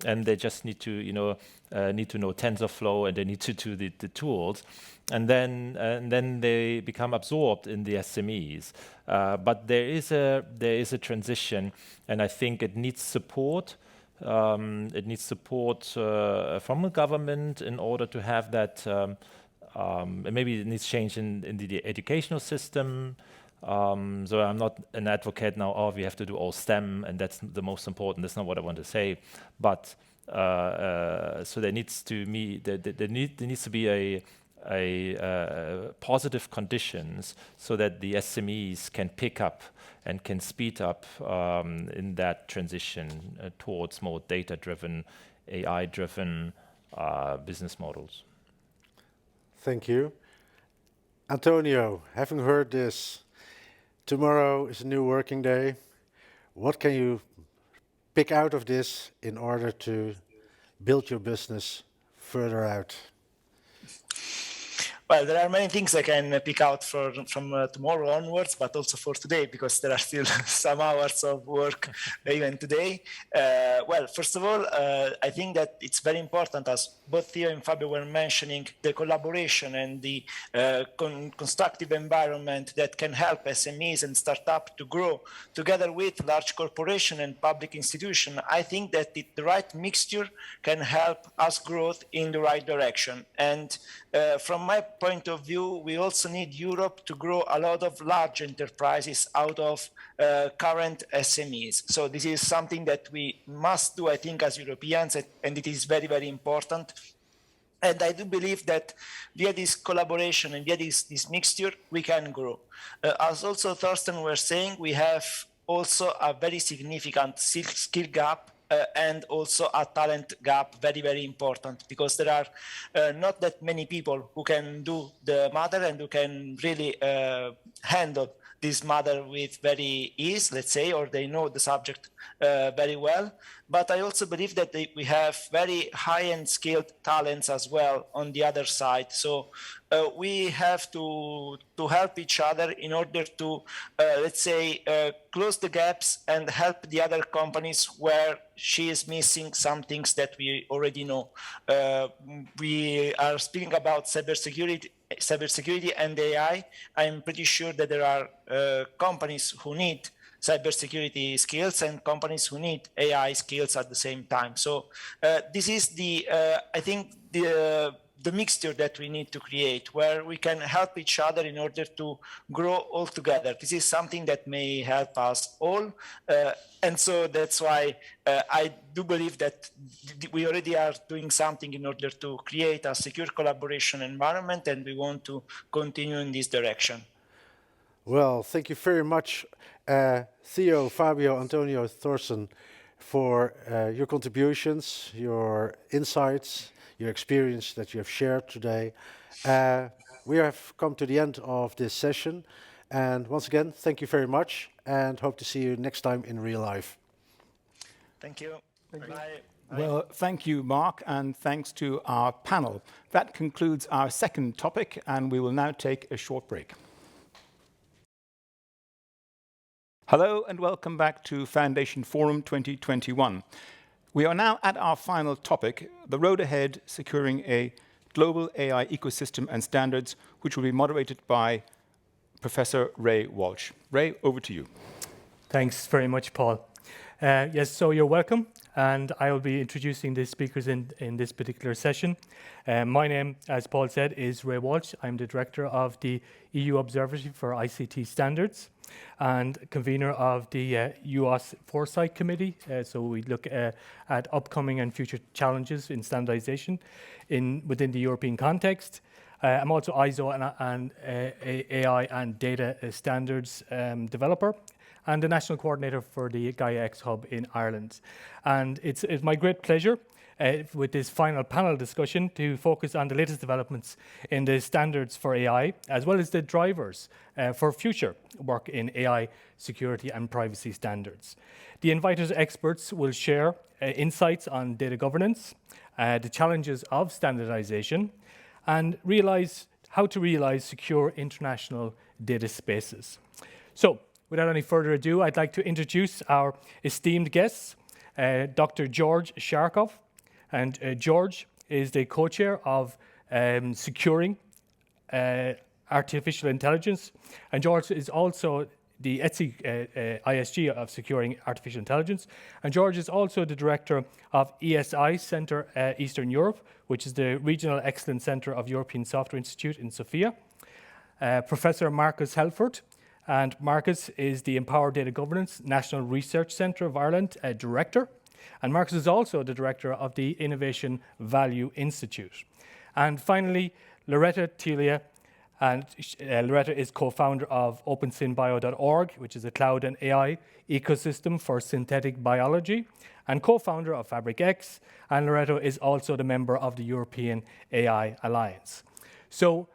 and they just need to know TensorFlow, and they need to do the tools, and then they become absorbed in the SMEs. But there is a transition, and I think it needs support. It needs support from the government in order to have that. Maybe it needs change in the educational system. So I'm not an advocate now, we have to do all STEM, and that's the most important. That's not what I want to say. But so there needs to be a positive conditions so that the SMEs can pick up and can speed up in that transition towards more data-driven, AI-driven business models. Thank you. Antonio, having heard this, tomorrow is a new working day. What can you pick out of this in order to build your business further out? Well, there are many things I can pick out from tomorrow onwards, but also for today, because there are still some hours of work even today. Well, first of all, I think that it's very important, as both Theo and Fabio were mentioning, the collaboration and the constructive environment that can help SMEs and startups to grow together with large corporations and public institutions. I think that the right mixture can help us grow in the right direction. And from my point of view, we also need Europe to grow a lot of large enterprises out of current SMEs. So this is something that we must do, I think, as Europeans, and it is very, very important. And I do believe that via this collaboration and via this mixture, we can grow. As also Thorsten were saying, we have also a very significant skill gap and also a talent gap, very, very important, because there are not that many people who can do the matter and who can really handle this matter with very ease, let's say, or they know the subject very well. But I also believe that we have very high-end skilled talents as well on the other side. So we have to help each other in order to, let's say, close the gaps and help the other companies where she is missing some things that we already know. We are speaking about cybersecurity and AI. I'm pretty sure that there are companies who need cybersecurity skills and companies who need AI skills at the same time. So this is I think the mixture that we need to create, where we can help each other in order to grow all together. This is something that may help us all. And so that's why I do believe that we already are doing something in order to create a secure collaboration environment, and we want to continue in this direction. Well, thank you very much, Theo, Fabio, Antonio, Thorsten, for your contributions, your insights, your experience that you have shared today. We have come to the end of this session. And once again, thank you very much, and hope to see you next time in real life. Thank you. Bye. Well, thank you, Mark, and thanks to our panel. That concludes our second topic, and we will now take a short break. Hello, and welcome back to Foundation Forum 2021. We are now at our final topic, the road ahead, securing a global AI ecosystem and standards, which will be moderated by Professor Ray Walsh. Ray, over to you. Thanks very much, Paul. Yes, so you're welcome. and I will be introducing the speakers in this particular session. My name, as Paul said, is Ray Walsh. I'm the Director of the EU Observatory for ICT Standards and convener of the UOS Foresight Committee. So we look at upcoming and future challenges in standardization within the European context. I'm also ISO and AI and data standards developer, and the National Coordinator for the Gaia X Hub in Ireland. And it's my great pleasure with this final panel discussion to focus on the latest developments in the standards for AI, as well as the drivers for future work in AI security and privacy standards. The inviters experts will share insights on data governance, the challenges of standardization, and how to realize secure international data spaces. So, without any further ado, I'd like to introduce our esteemed guests, Dr. George Sharkov. And George is the co-chair of Securing Artificial Intelligence. And George is also the ETSI ISG of Securing Artificial Intelligence. And George is also the director of ESI Centre Eastern Europe, which is the Regional Excellence Centre of European Software Institute in Sofia. Professor Marcus Helford. And Marcus is the Empowered Data Governance National Research Centre of Ireland director. And Marcus is also the director of the Innovation Value Institute. And finally, Loretta Telia. And Loretta is co-founder of OpenSynBio.org, which is a cloud and AI ecosystem for synthetic biology, and co-founder of FabricX. And Loretta is also the member of the European AI Alliance. So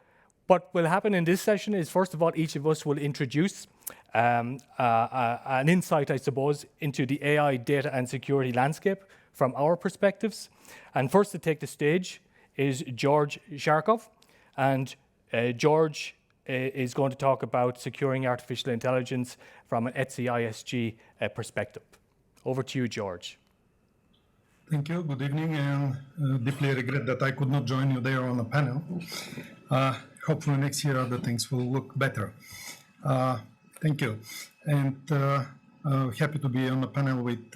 what will happen in this session is, first of all, each of us will introduce an insight, I suppose, into the AI data and security landscape from our perspectives. And first to take the stage is George Sharkov. And George is going to talk about securing artificial intelligence from an ETSI ISG perspective. Over to you, George. Thank you. Good evening, and deeply regret that I could not join you there on the panel. Hopefully next year other things will look better. Thank you. And happy to be on the panel with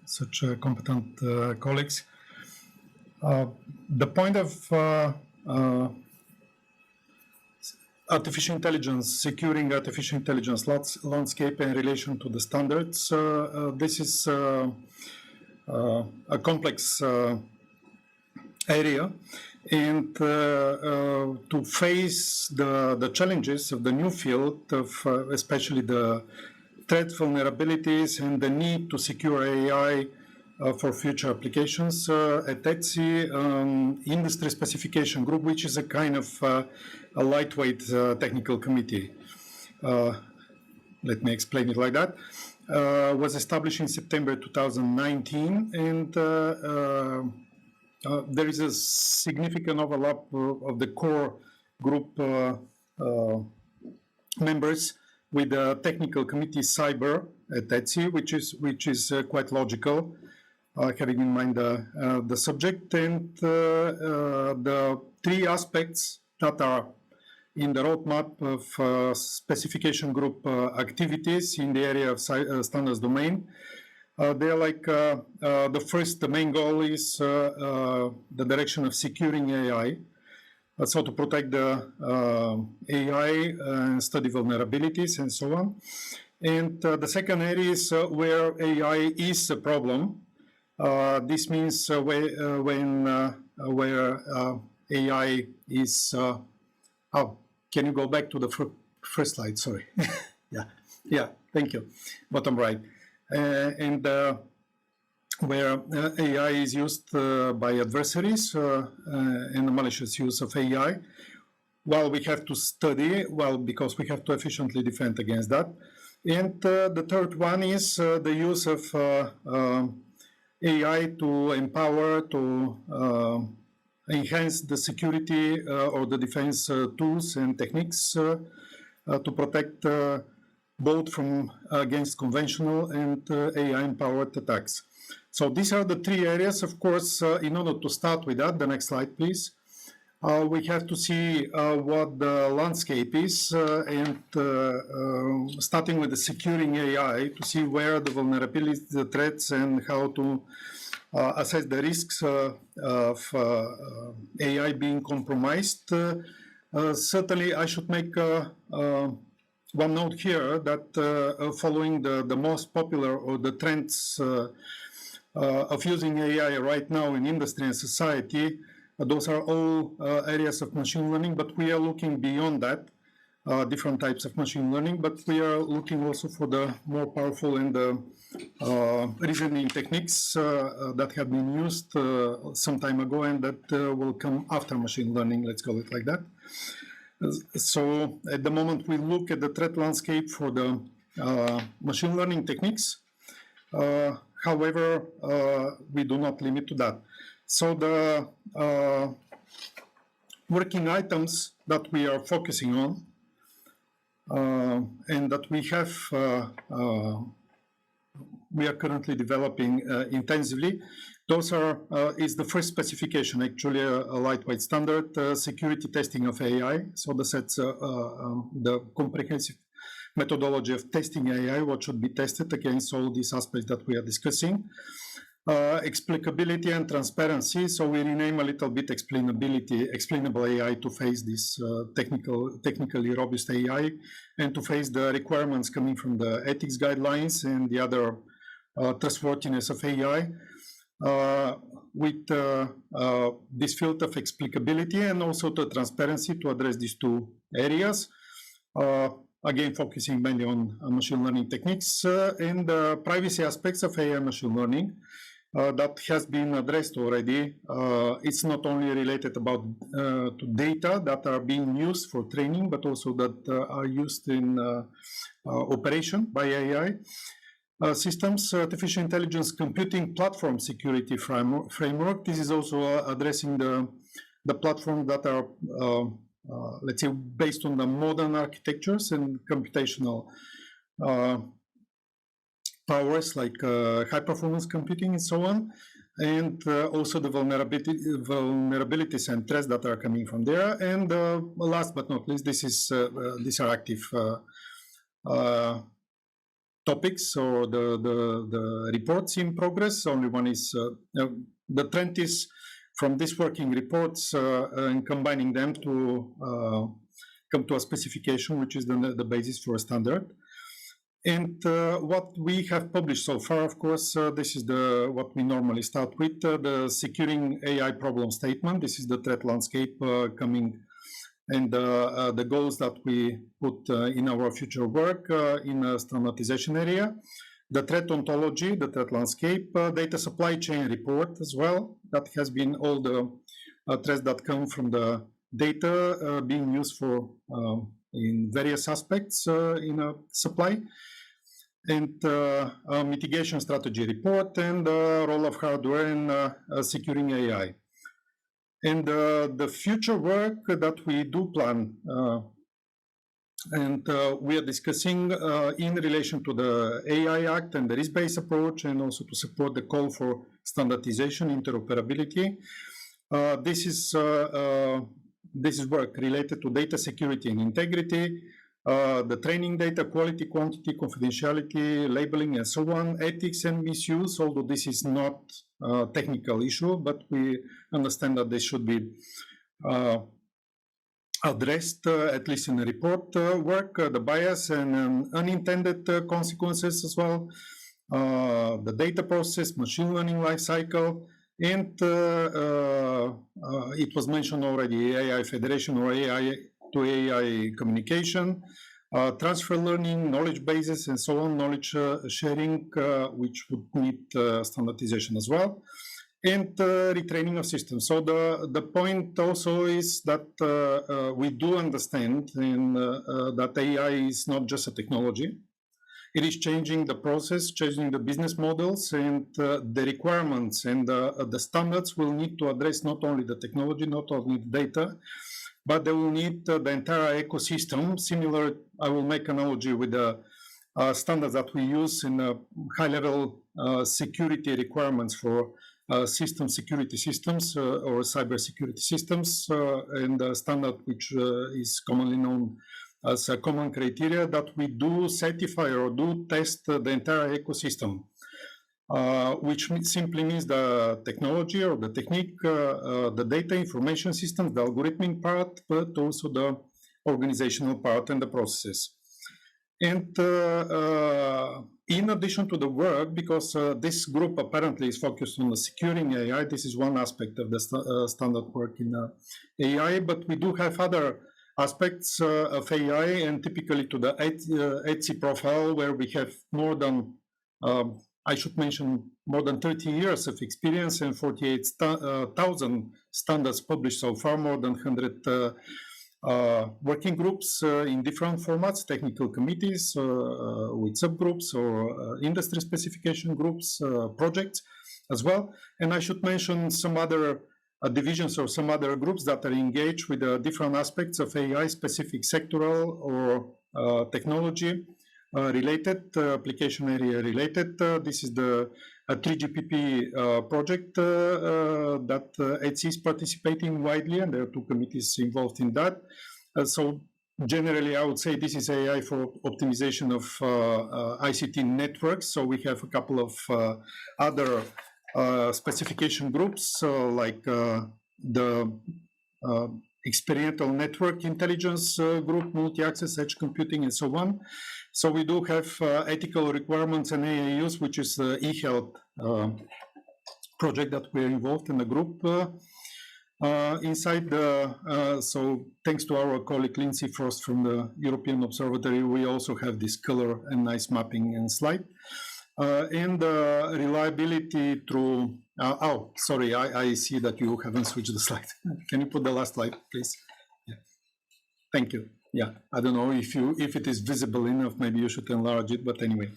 such competent colleagues. The point of artificial intelligence, securing artificial intelligence landscape in relation to the standards, this is a complex area. And to face the challenges of the new field of especially the threat vulnerabilities and the need to secure AI for future applications, at ETSI Industry Specification Group, which is a kind of a lightweight technical committee, let me explain it like that, was established in September 2019, and there is a significant overlap of the core group members with the technical committee cyber at ETSI, which is quite logical, having in mind the subject, and the three aspects that are in the roadmap of specification group activities in the area of standards domain. They're like the main goal is the direction of securing AI, so to protect the AI and study vulnerabilities and so on. And the second area is where AI is a problem. This means where AI is. Can you go back to the first slide? Sorry. Yeah. Thank you. Bottom right. And where AI is used by adversaries and the malicious use of AI. Well, we have to study, because we have to efficiently defend against that. And the third one is the use of AI to empower, to enhance the security or the defense tools and techniques to protect both against conventional and AI-empowered attacks. So these are the three areas. Of course, in order to start with that, the next slide, please. We have to see what the landscape is, and starting with the securing AI, to see where the vulnerabilities, the threats, and how to assess the risks of AI being compromised. Certainly, I should make one note here that following the most popular or the trends of using AI right now in industry and society, those are all areas of machine learning, but we are looking beyond that, different types of machine learning, but we are looking also for the more powerful and reasoning techniques that have been used some time ago and that will come after machine learning, let's call it like that. So at the moment we look at the threat landscape for the machine learning techniques. However, we do not limit to that. So the working items that we are focusing on and that we are currently developing intensively, those are is the first specification, actually a lightweight standard, security testing of AI. So this sets the comprehensive methodology of testing AI, what should be tested against all these aspects that we are discussing. Explicability and transparency. So we rename a little bit explainable AI to face this technically robust AI and to face the requirements coming from the ethics guidelines and the other trustworthiness of AI. With this field of explicability and also the transparency to address these two areas. Again, focusing mainly on machine learning techniques and the privacy aspects of AI machine learning that has been addressed already. It's not only related about to data that are being used for training, but also that are used in operation by AI. Systems, artificial intelligence computing platform security framework. This is also addressing the platforms that are, let's say, based on the modern architectures and computational powers like high performance computing and so on, and also the vulnerabilities and threats that are coming from there. And last but not least, these are active topics or the reports in progress. Only one is the trend is from these working reports and combining them to come to a specification, which is the basis for a standard. And what we have published so far, of course, this is what we normally start with, the securing AI problem statement. This is the threat landscape coming and the goals that we put in our future work in a standardization area. The threat ontology, the threat landscape, data supply chain report as well. That has been all the threats that come from the data being used for in various aspects in a supply. And mitigation strategy report and role of hardware in securing AI. And the future work that we do plan and we are discussing in relation to the AI Act and the risk-based approach, and also to support the call for standardization, interoperability. This is work related to data security and integrity, the training data, quality, quantity, confidentiality, labeling, and so on, ethics and misuse, although this is not a technical issue, but we understand that this should be addressed, at least in the report work, the bias and unintended consequences as well, the data process, machine learning lifecycle, and it was mentioned already, AI federation or AI to AI communication, transfer learning, knowledge bases, and so on, knowledge sharing, which would need standardization as well, and retraining of systems. So the point also is that we do understand that AI is not just a technology. It is changing the process, changing the business models, and the requirements and the standards will need to address not only the technology, not only the data, but they will need the entire ecosystem. Similar, I will make analogy with the standards that we use in high-level security requirements for system security systems or cyber security systems, and the standard which is commonly known as a common criteria that we do certify or do test the entire ecosystem. which simply means the technology or the technique, the data information systems, the algorithmic part, but also the organizational part and the processes. And in addition to the work, because this group apparently is focused on the securing AI, this is one aspect of the standard work in AI, but we do have other aspects of AI, and typically to the ETSI profile, where we have more than, I should mention, more than 30 years of experience and 48,000 standards published so far, more than 100 working groups in different formats, technical committees with subgroups or industry specification groups, projects as well. And I should mention some other divisions or some other groups that are engaged with different aspects of AI, specific sectoral or technology related, application area related. This is the 3GPP project that ETSI is participating widely, and there are two committees involved in that. So generally, I would say this is AI for optimization of ICT networks. So we have a couple of other specification groups like the experiential network intelligence group, multi-access edge computing, and so on. So we do have ethical requirements and AAUs, which is the e-health project that we're involved in the group. Inside the, so thanks to our colleague Lindsay Frost from the European Observatory, we also have this color and nice mapping and slide. And reliability through, oh, sorry, I see that you haven't switched the slide. Can you put the last slide, please? Yeah. Thank you. Yeah, I don't know if it is visible enough, maybe you should enlarge it, but anyway,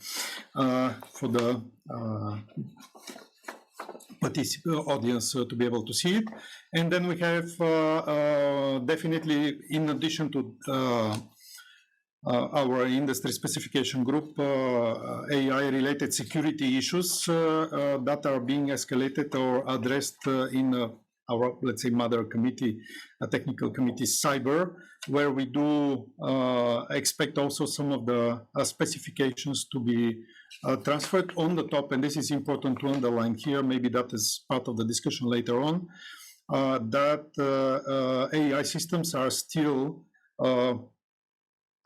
for the audience to be able to see it. And then we have definitely, in addition to our industry specification group, AI-related security issues that are being escalated or addressed in our, let's say, mother committee, a technical committee, cyber, where we do expect also some of the specifications to be transferred on the top, and this is important to underline here, maybe that is part of the discussion later on, that AI systems are still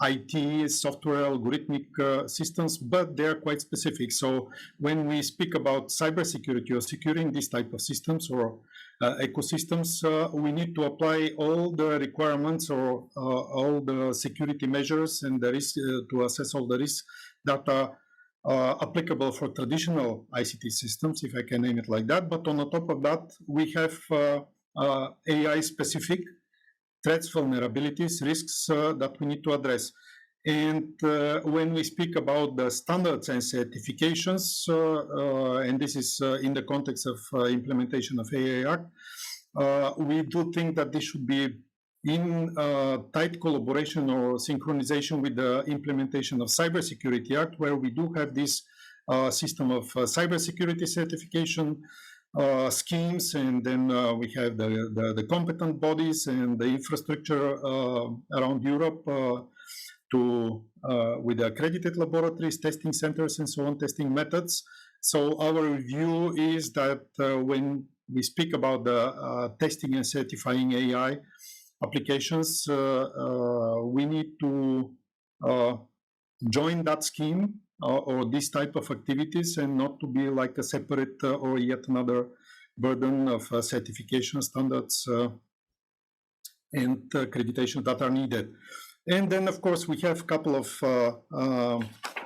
IT, software, algorithmic systems, but they're quite specific. So when we speak about cybersecurity or securing these type of systems or ecosystems, we need to apply all the requirements or all the security measures and the risk to assess all the risks that are applicable for traditional ICT systems, if I can name it like that. But on the top of that, we have AI-specific threats, vulnerabilities, risks that we need to address. And when we speak about the standards and certifications, and this is in the context of implementation of AI Act, we do think that this should be in tight collaboration or synchronization with the implementation of Cybersecurity Act, where we do have this system of cybersecurity certification schemes, and then we have the competent bodies and the infrastructure around Europe with accredited laboratories, testing centers, and so on, testing methods. So our view is that when we speak about the testing and certifying AI applications, we need to join that scheme or this type of activities, and not to be like a separate or yet another burden of certification standards and accreditation that are needed. And then, of course, we have a couple of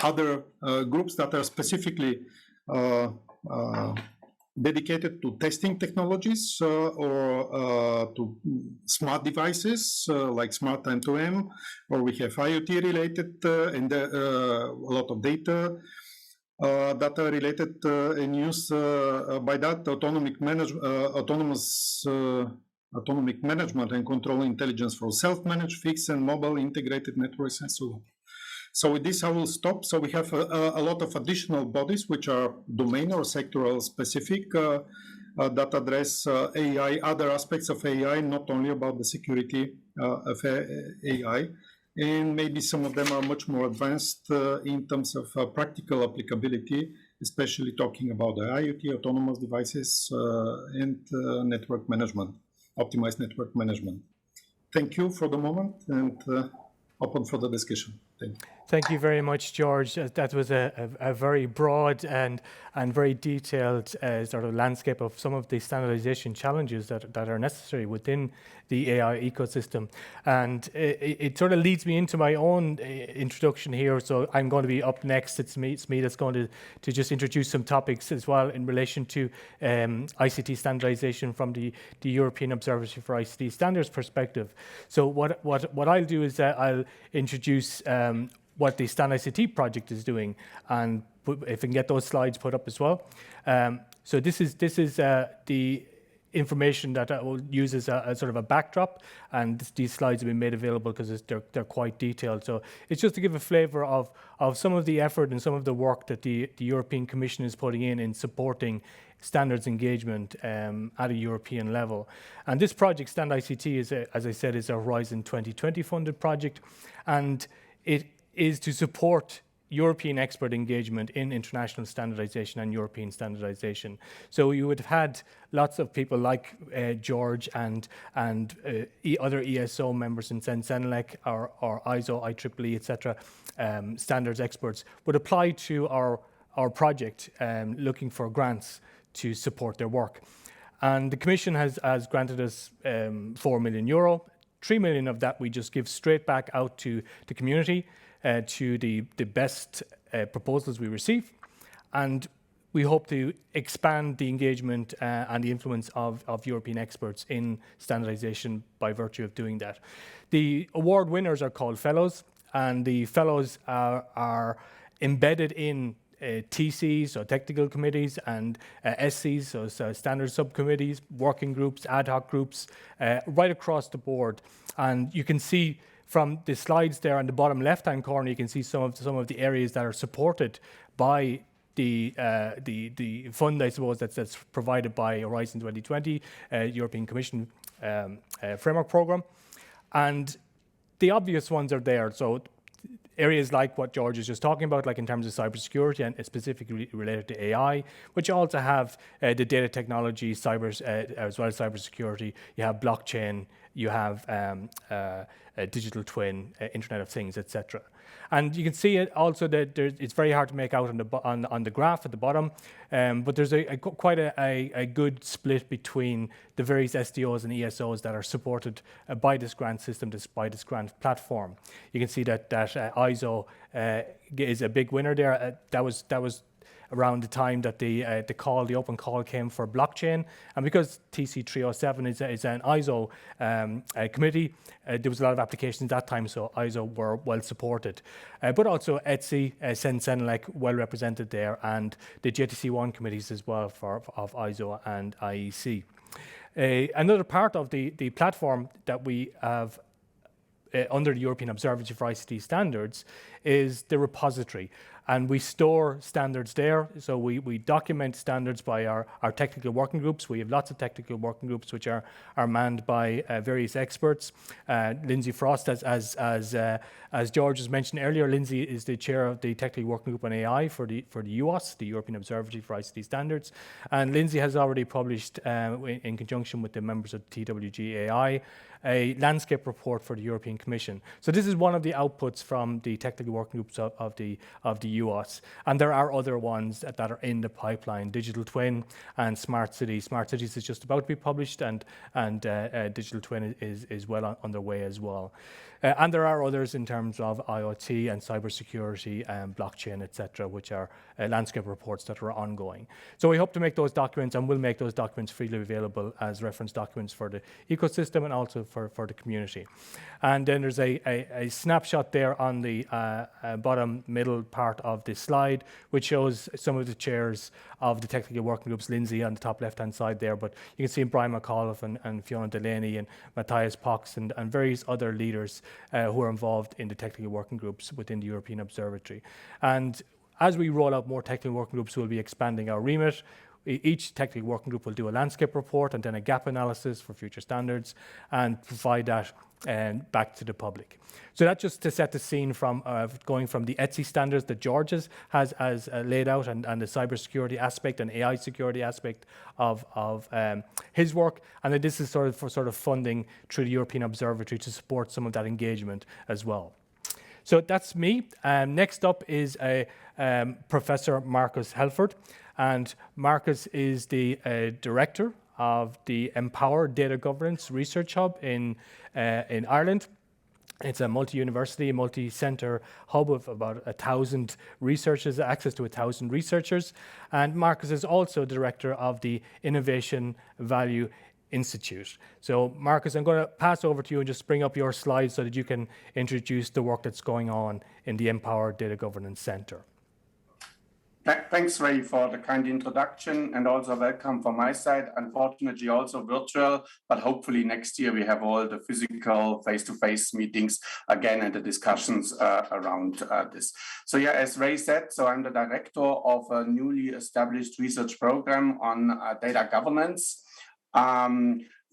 other groups that are specifically dedicated to testing technologies or to smart devices like smart M2M, or we have IoT related and a lot of data that are related and used by that autonomic management and control intelligence for self-managed, fixed and mobile integrated networks and so on. So with this, I will stop. So we have a lot of additional bodies which are domain or sectoral specific that address AI, other aspects of AI, not only about the security of AI. And maybe some of them are much more advanced in terms of practical applicability especially talking about the IoT, autonomous devices, and network management, optimized network management. Thank you for the moment, and open for the discussion. Thank you. Thank you very much, George. That was a very broad and very detailed sort of landscape of some of the standardization challenges that are necessary within the AI ecosystem. And it sort of leads me into my own introduction here. So I'm going to be up next. It's me that's going to just introduce some topics as well in relation to ICT standardization from the European Observatory for ICT Standards perspective. So what I'll do is I'll introduce what the Stand ICT project is doing, and if we can get those slides put up as well. So this is the information that I will use as a sort of a backdrop, and these slides have been made available because they're quite detailed. So it's just to give a flavour of some of the effort and some of the work that the European Commission is putting in supporting standards engagement at a European level. And this project, Stand ICT, is, as I said, is a Horizon 2020 funded project, and it is to support European expert engagement in international standardization and European standardization. So you would have had lots of people like George and other ESO members in CENELEC or ISO, IEEE, etc., standards experts would apply to our project looking for grants to support their work. And the Commission has granted us €4 million. 3 million of that we just give straight back out to the community, to the best proposals we receive, and we hope to expand the engagement and the influence of European experts in standardization by virtue of doing that. The award winners are called fellows, and the fellows are embedded in TCs, or technical committees, and SCs, so standard subcommittees, working groups, ad hoc groups, right across the board. And you can see from the slides there on the bottom left-hand corner, you can see some of the areas that are supported by the fund, I suppose, that's provided by Horizon 2020, European Commission framework program. And the obvious ones are there. So areas like what George is just talking about, like in terms of cybersecurity and specifically related to AI, but you also have the data technology, as well as cybersecurity. You have blockchain, you have digital twin, Internet of Things, etc. And you can see it also that it's very hard to make out on the graph at the bottom, but there's quite a good split between the various SDOs and ESOs that are supported by this grant system, by this grant platform. You can see that ISO is a big winner there. That was around the time that the open call came for blockchain. And because TC 307 is an ISO committee, there was a lot of applications at that time, so ISO were well supported. But also ETSI, CENELEC, well represented there, and the JTC1 committees as well of ISO and IEC. Another part of the platform that we have under the European Observatory for ICT Standards is the repository. And we store standards there. So we document standards by our technical working groups. We have lots of technical working groups which are manned by various experts. Lindsay Frost, as George has mentioned earlier, Lindsay is the chair of the technical working group on AI for the EUOS, the European Observatory for ICT Standards. And Lindsay has already published, in conjunction with the members of TWG AI, a landscape report for the European Commission. So this is one of the outputs from the technical working groups of the EUOS. And there are other ones that are in the pipeline: Digital Twin and Smart Cities. Smart Cities is just about to be published, and Digital Twin is well on their way as well. And there are others in terms of IoT and cybersecurity and blockchain, etc., which are landscape reports that are ongoing. So we hope to make those documents, and we'll make those documents freely available as reference documents for the ecosystem and also for the community. And then there's a snapshot there on the bottom middle part of this slide, which shows some of the chairs of the technical working groups. Lindsay on the top left-hand side there, but you can see Brian McAuliffe and Fiona Delaney and Matthias Pox and various other leaders who are involved in the technical working groups within the European Observatory. And as we roll out more technical working groups, we'll be expanding our remit. Each technical working group will do a landscape report and then a gap analysis for future standards and provide that back to the public. So that's just to set the scene from going from the ETSI standards that George has laid out and the cybersecurity aspect and AI security aspect of his work, and that this is sort of funding through the European Observatory to support some of that engagement as well. So that's me. Next up is Professor Marcus Helford, and Marcus is the director of the Empower Data Governance Research Hub in Ireland. It's a multi-university, multi-centre hub of about 1,000 researchers, access to 1,000 researchers. And Marcus is also director of the Innovation Value Institute. So Marcus, I'm going to pass over to you and just bring up your slides so that you can introduce the work that's going on in the Empower Data Governance Centre. Thanks, Ray, for the kind introduction, and also welcome from my side. Unfortunately, also virtual, but hopefully next year we have all the physical face-to-face meetings again and the discussions around this. So yeah, as Ray said, so I'm the director of a newly established research program on data governance.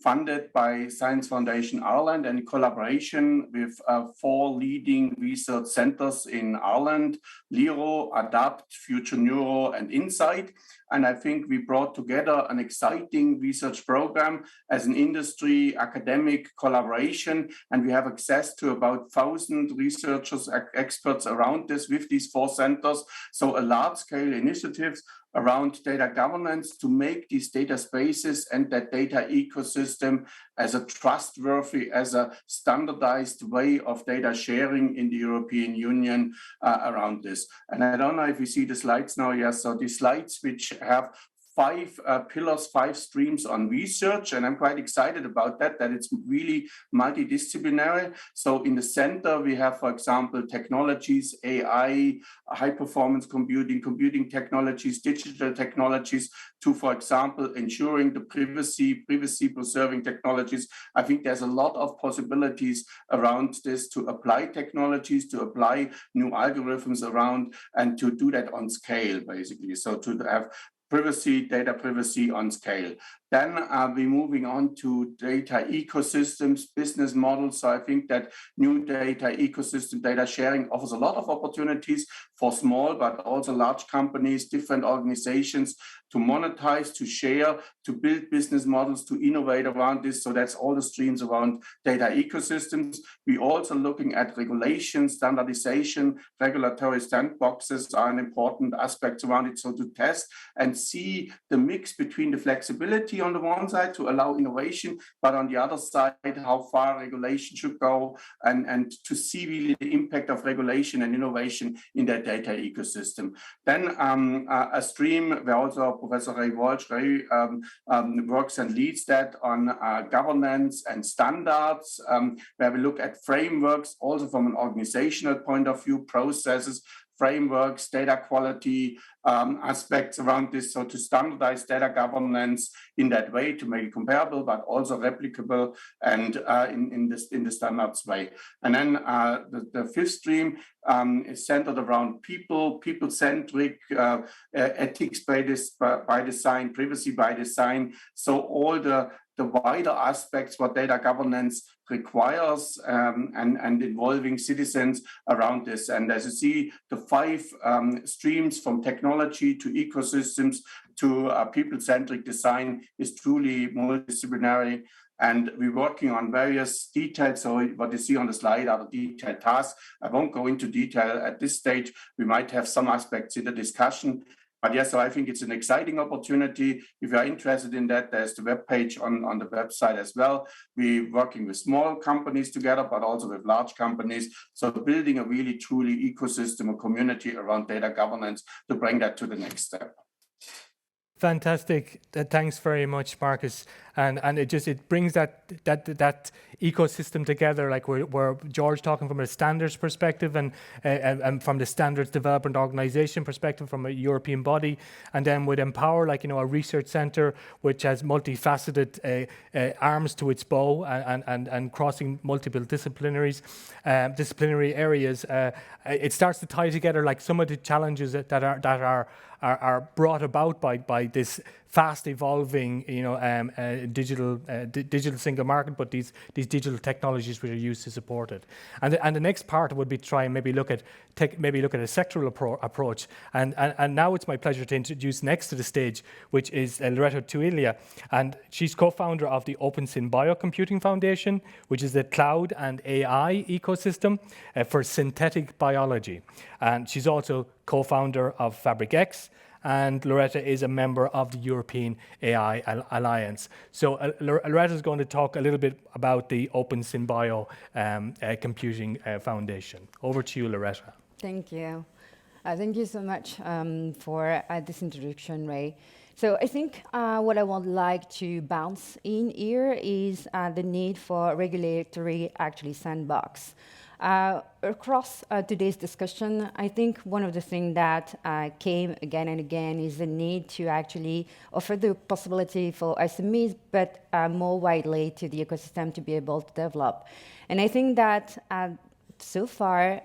Funded by Science Foundation Ireland and in collaboration with 4 leading research centers in Ireland, LERO, ADAPT, Future Neuro, and Insight. And I think we brought together an exciting research program as an industry academic collaboration, and we have access to about 1,000 researchers, experts around this with these 4 centers. So a large-scale initiatives around data governance to make these data spaces and that data ecosystem as a trustworthy, as a standardized way of data sharing in the European Union around this. And I don't know if you see the slides now. Yes, so the slides which have 5 pillars, 5 streams on research, and I'm quite excited about that it's really multidisciplinary. So in the center, we have, for example, technologies, AI, high-performance computing technologies, digital technologies, to, for example, ensuring the privacy-preserving technologies. I think there's a lot of possibilities around this to apply technologies, to apply new algorithms around, and to do that on scale, basically. So to have data privacy on scale. Then we're moving on to data ecosystems, business models. So I think that new data ecosystem, data sharing offers a lot of opportunities for small, but also large companies, different organizations to monetize, to share, to build business models, to innovate around this. So that's all the streams around data ecosystems. We're also looking at regulation, standardization, regulatory sandboxes are an important aspect around it. So to test and see the mix between the flexibility on the one side to allow innovation, but on the other side, how far regulation should go, and to see really the impact of regulation and innovation in that data ecosystem. Then a stream where also Professor Ray Walsh works and leads that on governance and standards, where we look at frameworks also from an organizational point of view, processes, frameworks, data quality aspects around this, so to standardize data governance in that way to make it comparable, but also replicable and in the standards way. And then the 5th stream is centered around people-centric, ethics by design, privacy by design. So all the wider aspects what data governance requires and involving citizens around this. And as you see, the 5 streams from technology to ecosystems to people-centric design is truly multidisciplinary. And we're working on various details. So what you see on the slide are the detailed tasks. I won't go into detail at this stage. We might have some aspects in the discussion. But yes, so I think it's an exciting opportunity. If you're interested in that, there's the webpage on the website as well. We're working with small companies together, but also with large companies. So building a really truly ecosystem, a community around data governance to bring that to the next step. Fantastic. Thanks very much, Marcus. And it brings that ecosystem together, like where George talking from a standards perspective and from the standards development organization perspective from a European body, and then with Empower, like a research center which has multifaceted arms to its bow and crossing multiple disciplinary areas. It starts to tie together like some of the challenges that are brought about by this fast evolving, digital single market, but these digital technologies which are used to support it. And the next part would be try and maybe look at a sectoral approach. And now it's my pleasure to introduce next to the stage, which is Loretta Tuilia, and she's co-founder of the OpenSyn Biocomputing Foundation, which is a cloud and AI ecosystem for synthetic biology. And she's also co-founder of FabricX, and Loretta is a member of the European AI Alliance. So Loretta is going to talk a little bit about the OpenSyn Bio Computing Foundation. Over to you, Loretta. Thank you. Thank you so much for this introduction, Ray. So I think what I would like to bounce in here is the need for regulatory sandbox. Across today's discussion, I think one of the things that came again and again is the need to actually offer the possibility for SMEs, but more widely to the ecosystem to be able to develop. And I think that so far,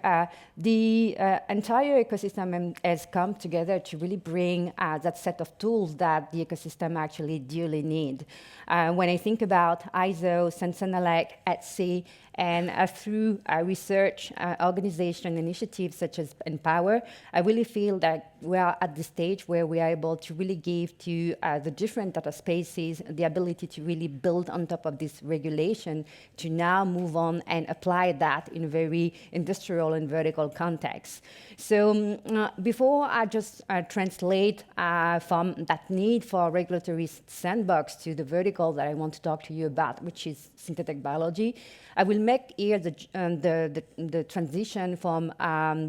the entire ecosystem has come together to really bring that set of tools that the ecosystem actually dearly need. When I think about ISO, Sensenelec, Etsy, and through research organization initiatives such as Empower, I really feel that we are at the stage where we are able to really give to the different data spaces the ability to really build on top of this regulation to now move on and apply that in a very industrial and vertical context. So before I just translate from that need for regulatory sandbox to the vertical that I want to talk to you about, which is synthetic biology, I will make here the transition from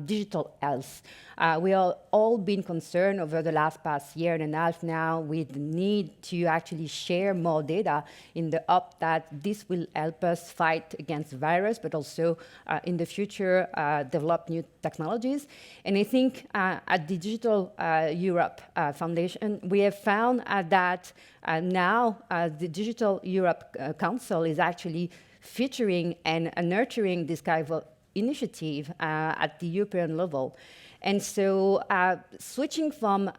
digital health. We have all been concerned over the past year and a half now with the need to actually share more data in the hope that this will help us fight against the virus, but also in the future develop new technologies. And I think at the Digital Europe Foundation, we have found that now the Digital Europe Council is actually featuring and nurturing this kind of initiative at the European level. And so switching from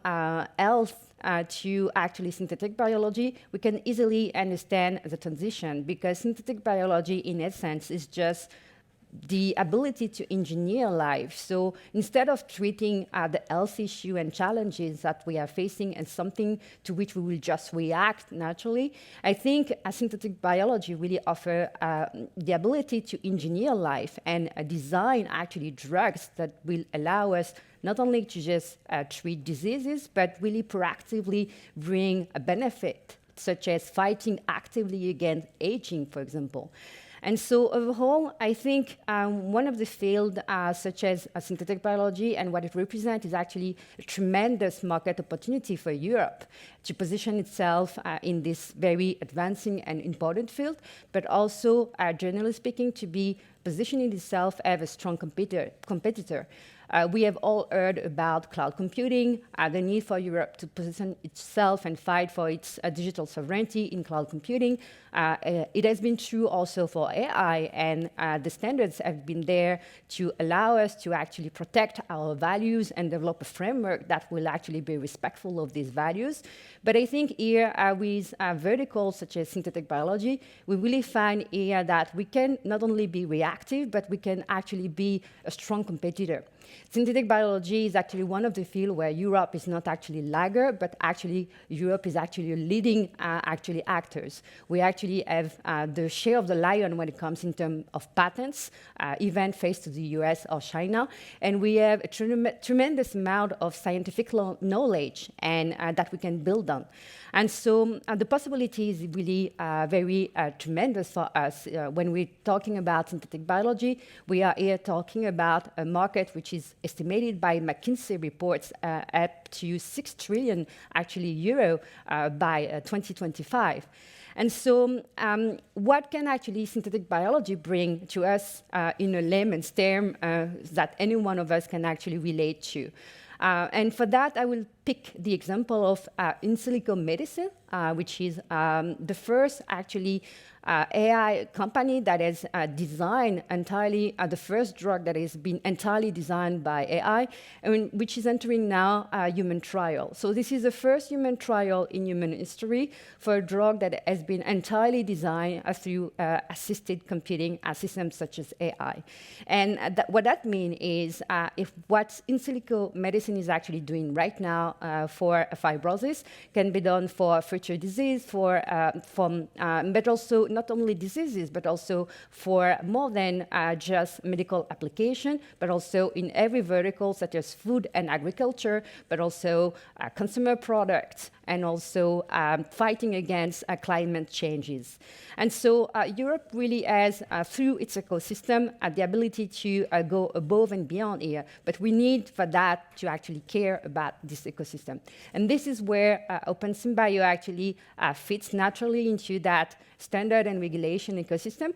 health to actually synthetic biology, we can easily understand the transition, because synthetic biology in essence is just the ability to engineer life. So instead of treating the health issue and challenges that we are facing as something to which we will just react naturally, I think synthetic biology really offers the ability to engineer life and design actually drugs that will allow us not only to just treat diseases, but really proactively bring a benefit, such as fighting actively against aging, for example. And so overall, I think one of the fields such as synthetic biology and what it represents is actually a tremendous market opportunity for Europe to position itself in this very advancing and important field, but also, generally speaking, to be positioning itself as a strong competitor. We have all heard about cloud computing, the need for Europe to position itself and fight for its digital sovereignty in cloud computing. It has been true also for AI, and the standards have been there to allow us to actually protect our values and develop a framework that will actually be respectful of these values. But I think here with verticals such as synthetic biology, we really find here that we can not only be reactive, but we can actually be a strong competitor. Synthetic biology is actually one of the fields where Europe is not actually laggard, but actually Europe is actually leading actors. We actually have the share of the lion when it comes in terms of patents, even faced to the US or China. And we have a tremendous amount of scientific knowledge and that we can build on. And so the possibility is really very tremendous for us. When we're talking about synthetic biology, we are here talking about a market which is estimated by McKinsey reports up to 6 trillion euro by 2025. And so what can actually synthetic biology bring to us in a layman's term that any one of us can actually relate to? And for that, I will pick the example of in silico medicine, which is the first actually AI company that has designed entirely the first drug that has been entirely designed by AI, and which is entering now human trial. So this is the first human trial in human history for a drug that has been entirely designed through assisted computing systems such as AI. And what that means is if what in silico medicine is actually doing right now for fibrosis can be done for future disease, but also not only diseases, but also for more than just medical application, but also in every vertical, such as food and agriculture, but also consumer products, and also fighting against climate changes. And so Europe really has, through its ecosystem, the ability to go above and beyond here, but we need for that to actually care about this ecosystem. And this is where OpenSymbio actually fits naturally into that standard and regulation ecosystem,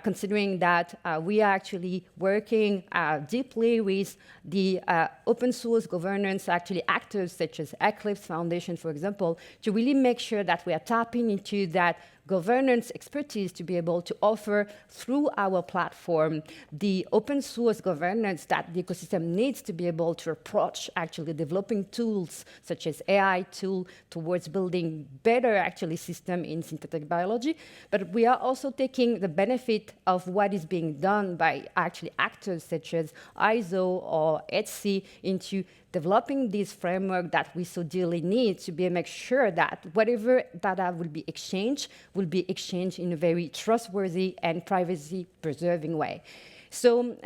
considering that we are actually working deeply with the open source governance actually actors such as Eclipse Foundation, for example, to really make sure that we are tapping into that governance expertise to be able to offer through our platform the open source governance that the ecosystem needs to be able to approach actually developing tools such as AI tool towards building better actually system in synthetic biology. But we are also taking the benefit of what is being done by actually actors such as ISO or ETSI into developing this framework that we so dearly need to make sure that whatever data will be exchanged in a very trustworthy and privacy-preserving way. So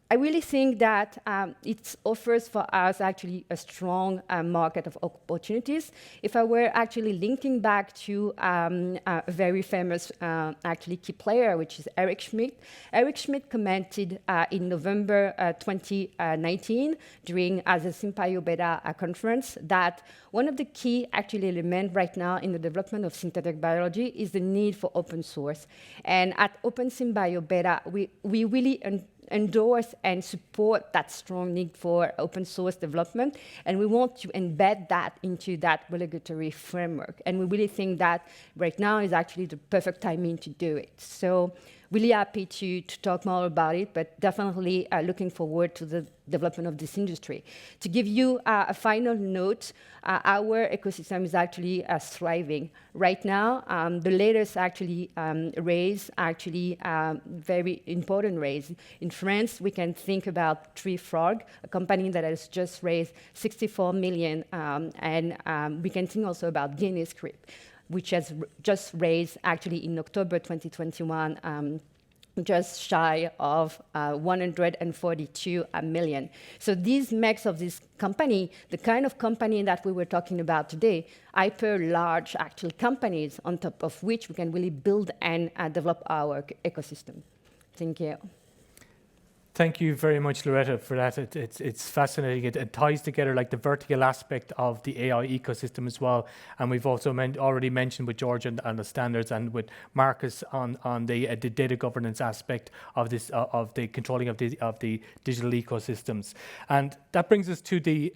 I really think that it offers for us actually a strong market of opportunities. If I were actually linking back to a very famous actually key player, which is Eric Schmidt. Eric Schmidt commented in November 2019 during the Symbio Beta conference that one of the key actually elements right now in the development of synthetic biology is the need for open source. And at OpenSymbio Beta, we really endorse and support that strong need for open source development, and we want to embed that into that regulatory framework. And we really think that right now is actually the perfect timing to do it. So really happy to talk more about it, but definitely looking forward to the development of this industry. To give you a final note, our ecosystem is actually thriving. Right now, the latest actually raise, very important raise. In France, we can think about Tree Frog, a company that has just raised 64 million, and we can think also about Guinness Script, which has just raised actually in October 2021, just shy of 142 million. So this makes of this company the kind of company that we were talking about today, hyper large actual companies on top of which we can really build and develop our ecosystem. Thank you. Thank you very much, Loretta, for that. It's fascinating. It ties together like the vertical aspect of the AI ecosystem as well. And we've also already mentioned with George and the standards, and with Marcus on the data governance aspect of this, of the controlling of the digital ecosystems. And that brings us to the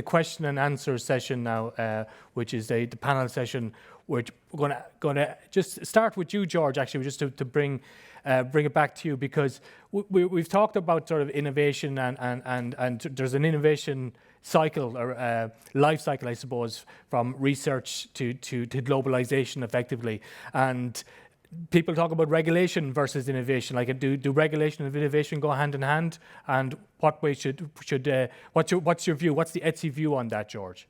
question and answer session now, which is the panel session. We're going to just start with you, George, actually, just to bring it back to you, because we've talked about sort of innovation and there's an innovation cycle or life cycle, I suppose, from research to globalization effectively. And people talk about regulation versus innovation. Like, do regulation and innovation go hand in hand? And what way should what's your view? What's the ETSI view on that, George?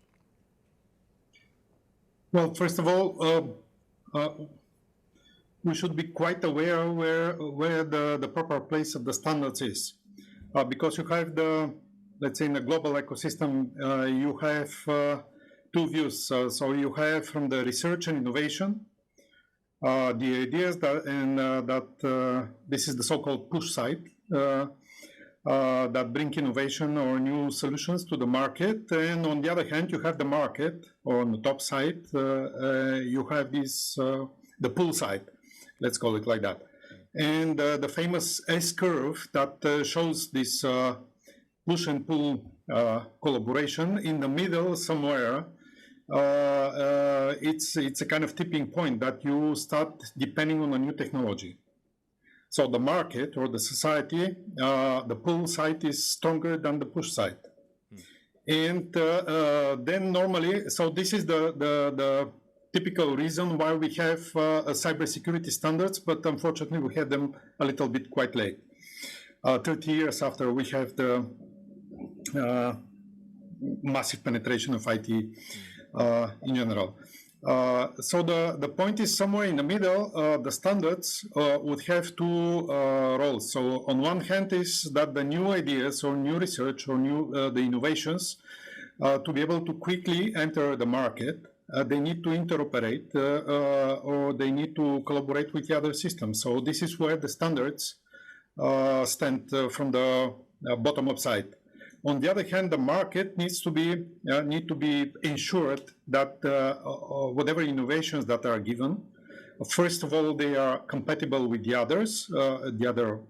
Well, first of all, we should be quite aware where the proper place of the standards is, because you have let's say in the global ecosystem, you have two views. So you have from the research and innovation, the ideas that this is the so-called push side, that bring innovation or new solutions to the market. And on the other hand, you have the market, or on the top side, you have this, the pull side, let's call it like that. And the famous S curve that shows this push and pull collaboration. In the middle somewhere, it's a kind of tipping point that you start depending on a new technology. So the market or the society, the pull side is stronger than the push side. And then normally, so this is the typical reason why we have cybersecurity standards, but unfortunately we had them a little bit quite late. 30 years after we have the massive penetration of IT in general. So the point is somewhere in the middle, the standards would have two roles. So on one hand is that the new ideas or new research or the innovations to be able to quickly enter the market, they need to interoperate or they need to collaborate with the other systems. So this is where the standards stand from the bottom-up side. On the other hand, the market needs to be ensured that whatever innovations that are given, first of all, they are compatible with the others, the other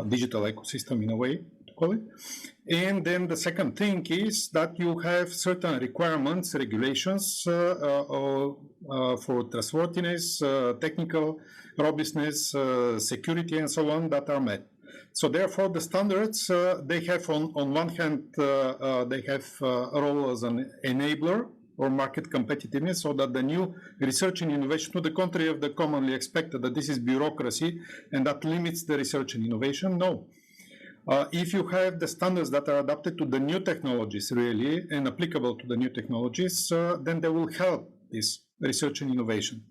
digital ecosystem in a way to call it. And then the second thing is that you have certain requirements, regulations for trustworthiness, technical robustness, security, and so on that are met. So therefore, the standards, they have on one hand, they have a role as an enabler or market competitiveness, so that the new research and innovation, to the contrary of the commonly expected that this is bureaucracy and that limits the research and innovation. No. If you have the standards that are adapted to the new technologies really and applicable to the new technologies, then they will help this research and innovation.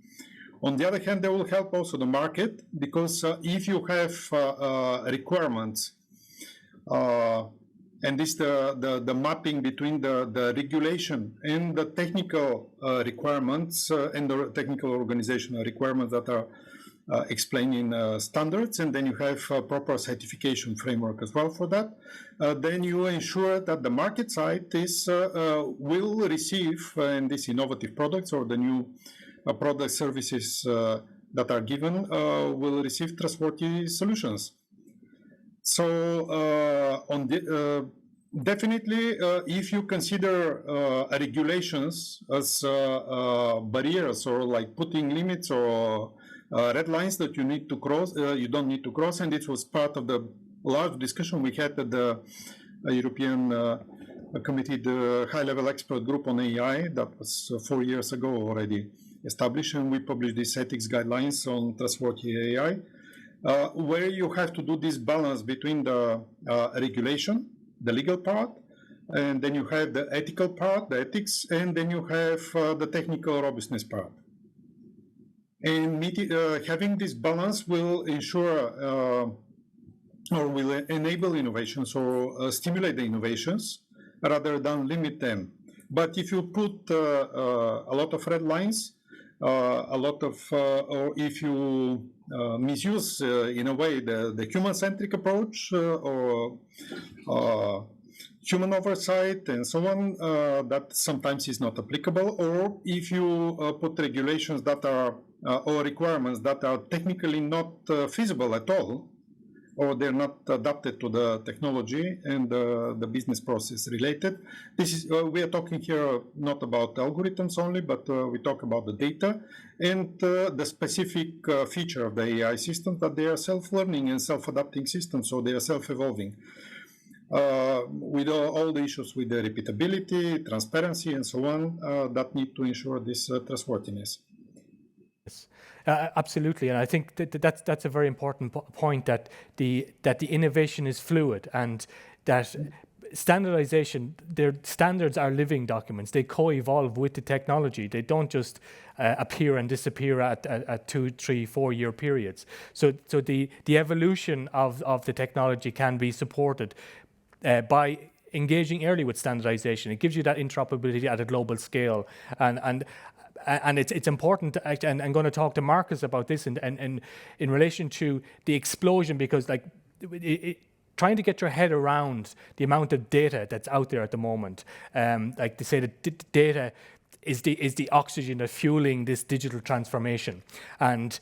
On the other hand, they will help also the market, because if you have requirements, and this the mapping between the regulation and the technical requirements and the technical organizational requirements that are explained in standards, and then you have a proper certification framework as well for that, then you ensure that the market side is will receive these innovative products or the new product services that are given will receive trustworthy solutions. So definitely, if you consider regulations as barriers or like putting limits or red lines that you need to cross, you don't need to cross, and it was part of the large discussion we had at the European Committee, the high-level expert group on AI that was 4 years ago already established, and we published these ethics guidelines on trustworthy AI, where you have to do this balance between the regulation, the legal part, and then you have the ethical part, the ethics, and then you have the technical robustness part. And having this balance will ensure or will enable innovations or stimulate the innovations rather than limit them. But if you put a lot of red lines, or if you misuse in a way the human-centric approach or human oversight and so on, that sometimes is not applicable, or if you put regulations that are or requirements that are technically not feasible at all, or they're not adapted to the technology and the business process related. This is we are talking here not about algorithms only, but we talk about the data and the specific feature of the AI system, that they are self-learning and self-adapting systems, so they are self-evolving. With all the issues with the repeatability, transparency, and so on, that need to ensure this trustworthiness. Yes. Absolutely, and I think that's a very important point, that the innovation is fluid, and that standardization, their standards are living documents. They co-evolve with the technology. They don't just appear and disappear at 2, 3, 4 year periods. So the evolution of the technology can be supported by engaging early with standardization. It gives you that interoperability at a global scale, and it's important, and I'm going to talk to Marcus about this in relation to the explosion, because like trying to get your head around the amount of data that's out there at the moment, like they say that data is the oxygen that's fueling this digital transformation, and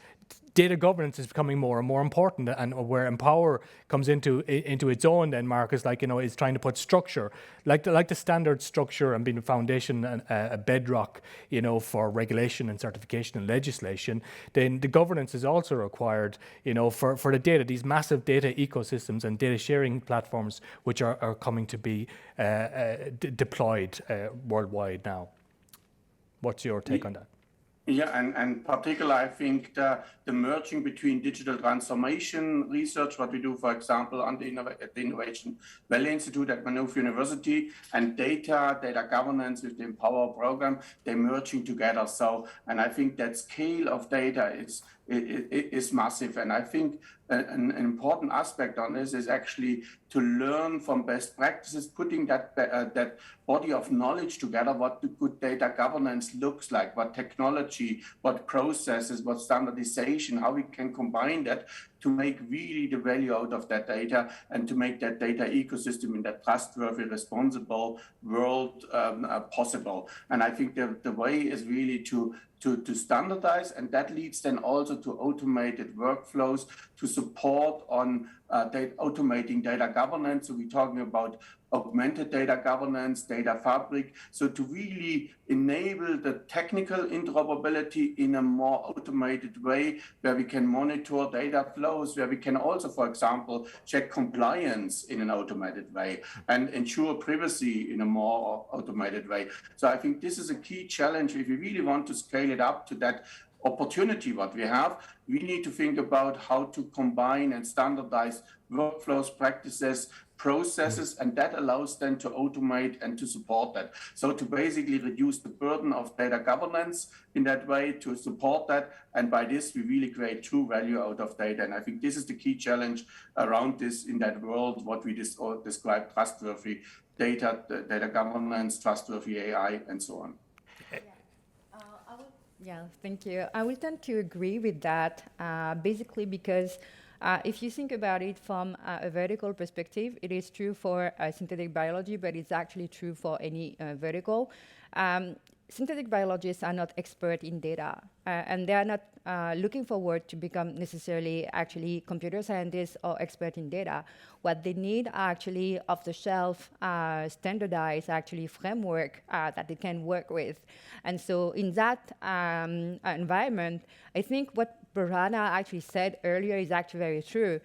data governance is becoming more and more important, and where Empower comes into its own. Then, Marcus, like, is trying to put structure, like the standard structure and being a foundation and a bedrock, for regulation and certification and legislation. Then the governance is also required, for the data, these massive data ecosystems and data sharing platforms, which are coming to be deployed worldwide now. What's your take on that? Yeah, and particularly, I think the merging between digital transformation research, what we do, for example, at the Innovation Valley Institute at Maynooth University, and data governance with the Empower program, they're merging together. So, and I think that scale of data is massive. And I think an important aspect on this is actually to learn from best practices, putting that body of knowledge together, what the good data governance looks like, what technology, what processes, what standardization, how we can combine that to make really the value out of that data and to make that data ecosystem in that trustworthy, responsible world possible. And I think the way is really to standardize, and that leads then also to automated workflows to support on automating data governance. So we're talking about augmented data governance, data fabric. So to really enable the technical interoperability in a more automated way, where we can monitor data flows, where we can also, for example, check compliance in an automated way and ensure privacy in a more automated way. So I think this is a key challenge. If we really want to scale it up to that opportunity what we have, we need to think about how to combine and standardize workflows, practices, processes, and that allows them to automate and to support that. So to basically reduce the burden of data governance in that way, to support that, and by this we really create true value out of data. And I think this is the key challenge around this in that world, what we describe trustworthy data, data governance, trustworthy AI, and so on. Yeah, thank you. I will tend to agree with that, basically because if you think about it from a vertical perspective, it is true for synthetic biology, but it's actually true for any vertical. Synthetic biologists are not expert in data, and they are not looking forward to become necessarily actually computer scientists or expert in data. What they need are actually off-the-shelf, standardized actually framework that they can work with. And so in that environment, I think what Berana actually said earlier is actually very true.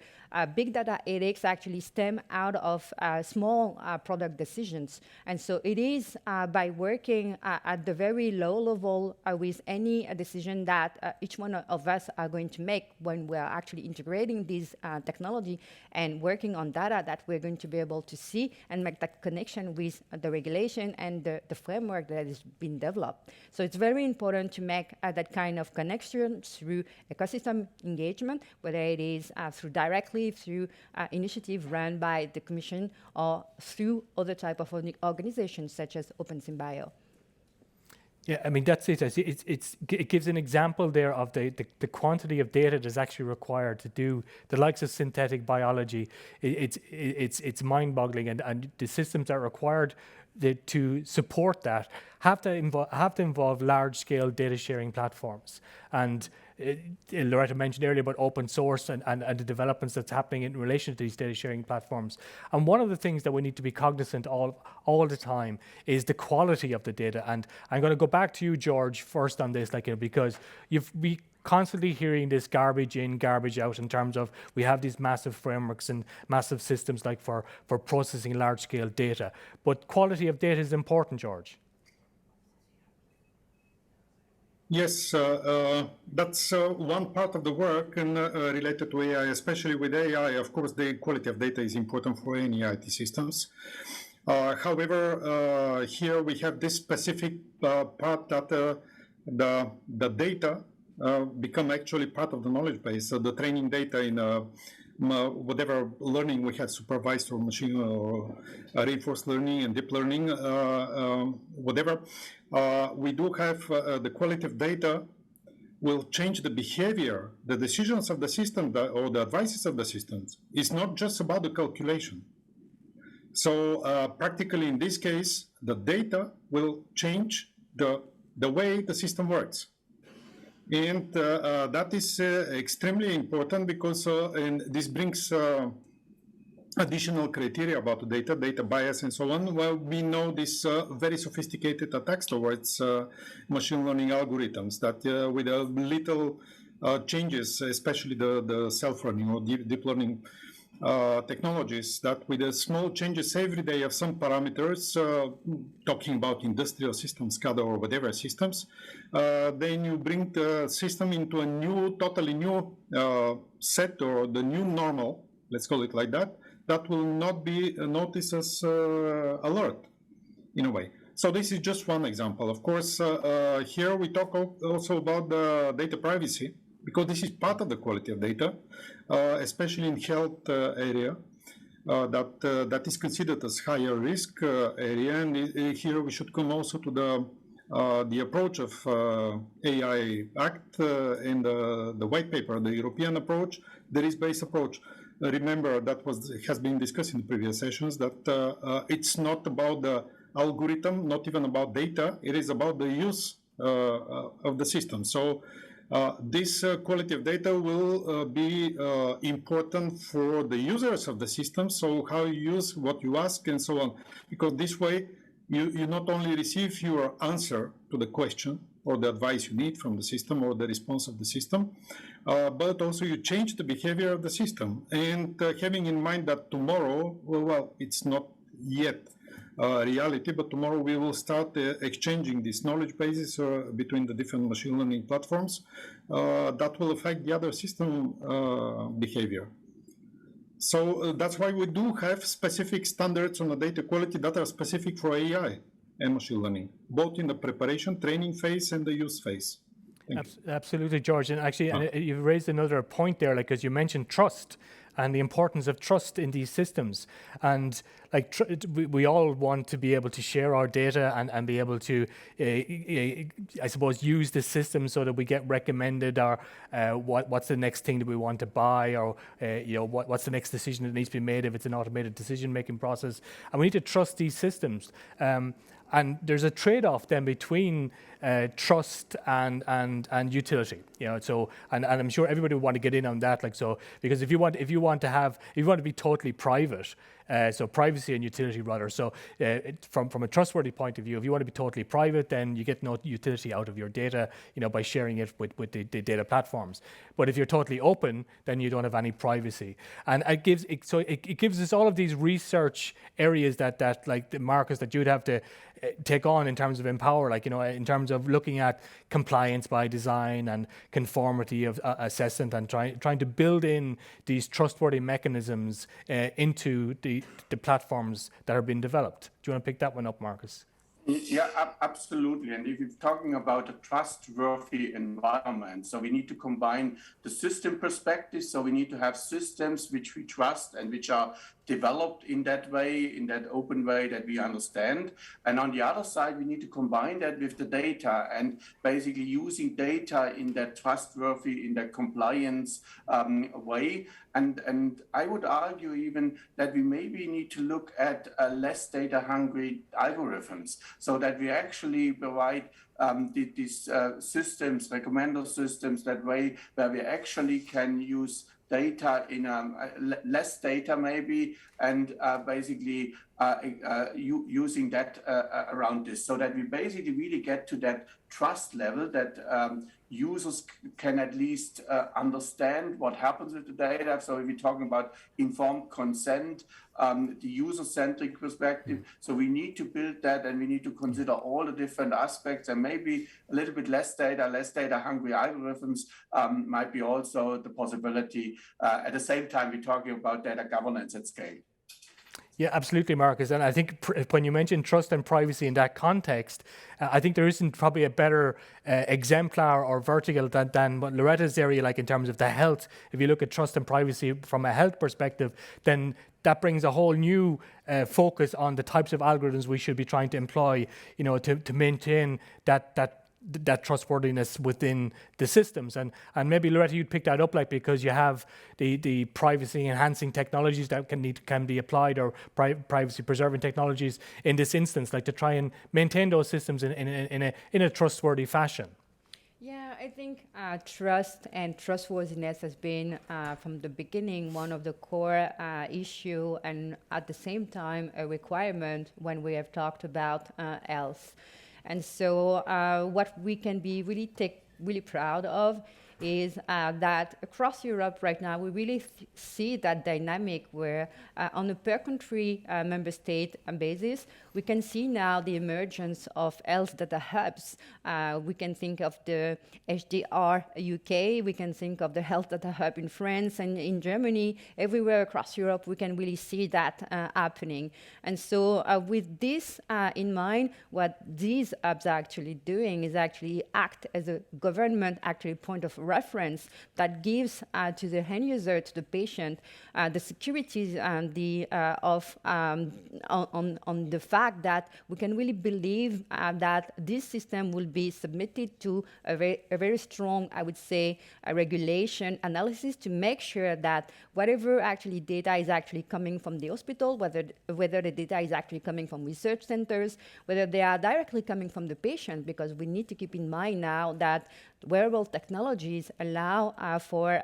Big data ethics actually stem out of small product decisions. And so it is by working at the very low level with any decision that each one of us are going to make when we're actually integrating this technology and working on data, that we're going to be able to see and make that connection with the regulation and the framework that is being developed. So it's very important to make that kind of connection through ecosystem engagement, whether it is through directly through initiative run by the Commission or through other type of organizations such as OpenSymbio. Yeah, I mean, that's it. It gives an example there of the quantity of data that's actually required to do the likes of synthetic biology. It's mind-boggling, and the systems that are required to support that have to involve large-scale data sharing platforms. And Loretta mentioned earlier about open source and the developments that's happening in relation to these data sharing platforms. And one of the things that we need to be cognizant of all the time is the quality of the data. And I'm going to go back to you, George, first on this, because we constantly hearing this garbage in, garbage out in terms of we have these massive frameworks and massive systems like for processing large-scale data. But quality of data is important, George. Yes, that's one part of the work and related to AI, especially with AI. Of course, the quality of data is important for any IT systems. However, here we have this specific part that the data become actually part of the knowledge base. So the training data in whatever learning we have supervised or machine or reinforced learning and deep learning, whatever, we do have the quality of data will change the behavior, the decisions of the system or the advices of the systems. It's not just about the calculation. So practically in this case, the data will change the way the system works. And that is extremely important because and this brings additional criteria about data bias, and so on. Well, we know these very sophisticated attacks towards machine learning algorithms that with a little changes, especially the self-learning or deep learning technologies, that with the small changes every day of some parameters, talking about industrial systems, SCADA or whatever systems, then you bring the system into a new, totally new set, or the new normal, let's call it like that, that will not be noticed as alert in a way. So this is just one example. Of course, here we talk also about the data privacy, because this is part of the quality of data, especially in health area, that is considered as higher risk area. And here we should come also to the approach of AI Act and the white paper, the European approach, the risk-based approach. Remember, that has been discussed in previous sessions, that it's not about the algorithm, not even about data, it is about the use of the system. So this quality of data will be important for the users of the system, so how you use what you ask and so on. Because this way, you not only receive your answer to the question or the advice you need from the system or the response of the system, but also you change the behavior of the system. And having in mind that tomorrow, well, it's not yet reality, but tomorrow we will start exchanging these knowledge bases between the different machine learning platforms that will affect the other system behavior. So that's why we do have specific standards on the data quality that are specific for AI and machine learning, both in the preparation, training phase and the use phase. Absolutely, George. And actually, you've raised another point there, like, as you mentioned trust and the importance of trust in these systems. And like we all want to be able to share our data and be able to, I suppose, use the system so that we get recommended, or what's the next thing that we want to buy, or what's the next decision that needs to be made if it's an automated decision-making process. And we need to trust these systems. And there's a trade-off then between trust and utility, So and I'm sure everybody will want to get in on that, because if you want to be totally private, so privacy and utility rather. So from a trustworthy point of view, if you want to be totally private, then you get no utility out of your data, by sharing it with the data platforms. But if you're totally open, then you don't have any privacy. And it gives us all of these research areas that like the Marcus, that you'd have to take on in terms of empower, in terms of looking at compliance by design and conformity of assessment, and trying to build in these trustworthy mechanisms into the platforms that are being developed. Do you want to pick that one up, Marcus? Yeah, absolutely. And if you're talking about a trustworthy environment, so we need to combine the system perspective. So we need to have systems which we trust and which are developed in that way, in that open way that we understand. And on the other side, we need to combine that with the data, and basically using data in that trustworthy, in that compliance way. And I would argue even that we maybe need to look at less data hungry algorithms, so that we actually provide these systems, recommender systems, that way where we actually can use data in less data maybe, and basically using that around this, so that we basically really get to that trust level that users can at least understand what happens with the data. So if we're talking about informed consent, the user-centric perspective, so we need to build that, and we need to consider all the different aspects, and maybe a little bit less data hungry algorithms might be also the possibility. At the same time, we're talking about data governance at scale. Yeah, absolutely, Marcus. And I think when you mention trust and privacy in that context, I think there isn't probably a better exemplar or vertical than what Loretta's area, like in terms of the health. If you look at trust and privacy from a health perspective, then that brings a whole new focus on the types of algorithms we should be trying to employ, to maintain that trustworthiness within the systems. And maybe, Loretta, you'd pick that up, because you have the privacy enhancing technologies that can be applied, or privacy preserving technologies in this instance, to try and maintain those systems in a trustworthy fashion. Yeah, I think trust and trustworthiness has been from the beginning one of the core issue, and at the same time a requirement when we have talked about health. And so what we can be really proud of is that across Europe right now, we really see that dynamic where on a per country member state basis, we can see now the emergence of health data hubs. We can think of the HDR UK, we can think of the health data hub in France and in Germany. Everywhere across Europe, we can really see that happening. And so with this in mind, what these hubs are actually doing is actually act as a government actually point of reference that gives to the end user, to the patient, the security on the fact that we can really believe that this system will be submitted to a very strong, I would say, a regulation analysis to make sure that whatever actually data is actually coming from the hospital, whether the data is actually coming from research centers, whether they are directly coming from the patient, because we need to keep in mind now that wearable technologies allow for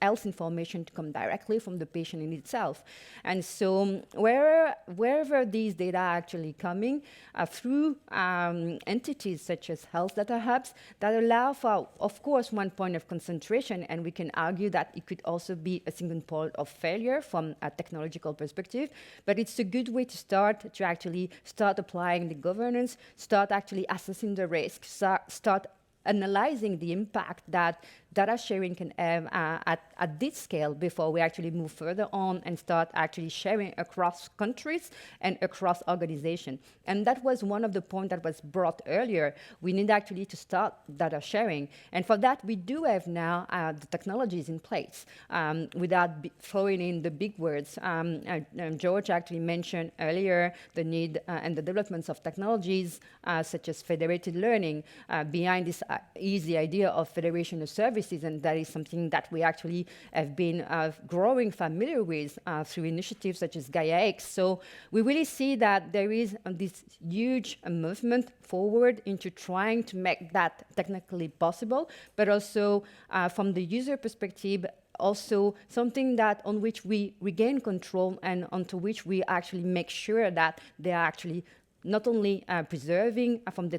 health information to come directly from the patient in itself. And so wherever these data are actually coming through entities such as health data hubs that allow for, of course, one point of concentration, and we can argue that it could also be a single point of failure from a technological perspective, but it's a good way to start applying the governance, start actually assessing the risk, start analyzing the impact that data sharing can have at this scale before we actually move further on and start actually sharing across countries and across organizations. And that was one of the points that was brought earlier. We need actually to start data sharing. And for that, we do have now the technologies in place without throwing in the big words. George actually mentioned earlier the need and the developments of technologies such as federated learning behind this easy idea of federation of services, and that is something that we actually have been growing familiar with through initiatives such as Gaia-X. So we really see that there is this huge movement forward into trying to make that technically possible, but also from the user perspective, also something that on which we regain control and onto which we actually make sure that they are actually not only preserving from the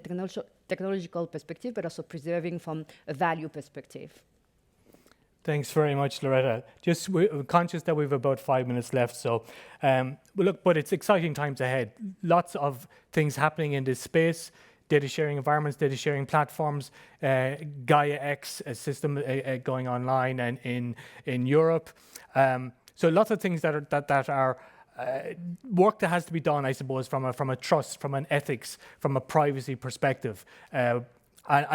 technological perspective, but also preserving from a value perspective. Thanks very much, Loretta. Just we're conscious that we have about 5 minutes left, so but it's exciting times ahead. Lots of things happening in this space. Data sharing environments, data sharing platforms, Gaia-X system going online and in Europe. So lots of things that are work that has to be done, I suppose, from a trust, from an ethics, from a privacy perspective. And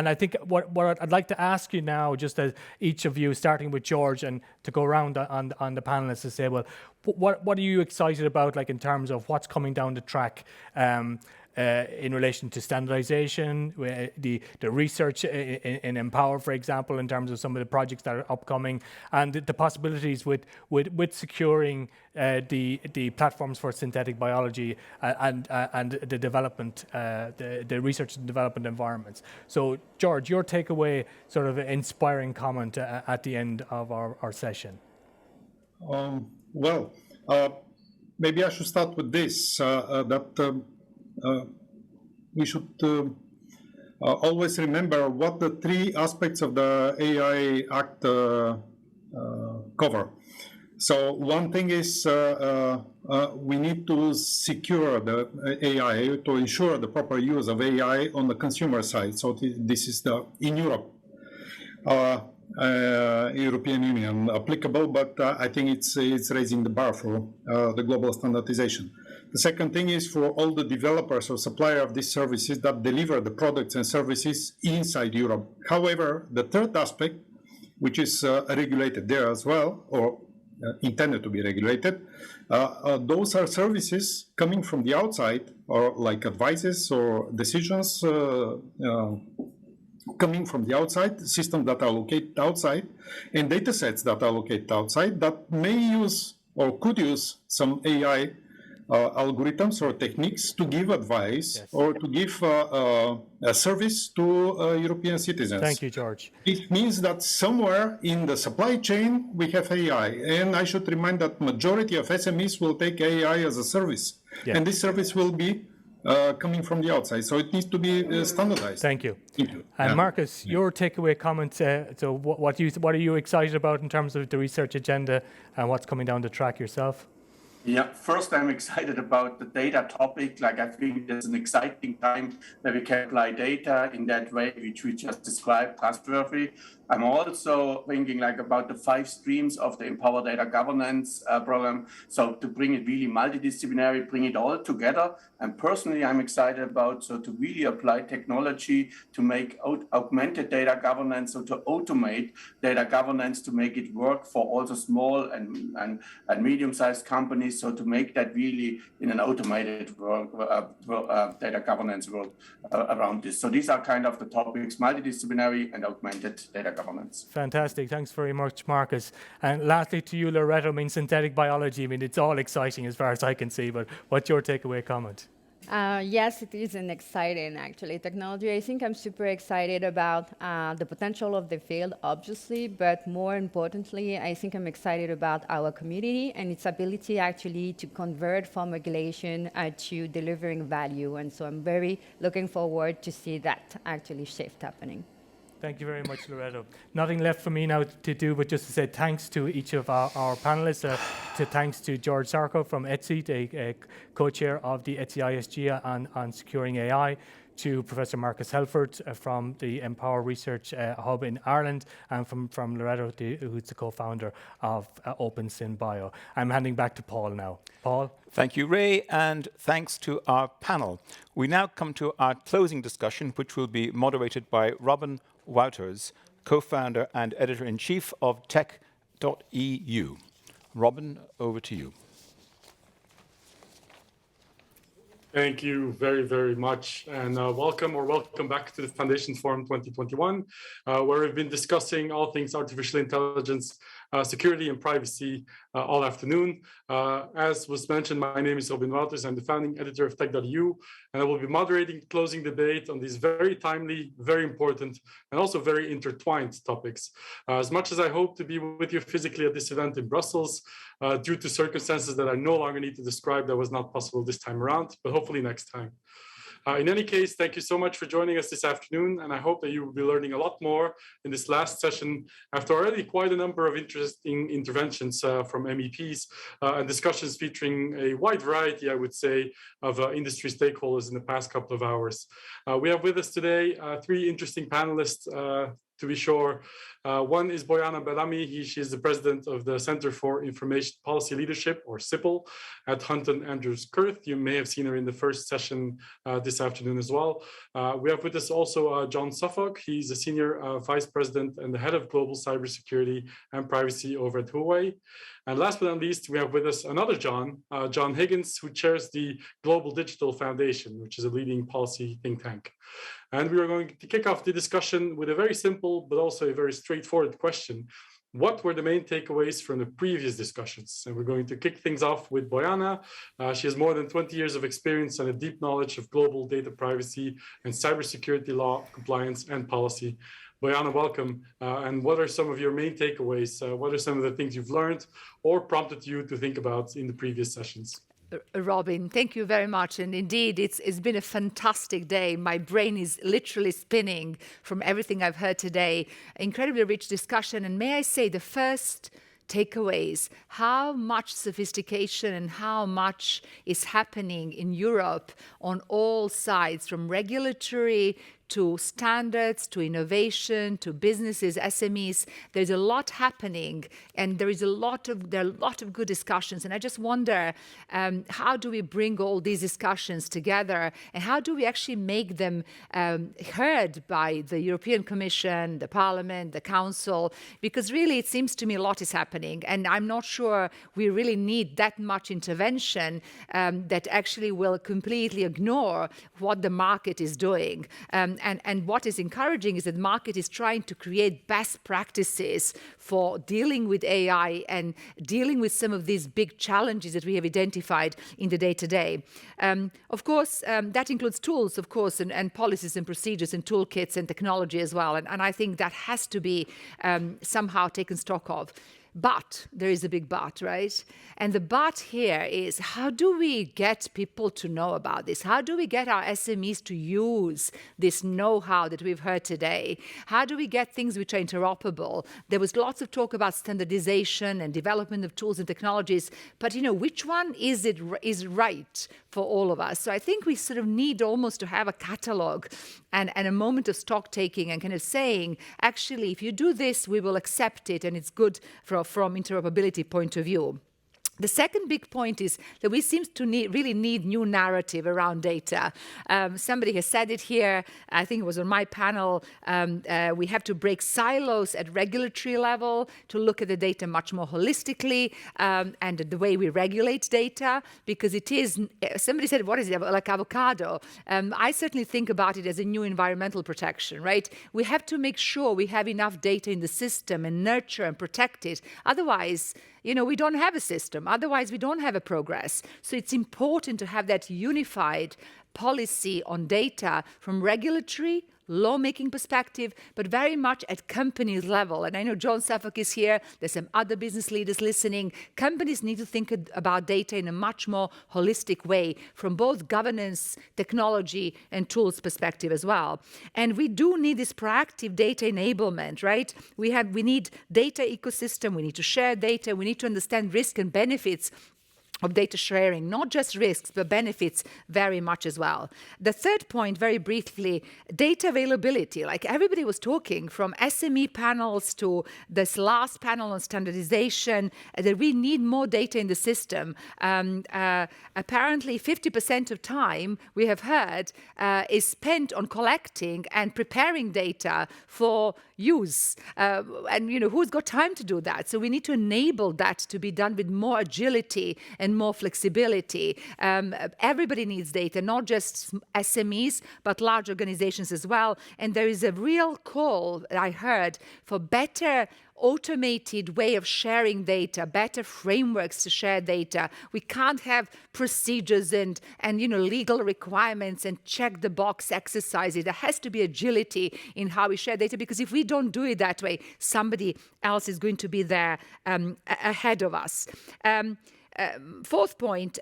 I think what I'd like to ask you now, just as each of you, starting with George, and to go around on the panelists to say, well, what are you excited about, like in terms of what's coming down the track in relation to standardization, the research in Empower, for example, in terms of some of the projects that are upcoming, and the possibilities with securing the platforms for synthetic biology and the development, the research and development environments. So, George, your takeaway, sort of inspiring comment at the end of our session. Maybe I should start with this, we should always remember what the three aspects of the AI Act cover. So one thing is we need to secure the AI, to ensure the proper use of AI on the consumer side. So this is in Europe, European Union applicable, but I think it's raising the bar for the global standardization. The second thing is for all the developers or suppliers of these services that deliver the products and services inside Europe. However, the third aspect, which is regulated there as well, or intended to be regulated, those are services coming from the outside, or like advices or decisions coming from the outside, systems that are located outside, and data sets that are located outside that may use or could use some AI algorithms or techniques to give advice or to give a service to European citizens. Thank you, George. It means that somewhere in the supply chain we have AI, and I should remind that majority of SMEs will take AI as a service, and this service will be coming from the outside, so it needs to be standardized. Thank you. And Marcus, your takeaway comment. So, what are you excited about in terms of the research agenda and what's coming down the track yourself? Yeah, first I'm excited about the data topic. Like I think there's an exciting time that we can apply data in that way, which we just described, trustworthy. I'm also thinking like about the 5 streams of the Empower Data Governance program. So to bring it really multidisciplinary, bring it all together. And personally, I'm excited about to really apply technology to make augmented data governance, so to automate data governance to make it work for also small and medium-sized companies. So to make that really in an automated world, data governance world around this. So these are kind of the topics, multidisciplinary and augmented data governance. Fantastic. Thanks very much, Marcus. And lastly to you, Loretto, synthetic biology, it's all exciting as far as I can see, but what's your takeaway comment? Yes, it is an exciting, actually, technology. I think I'm super excited about the potential of the field, obviously, but more importantly, I think I'm excited about our community and its ability actually to convert from regulation to delivering value. And so I'm very looking forward to see that actually shift happening. Thank you very much, Loretto. Nothing left for me now to do but just to say thanks to each of our panelists. Thanks to George Sarko from ETSI, the co-chair of the ETSI ISG on securing AI, to Professor Marcus Helfert from the Empower Research Hub in Ireland, and from Loretto, who's the co-founder of OpenSynBio. I'm handing back to Paul now. Paul? Thank you, Ray, and thanks to our panel. We now come to our closing discussion, which will be moderated by Robin Wouters, co-founder and editor-in-chief of tech.eu. Robin, over to you. Thank you very, very much, and welcome back to the Foundation Forum 2021, where we've been discussing all things artificial intelligence, security and privacy all afternoon. As was mentioned, my name is Robin Wouters. I'm the founding editor of tech.eu, and I will be moderating closing debate on these very timely, very important, and also very intertwined topics. As much as I hope to be with you physically at this event in Brussels, due to circumstances that I no longer need to describe, that was not possible this time around, but hopefully next time. In any case, thank you so much for joining us this afternoon, and I hope that you will be learning a lot more in this last session after already quite a number of interesting interventions from MEPs and discussions featuring a wide variety, I would say, of industry stakeholders in the past couple of hours. We have with us today 3 interesting panelists, to be sure. One is Bojana Bellamy. She is the president of the Center for Information Policy Leadership, or CIPL, at Hunton Andrews Kurth. You may have seen her in the first session this afternoon as well. We have with us also John Suffolk. He's a senior vice president and the head of global cybersecurity and privacy over at Huawei. And last but not least, we have with us another John, John Higgins, who chairs the Global Digital Foundation, which is a leading policy think tank. And we are going to kick off the discussion with a very simple, but also a very straightforward question. What were the main takeaways from the previous discussions? And we're going to kick things off with Bojana. She has more than 20 years of experience and a deep knowledge of global data privacy and cybersecurity law, compliance, and policy. Bojana, welcome. And what are some of your main takeaways? What are some of the things you've learned or prompted you to think about in the previous sessions? Robin, thank you very much. And indeed, it's been a fantastic day. My brain is literally spinning from everything I've heard today. Incredibly rich discussion. And may I say, the first takeaways, how much sophistication and how much is happening in Europe on all sides, from regulatory to standards, to innovation, to businesses, SMEs. There's a lot happening, and there are a lot of good discussions. And I just wonder, how do we bring all these discussions together, and how do we actually make them heard by the European Commission, the Parliament, the Council? Because really, it seems to me a lot is happening, and I'm not sure we really need that much intervention that actually will completely ignore what the market is doing. And what is encouraging is that the market is trying to create best practices for dealing with AI and dealing with some of these big challenges that we have identified in the day-to-day. Of course, that includes tools, of course, and policies and procedures and toolkits and technology as well. And I think that has to be somehow taken stock of. But there is a big but, right? And the but here is, how do we get people to know about this? How do we get our SMEs to use this know-how that we've heard today? How do we get things which are interoperable? There was lots of talk about standardization and development of tools and technologies, but which one is right for all of us? So I think we sort of need almost to have a catalog and a moment of stock taking and kind of saying, actually, if you do this, we will accept it and it's good from interoperability point of view. The second big point is that we seem to really need new narrative around data. Somebody has said it here, I think it was on my panel, we have to break silos at regulatory level to look at the data much more holistically and the way we regulate data, because it is, somebody said, what is it, like avocado? I certainly think about it as a new environmental protection, right? We have to make sure we have enough data in the system and nurture and protect it. Otherwise, we don't have a system. Otherwise, we don't have a progress. So it's important to have that unified policy on data from regulatory, lawmaking perspective, but very much at companies level. And I know John Suffolk is here. There's some other business leaders listening. Companies need to think about data in a much more holistic way from both governance, technology, and tools perspective as well. And we do need this proactive data enablement, right? We need data ecosystem. We need to share data. We need to understand risk and benefits of data sharing, not just risks, but benefits very much as well. The third point, very briefly, data availability. Like everybody was talking, from SME panels to this last panel on standardization, that we need more data in the system. Apparently, 50% of time, we have heard, is spent on collecting and preparing data for use. And who's got time to do that? So we need to enable that to be done with more agility and more flexibility. Everybody needs data, not just SMEs, but large organizations as well. And there is a real call, I heard, for better automated way of sharing data, better frameworks to share data. We can't have procedures and legal requirements and check the box exercises. There has to be agility in how we share data, because if we don't do it that way, somebody else is going to be there ahead of us. Fourth point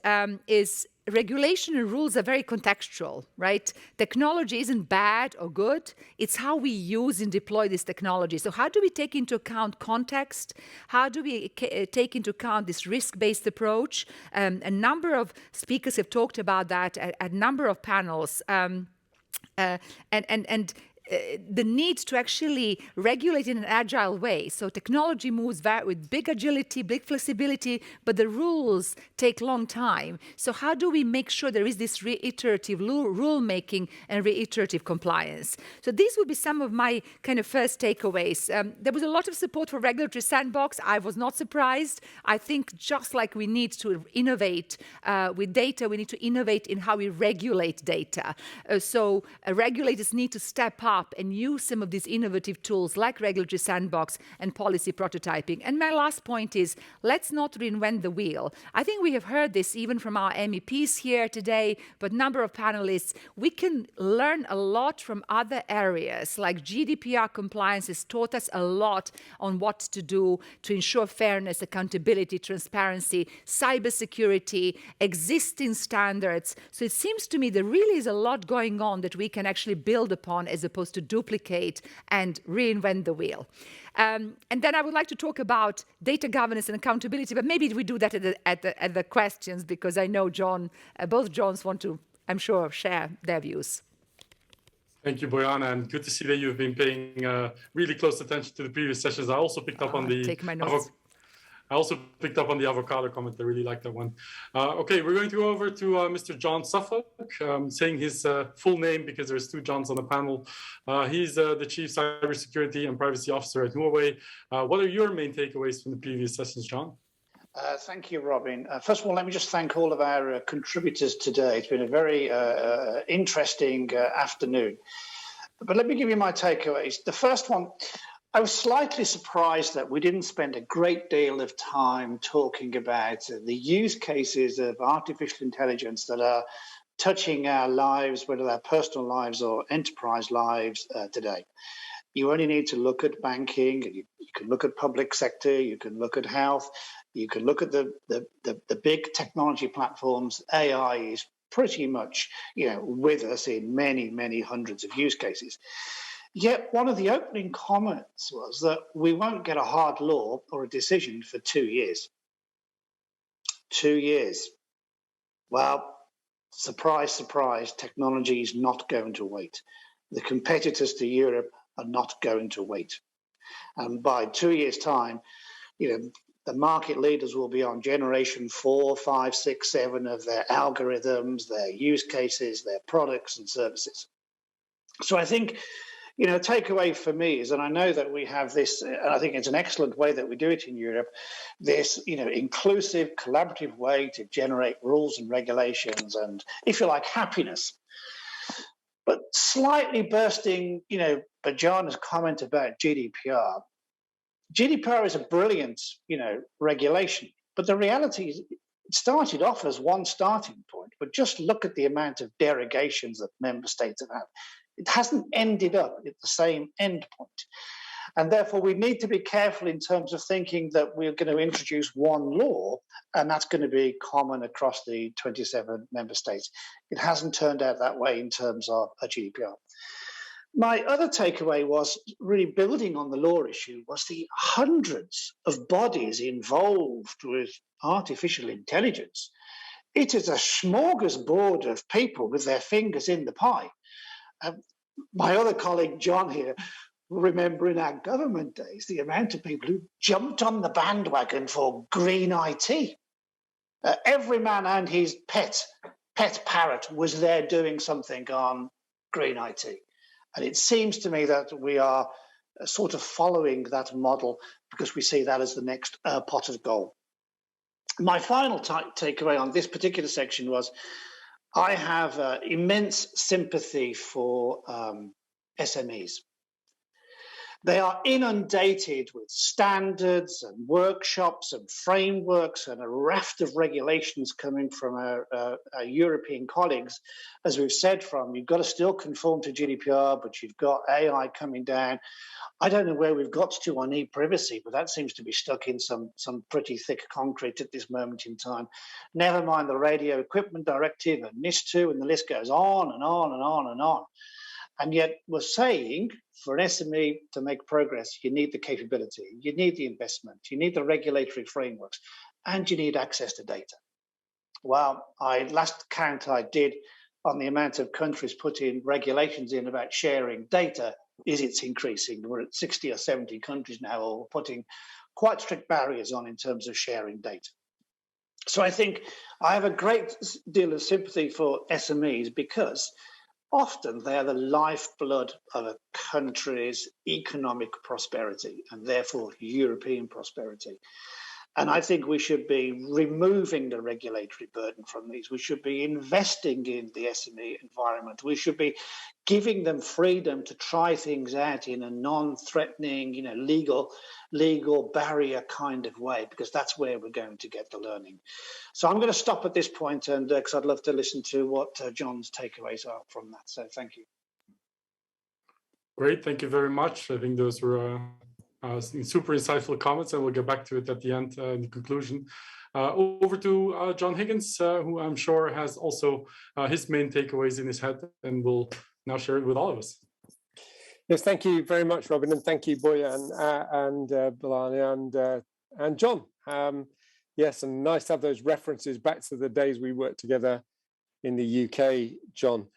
is regulation and rules are very contextual, right? Technology isn't bad or good. It's how we use and deploy this technology. So how do we take into account context? How do we take into account this risk-based approach? A number of speakers have talked about that at a number of panels. The need to actually regulate in an agile way. So technology moves with big agility, big flexibility, but the rules take a long time. So how do we make sure there is this reiterative rule-making and reiterative compliance? So these would be some of my kind of first takeaways. There was a lot of support for regulatory sandbox. I was not surprised. I think just like we need to innovate with data, we need to innovate in how we regulate data. So regulators need to step up and use some of these innovative tools like regulatory sandbox and policy prototyping. And my last point is, let's not reinvent the wheel. I think we have heard this even from our MEPs here today, but a number of panelists. We can learn a lot from other areas, like GDPR compliance has taught us a lot on what to do to ensure fairness, accountability, transparency, cybersecurity, existing standards. So it seems to me there really is a lot going on that we can actually build upon as opposed to duplicate and reinvent the wheel. And then I would like to talk about data governance and accountability, but maybe we do that at the questions, because I know both Johns want to, I'm sure, share their views. Thank you, Bojana, and good to see that you've been paying really close attention to the previous sessions. I also picked up on the take my notes. I also picked up on the avocado comment. I really like that one. Okay, we're going to go over to Mr. John Suffolk, saying his full name because there's two Johns on the panel. He's the Chief Cybersecurity and Privacy Officer at Huawei. What are your main takeaways from the previous sessions, John? Thank you, Robin. First of all, let me just thank all of our contributors today. It's been a very interesting afternoon. But let me give you my takeaways. The first one, I was slightly surprised that we didn't spend a great deal of time talking about the use cases of artificial intelligence that are touching our lives, whether they're personal lives or enterprise lives today. You only need to look at banking, you can look at public sector, you can look at health, you can look at the big technology platforms. AI is pretty much, with us in many, many hundreds of use cases. Yet one of the opening comments was that we won't get a hard law or a decision for 2 years. 2 years. Well, surprise, surprise, technology is not going to wait. The competitors to Europe are not going to wait. And by 2 years' time, the market leaders will be on generation 4, 5, 6, 7 of their algorithms, their use cases, their products and services. So I think, takeaway for me is, and I know that we have this, and I think it's an excellent way that we do it in Europe, this, inclusive, collaborative way to generate rules and regulations and, if you like, happiness. But slightly bursting, Bajana's comment about GDPR. GDPR is a brilliant, regulation, but the reality is it started off as one starting point, but just look at the amount of derogations that member states have had. It hasn't ended up at the same end point. And therefore, we need to be careful in terms of thinking that we're going to introduce one law, and that's going to be common across the 27 member states. It hasn't turned out that way in terms of a GDPR. My other takeaway was really building on the law issue was the hundreds of bodies involved with artificial intelligence. It is a smorgasbord of people with their fingers in the pie. My other colleague, John here, remember in our government days, the amount of people who jumped on the bandwagon for green IT. Every man and his pet parrot was there doing something on green IT. And it seems to me that we are sort of following that model because we see that as the next pot of gold. My final takeaway on this particular section was I have immense sympathy for SMEs. They are inundated with standards and workshops and frameworks and a raft of regulations coming from our European colleagues. As we've said, you've got to still conform to GDPR, but you've got AI coming down. I don't know where we've got to on e-privacy, but that seems to be stuck in some pretty thick concrete at this moment in time. Never mind the Radio Equipment Directive and NIS2, and the list goes on and on and on and on. And yet we're saying for an SME to make progress, you need the capability, you need the investment, you need the regulatory frameworks, and you need access to data. Well, last count I did on the amount of countries putting regulations in about sharing data is it's increasing. We're at 60 or 70 countries now, or putting quite strict barriers on in terms of sharing data. So I think I have a great deal of sympathy for SMEs because often they are the lifeblood of a country's economic prosperity and therefore European prosperity. And I think we should be removing the regulatory burden from these. We should be investing in the SME environment. We should be giving them freedom to try things out in a non-threatening, legal barrier kind of way, because that's where we're going to get the learning. So I'm going to stop at this point, and because I'd love to listen to what John's takeaways are from that. So thank you. Great, thank you very much. I think those were super insightful comments, and we'll get back to it at the end in the conclusion. Over to John Higgins, who I'm sure has also his main takeaways in his head and will now share it with all of us. Yes, thank you very much, Robin, and thank you, Boyan and Bilani and John. Yes, and nice to have those references back to the days we worked together in the UK, John.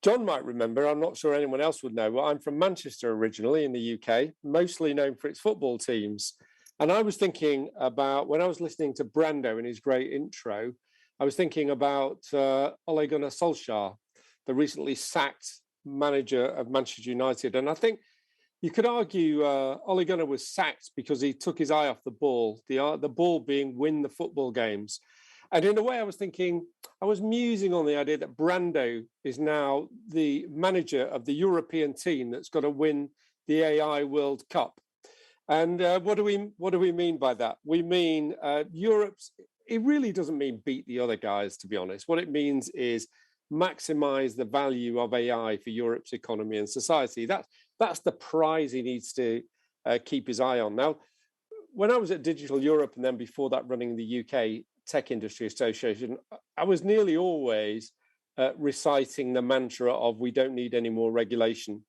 John might remember, I'm not sure anyone else would know, but I'm from Manchester originally in the UK, mostly known for its football teams. And I was thinking about, when I was listening to Brando in his great intro, I was thinking about Ole Gunnar Solskjaer, the recently sacked manager of Manchester United. And I think you could argue Ole Gunnar was sacked because he took his eye off the ball, the ball being win the football games. And in a way, I was musing on the idea that Brando is now the manager of the European team that's got to win the AI World Cup. And what do we mean by that? We mean Europe's. It really doesn't mean beat the other guys, to be honest. What it means is maximize the value of AI for Europe's economy and society. That's the prize he needs to keep his eye on. Now, when I was at Digital Europe and then before that running the UK Tech Industry Association, I was nearly always reciting the mantra of we don't need any more regulation.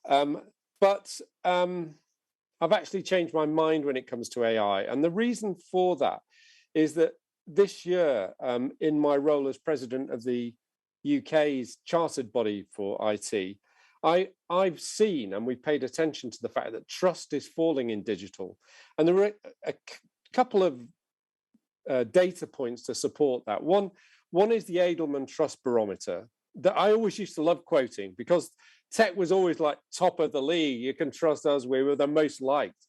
But I've actually changed my mind when it comes to AI. And the reason for that is that this year, in my role as president of the UK's chartered body for IT, I've seen and we've paid attention to the fact that trust is falling in digital. And there are a couple of data points to support that. One is the Edelman Trust Barometer that I always used to love quoting because tech was always like top of the league. You can trust us, we were the most liked.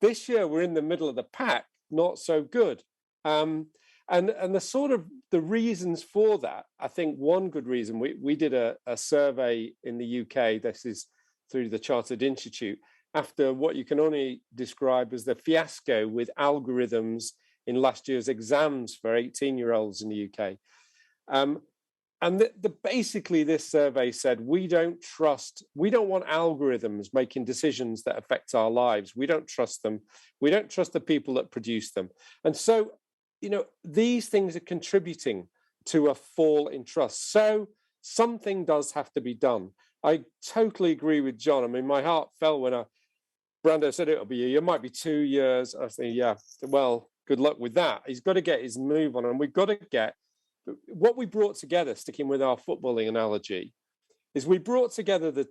This year, we're in the middle of the pack, not so good. And the sort of the reasons for that, I think one good reason, we did a survey in the UK, this is through the Chartered Institute, after what you can only describe as the fiasco with algorithms in last year's exams for 18-year-olds in the UK. And basically this survey said, we don't want algorithms making decisions that affect our lives. We don't trust them. We don't trust the people that produce them. And so, these things are contributing to a fall in trust. So something does have to be done. I totally agree with John. I mean, my heart fell when Brando said it might be 2 years. I think, yeah, well, good luck with that. He's got to get his move on, and we've got to get what we brought together, sticking with our footballing analogy, is we brought together the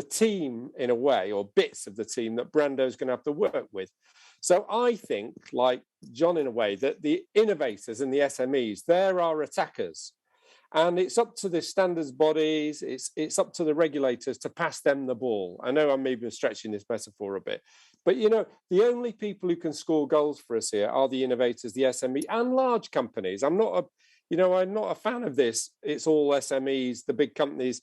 team in a way, or bits of the team that Brando's going to have to work with. So I think, like John in a way, that the innovators and the SMEs, they're our attackers. And it's up to the standards bodies, it's up to the regulators to pass them the ball. I know I'm maybe stretching this metaphor a bit, but the only people who can score goals for us here are the innovators, the SME, and large companies. I'm not a fan of this. It's all SMEs, the big companies.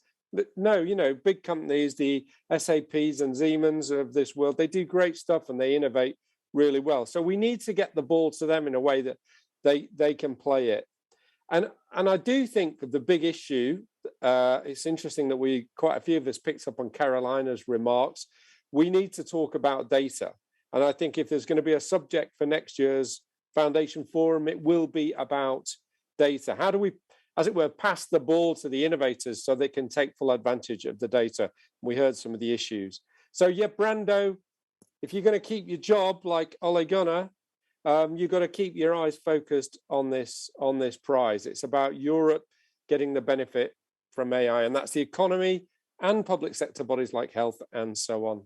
No, big companies, the SAPs and Siemens of this world, they do great stuff and they innovate really well. So we need to get the ball to them in a way that they can play it. And I do think the big issue, it's interesting that quite a few of us picked up on Carolina's remarks. We need to talk about data. And I think if there's going to be a subject for next year's Foundation Forum, it will be about data. How do we, as it were, pass the ball to the innovators so they can take full advantage of the data? We heard some of the issues. So yeah, Brando, if you're going to keep your job like Ole Gunnar, you've got to keep your eyes focused on this prize. It's about Europe getting the benefit from AI, and that's the economy and public sector bodies like health and so on.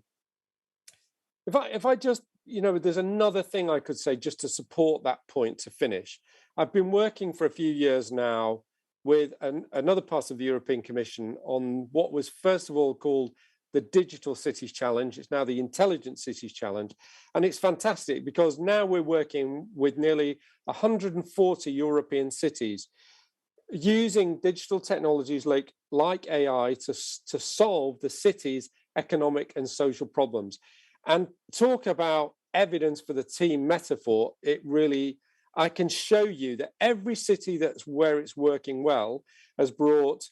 If I just, there's another thing I could say just to support that point to finish. I've been working for a few years now with another part of the European Commission on what was first of all called the Digital Cities Challenge. It's now the Intelligent Cities Challenge. And it's fantastic because now we're working with nearly 140 European cities using digital technologies like AI to solve the city's economic and social problems. And talk about evidence for the team metaphor, I can show you that every city where it's working well has brought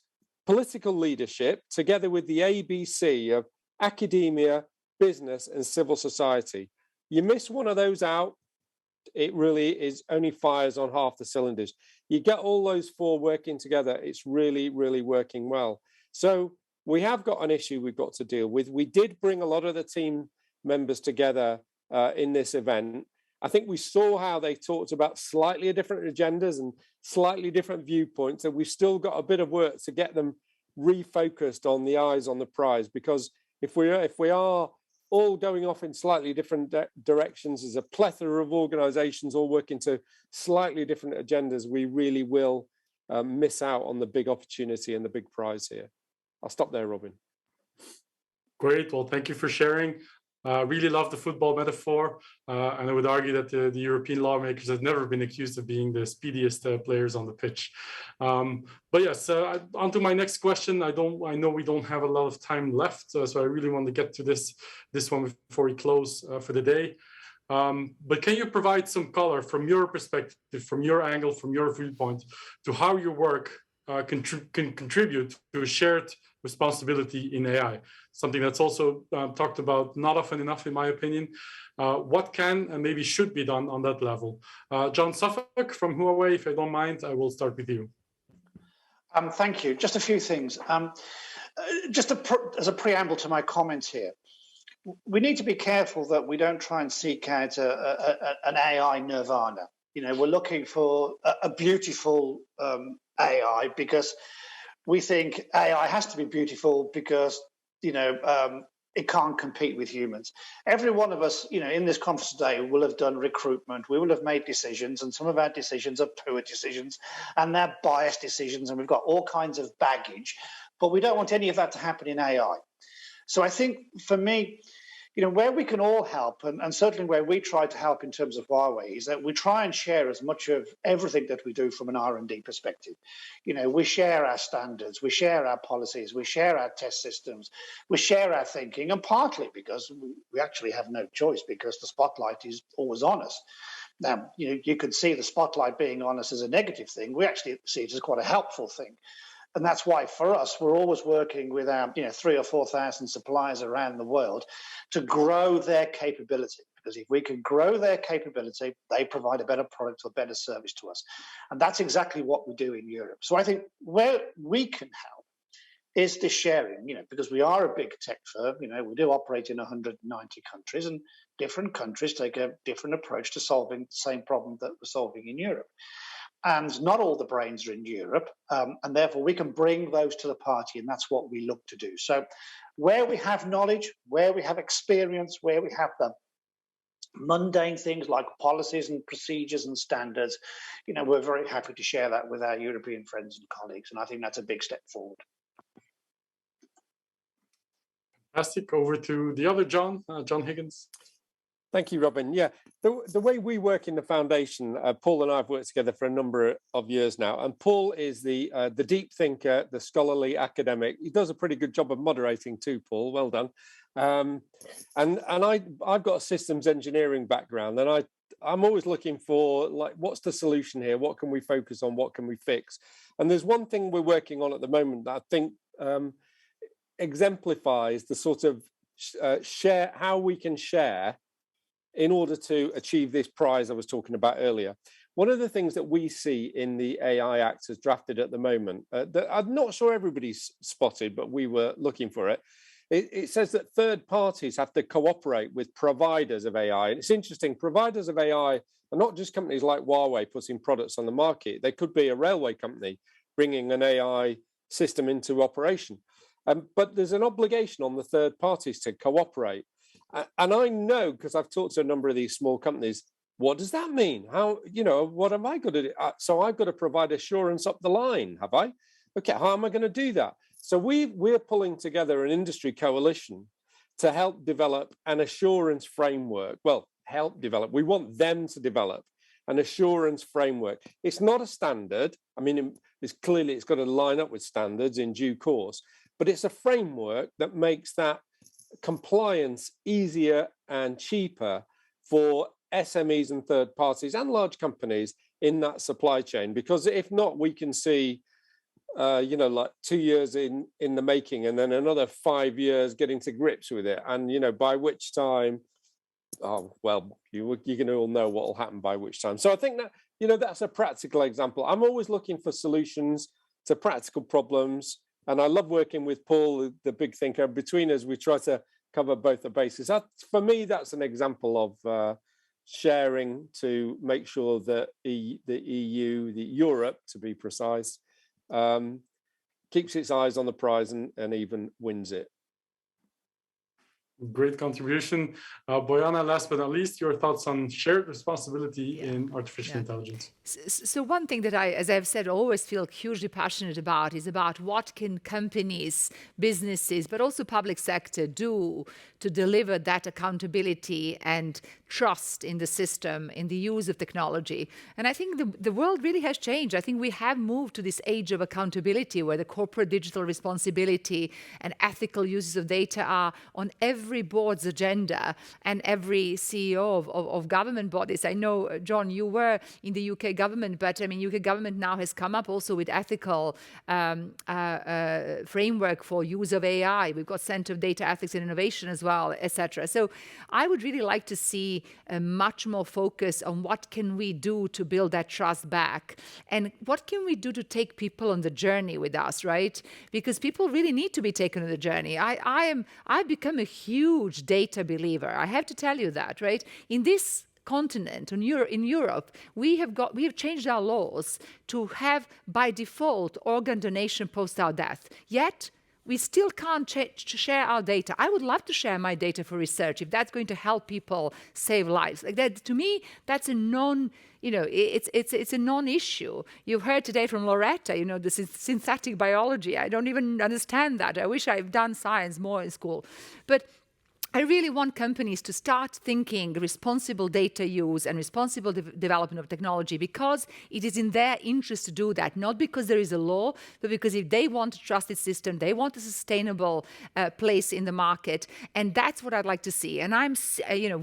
political leadership together with the ABC of academia, business, and civil society. You miss one of those out, it really only fires on half the cylinders. You get all those four working together, it's really, really working well. So we have got an issue we've got to deal with. We did bring a lot of the team members together in this event. I think we saw how they talked about slightly different agendas and slightly different viewpoints, and we've still got a bit of work to get them refocused on the eyes on the prize, because if we are all going off in slightly different directions, there's a plethora of organizations all working to slightly different agendas, we really will miss out on the big opportunity and the big prize here. I'll stop there, Robin. Great. Well, thank you for sharing. Really love the football metaphor, and I would argue that the European lawmakers have never been accused of being the speediest players on the pitch. But yes, on to my next question. I know we don't have a lot of time left, so I really want to get to this one before we close for the day. But can you provide some color from your perspective, from your angle, from your viewpoint, to how your work can contribute to a shared responsibility in AI? Something that's also talked about not often enough, in my opinion. What can and maybe should be done on that level? John Suffolk from Huawei, if I don't mind, I will start with you. Thank you. Just a few things. As a preamble to my comments here, we need to be careful that we don't try and seek out an AI nirvana. We're looking for a beautiful AI because we think AI has to be beautiful because, it can't compete with humans. Every one of us, in this conference today will have done recruitment. We will have made decisions, and some of our decisions are poor decisions, and they're biased decisions, and we've got all kinds of baggage, but we don't want any of that to happen in AI. So I think for me, where we can all help, and certainly where we try to help in terms of Huawei, is that we try and share as much of everything that we do from an R&D perspective. We share our standards, we share our policies, we share our test systems, we share our thinking, and partly because we actually have no choice because the spotlight is always on us. Now, you could see the spotlight being on us as a negative thing. We actually see it as quite a helpful thing. And that's why for us, we're always working with our 3,000 or 4,000 suppliers around the world to grow their capability. Because if we can grow their capability, they provide a better product or better service to us. And that's exactly what we do in Europe. So I think where we can help is the sharing, because we are a big tech firm, we do operate in 190 countries, and different countries take a different approach to solving the same problem that we're solving in Europe. And not all the brains are in Europe, and therefore we can bring those to the party, and that's what we look to do. So where we have knowledge, where we have experience, where we have the mundane things like policies and procedures and standards, we're very happy to share that with our European friends and colleagues, and I think that's a big step forward. Fantastic. Over to the other John, John Higgins. Thank you, Robin. Yeah, the way we work in the foundation, Paul and I have worked together for a number of years now, and Paul is the deep thinker, the scholarly academic. He does a pretty good job of moderating too, Paul. Well done. And I've got a systems engineering background, and I'm always looking for, like, what's the solution here? What can we focus on? What can we fix? And there's one thing we're working on at the moment that I think exemplifies the sort of how we can share in order to achieve this prize I was talking about earlier. One of the things that we see in the AI Act as drafted at the moment, that I'm not sure everybody's spotted, but we were looking for it. It says that third parties have to cooperate with providers of AI. And it's interesting, providers of AI are not just companies like Huawei putting products on the market. They could be a railway company bringing an AI system into operation. But there's an obligation on the third parties to cooperate. And I know, because I've talked to a number of these small companies, what does that mean? How, what am I going to do? So I've got to provide assurance up the line, have I? Okay, how am I going to do that? So we're pulling together an industry coalition to help develop an assurance framework. Well, we want them to develop an assurance framework. It's not a standard. I mean, it's got to line up with standards in due course, but it's a framework that makes that compliance easier and cheaper for SMEs and third parties and large companies in that supply chain. Because if not, we can see, like 2 years in the making, and then another 5 years getting to grips with it. And, by which time, you can all know what will happen by which time. So I think that, that's a practical example. I'm always looking for solutions to practical problems. And I love working with Paul, the big thinker. Between us, we try to cover both the bases. For me, that's an example of sharing to make sure that the EU, Europe, to be precise, keeps its eyes on the prize and even wins it. Great contribution. Bojana, last but not least, your thoughts on shared responsibility in artificial intelligence. So one thing that I, as I've said, always feel hugely passionate about is about what can companies, businesses, but also public sector do to deliver that accountability and trust in the system, in the use of technology. And I think the world really has changed. I think we have moved to this age of accountability where the corporate digital responsibility and ethical uses of data are on every board's agenda and every CEO of government bodies. I know, John, you were in the UK government, but I mean, UK government now has come up also with ethical framework for use of AI. We've got Centre of Data Ethics and Innovation as well, etc. So I would really like to see a much more focus on what can we do to build that trust back, and what can we do to take people on the journey with us, right? Because people really need to be taken on the journey. I've become a huge data believer. I have to tell you that, right? In this continent, in Europe, we have changed our laws to have by default organ donation post our death. Yet we still can't share our data. I would love to share my data for research if that's going to help people save lives. Like that, to me, that's a it's a non-issue. You've heard today from Loretta, this is synthetic biology. I don't even understand that. I wish I've done science more in school. But I really want companies to start thinking responsible data use and responsible development of technology, because it is in their interest to do that, not because there is a law, but because if they want a trusted system, they want a sustainable place in the market. And that's what I'd like to see. And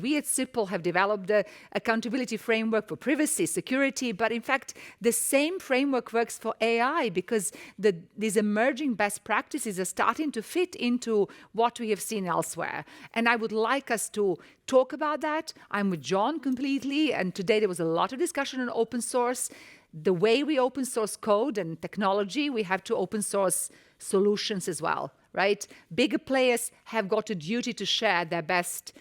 we at CIPL have developed the accountability framework for privacy, security, but in fact, the same framework works for AI, because these emerging best practices are starting to fit into what we have seen elsewhere. And I would like us to talk about that. I'm with John completely. And today there was a lot of discussion on open source. The way we open source code and technology, we have to open source solutions as well, right? Bigger players have got a duty to share their best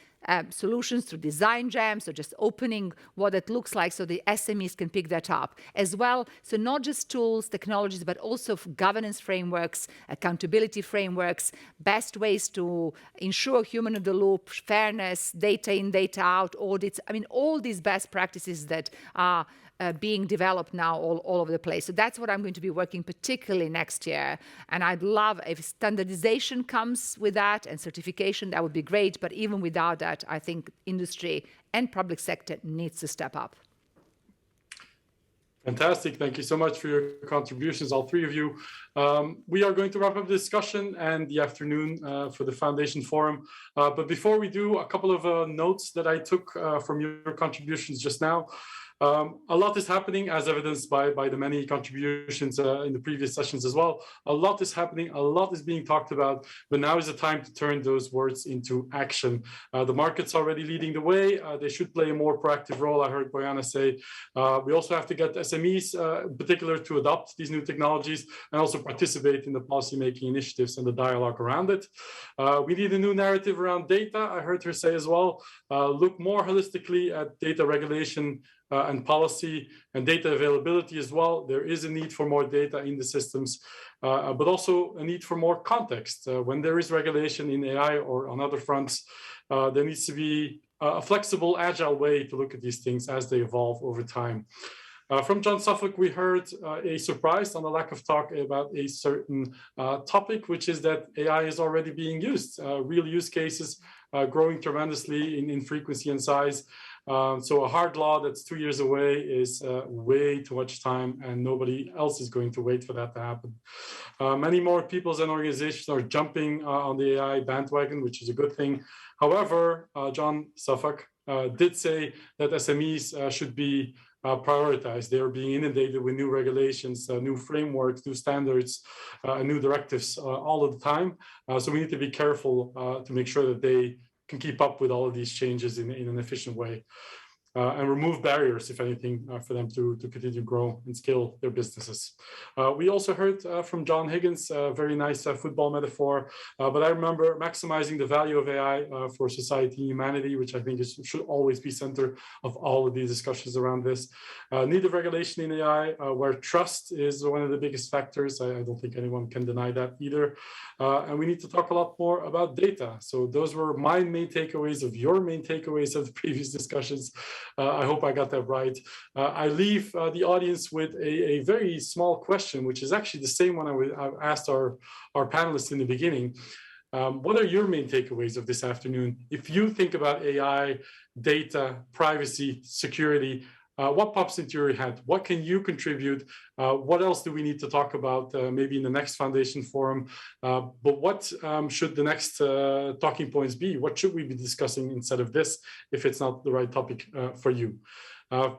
solutions through design jams, or just opening what it looks like so the SMEs can pick that up as well. So not just tools, technologies, but also governance frameworks, accountability frameworks, best ways to ensure human in the loop, fairness, data in, data out, audits. I mean, all these best practices that are being developed now all over the place. So that's what I'm going to be working particularly next year. And I'd love if standardization comes with that and certification, that would be great. But even without that, I think industry and public sector needs to step up. Fantastic. Thank you so much for your contributions, all three of you. We are going to wrap up the discussion and the afternoon for the Foundation Forum. But before we do, a couple of notes that I took from your contributions just now. A lot is happening, as evidenced by the many contributions in the previous sessions as well. A lot is happening, a lot is being talked about, but now is the time to turn those words into action. The market's already leading the way. They should play a more proactive role. I heard Bojana say we also have to get SMEs in particular to adopt these new technologies and also participate in the policymaking initiatives and the dialogue around it. We need a new narrative around data. I heard her say as well, look more holistically at data regulation and policy and data availability as well. There is a need for more data in the systems, but also a need for more context. When there is regulation in AI or on other fronts, there needs to be a flexible, agile way to look at these things as they evolve over time. From John Suffolk, we heard a surprise on the lack of talk about a certain topic, which is that AI is already being used. Real use cases growing tremendously in frequency and size. So a hard law that's 2 years away is way too much time, and nobody else is going to wait for that to happen. Many more peoples and organizations are jumping on the AI bandwagon, which is a good thing. However, John Suffolk did say that SMEs should be prioritized. They are being inundated with new regulations, new frameworks, new standards, new directives all of the time. So we need to be careful to make sure that they can keep up with all of these changes in an efficient way. and remove barriers, if anything, for them to continue to grow and scale their businesses. We also heard from John Higgins, a very nice football metaphor, but I remember maximizing the value of AI for society and humanity, which I think should always be center of all of these discussions around this. Need of regulation in AI, where trust is one of the biggest factors. I don't think anyone can deny that either. And we need to talk a lot more about data. So those were my main takeaways of your main takeaways of the previous discussions. I hope I got that right. I leave the audience with a very small question, which is actually the same one I asked our panelists in the beginning. What are your main takeaways of this afternoon? If you think about AI, data, privacy, security, what pops into your head? What can you contribute? What else do we need to talk about maybe in the next Foundation Forum? But what should the next talking points be? What should we be discussing instead of this if it's not the right topic for you?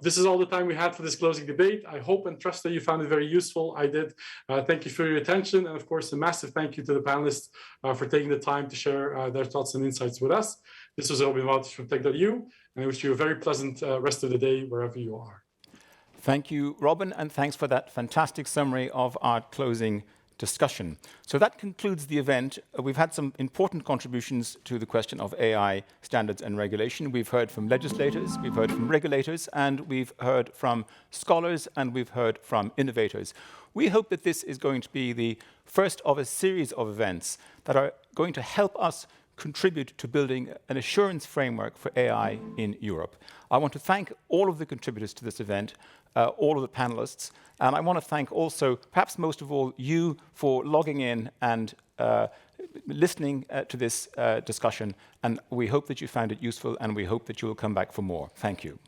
This is all the time we had for this closing debate. I hope and trust that you found it very useful. I did. Thank you for your attention. And of course, a massive thank you to the panelists for taking the time to share their thoughts and insights with us. This was Robin Wouters from Tech.eu, and I wish you a very pleasant rest of the day wherever you are. Thank you, Robin, and thanks for that fantastic summary of our closing discussion. So that concludes the event. We've had some important contributions to the question of AI standards and regulation. We've heard from legislators, we've heard from regulators, and we've heard from scholars, and we've heard from innovators. We hope that this is going to be the first of a series of events that are going to help us contribute to building an assurance framework for AI in Europe. I want to thank all of the contributors to this event, all of the panelists, and I want to thank also, perhaps most of all, you for logging in and listening to this discussion, and we hope that you found it useful, and we hope that you will come back for more. Thank you.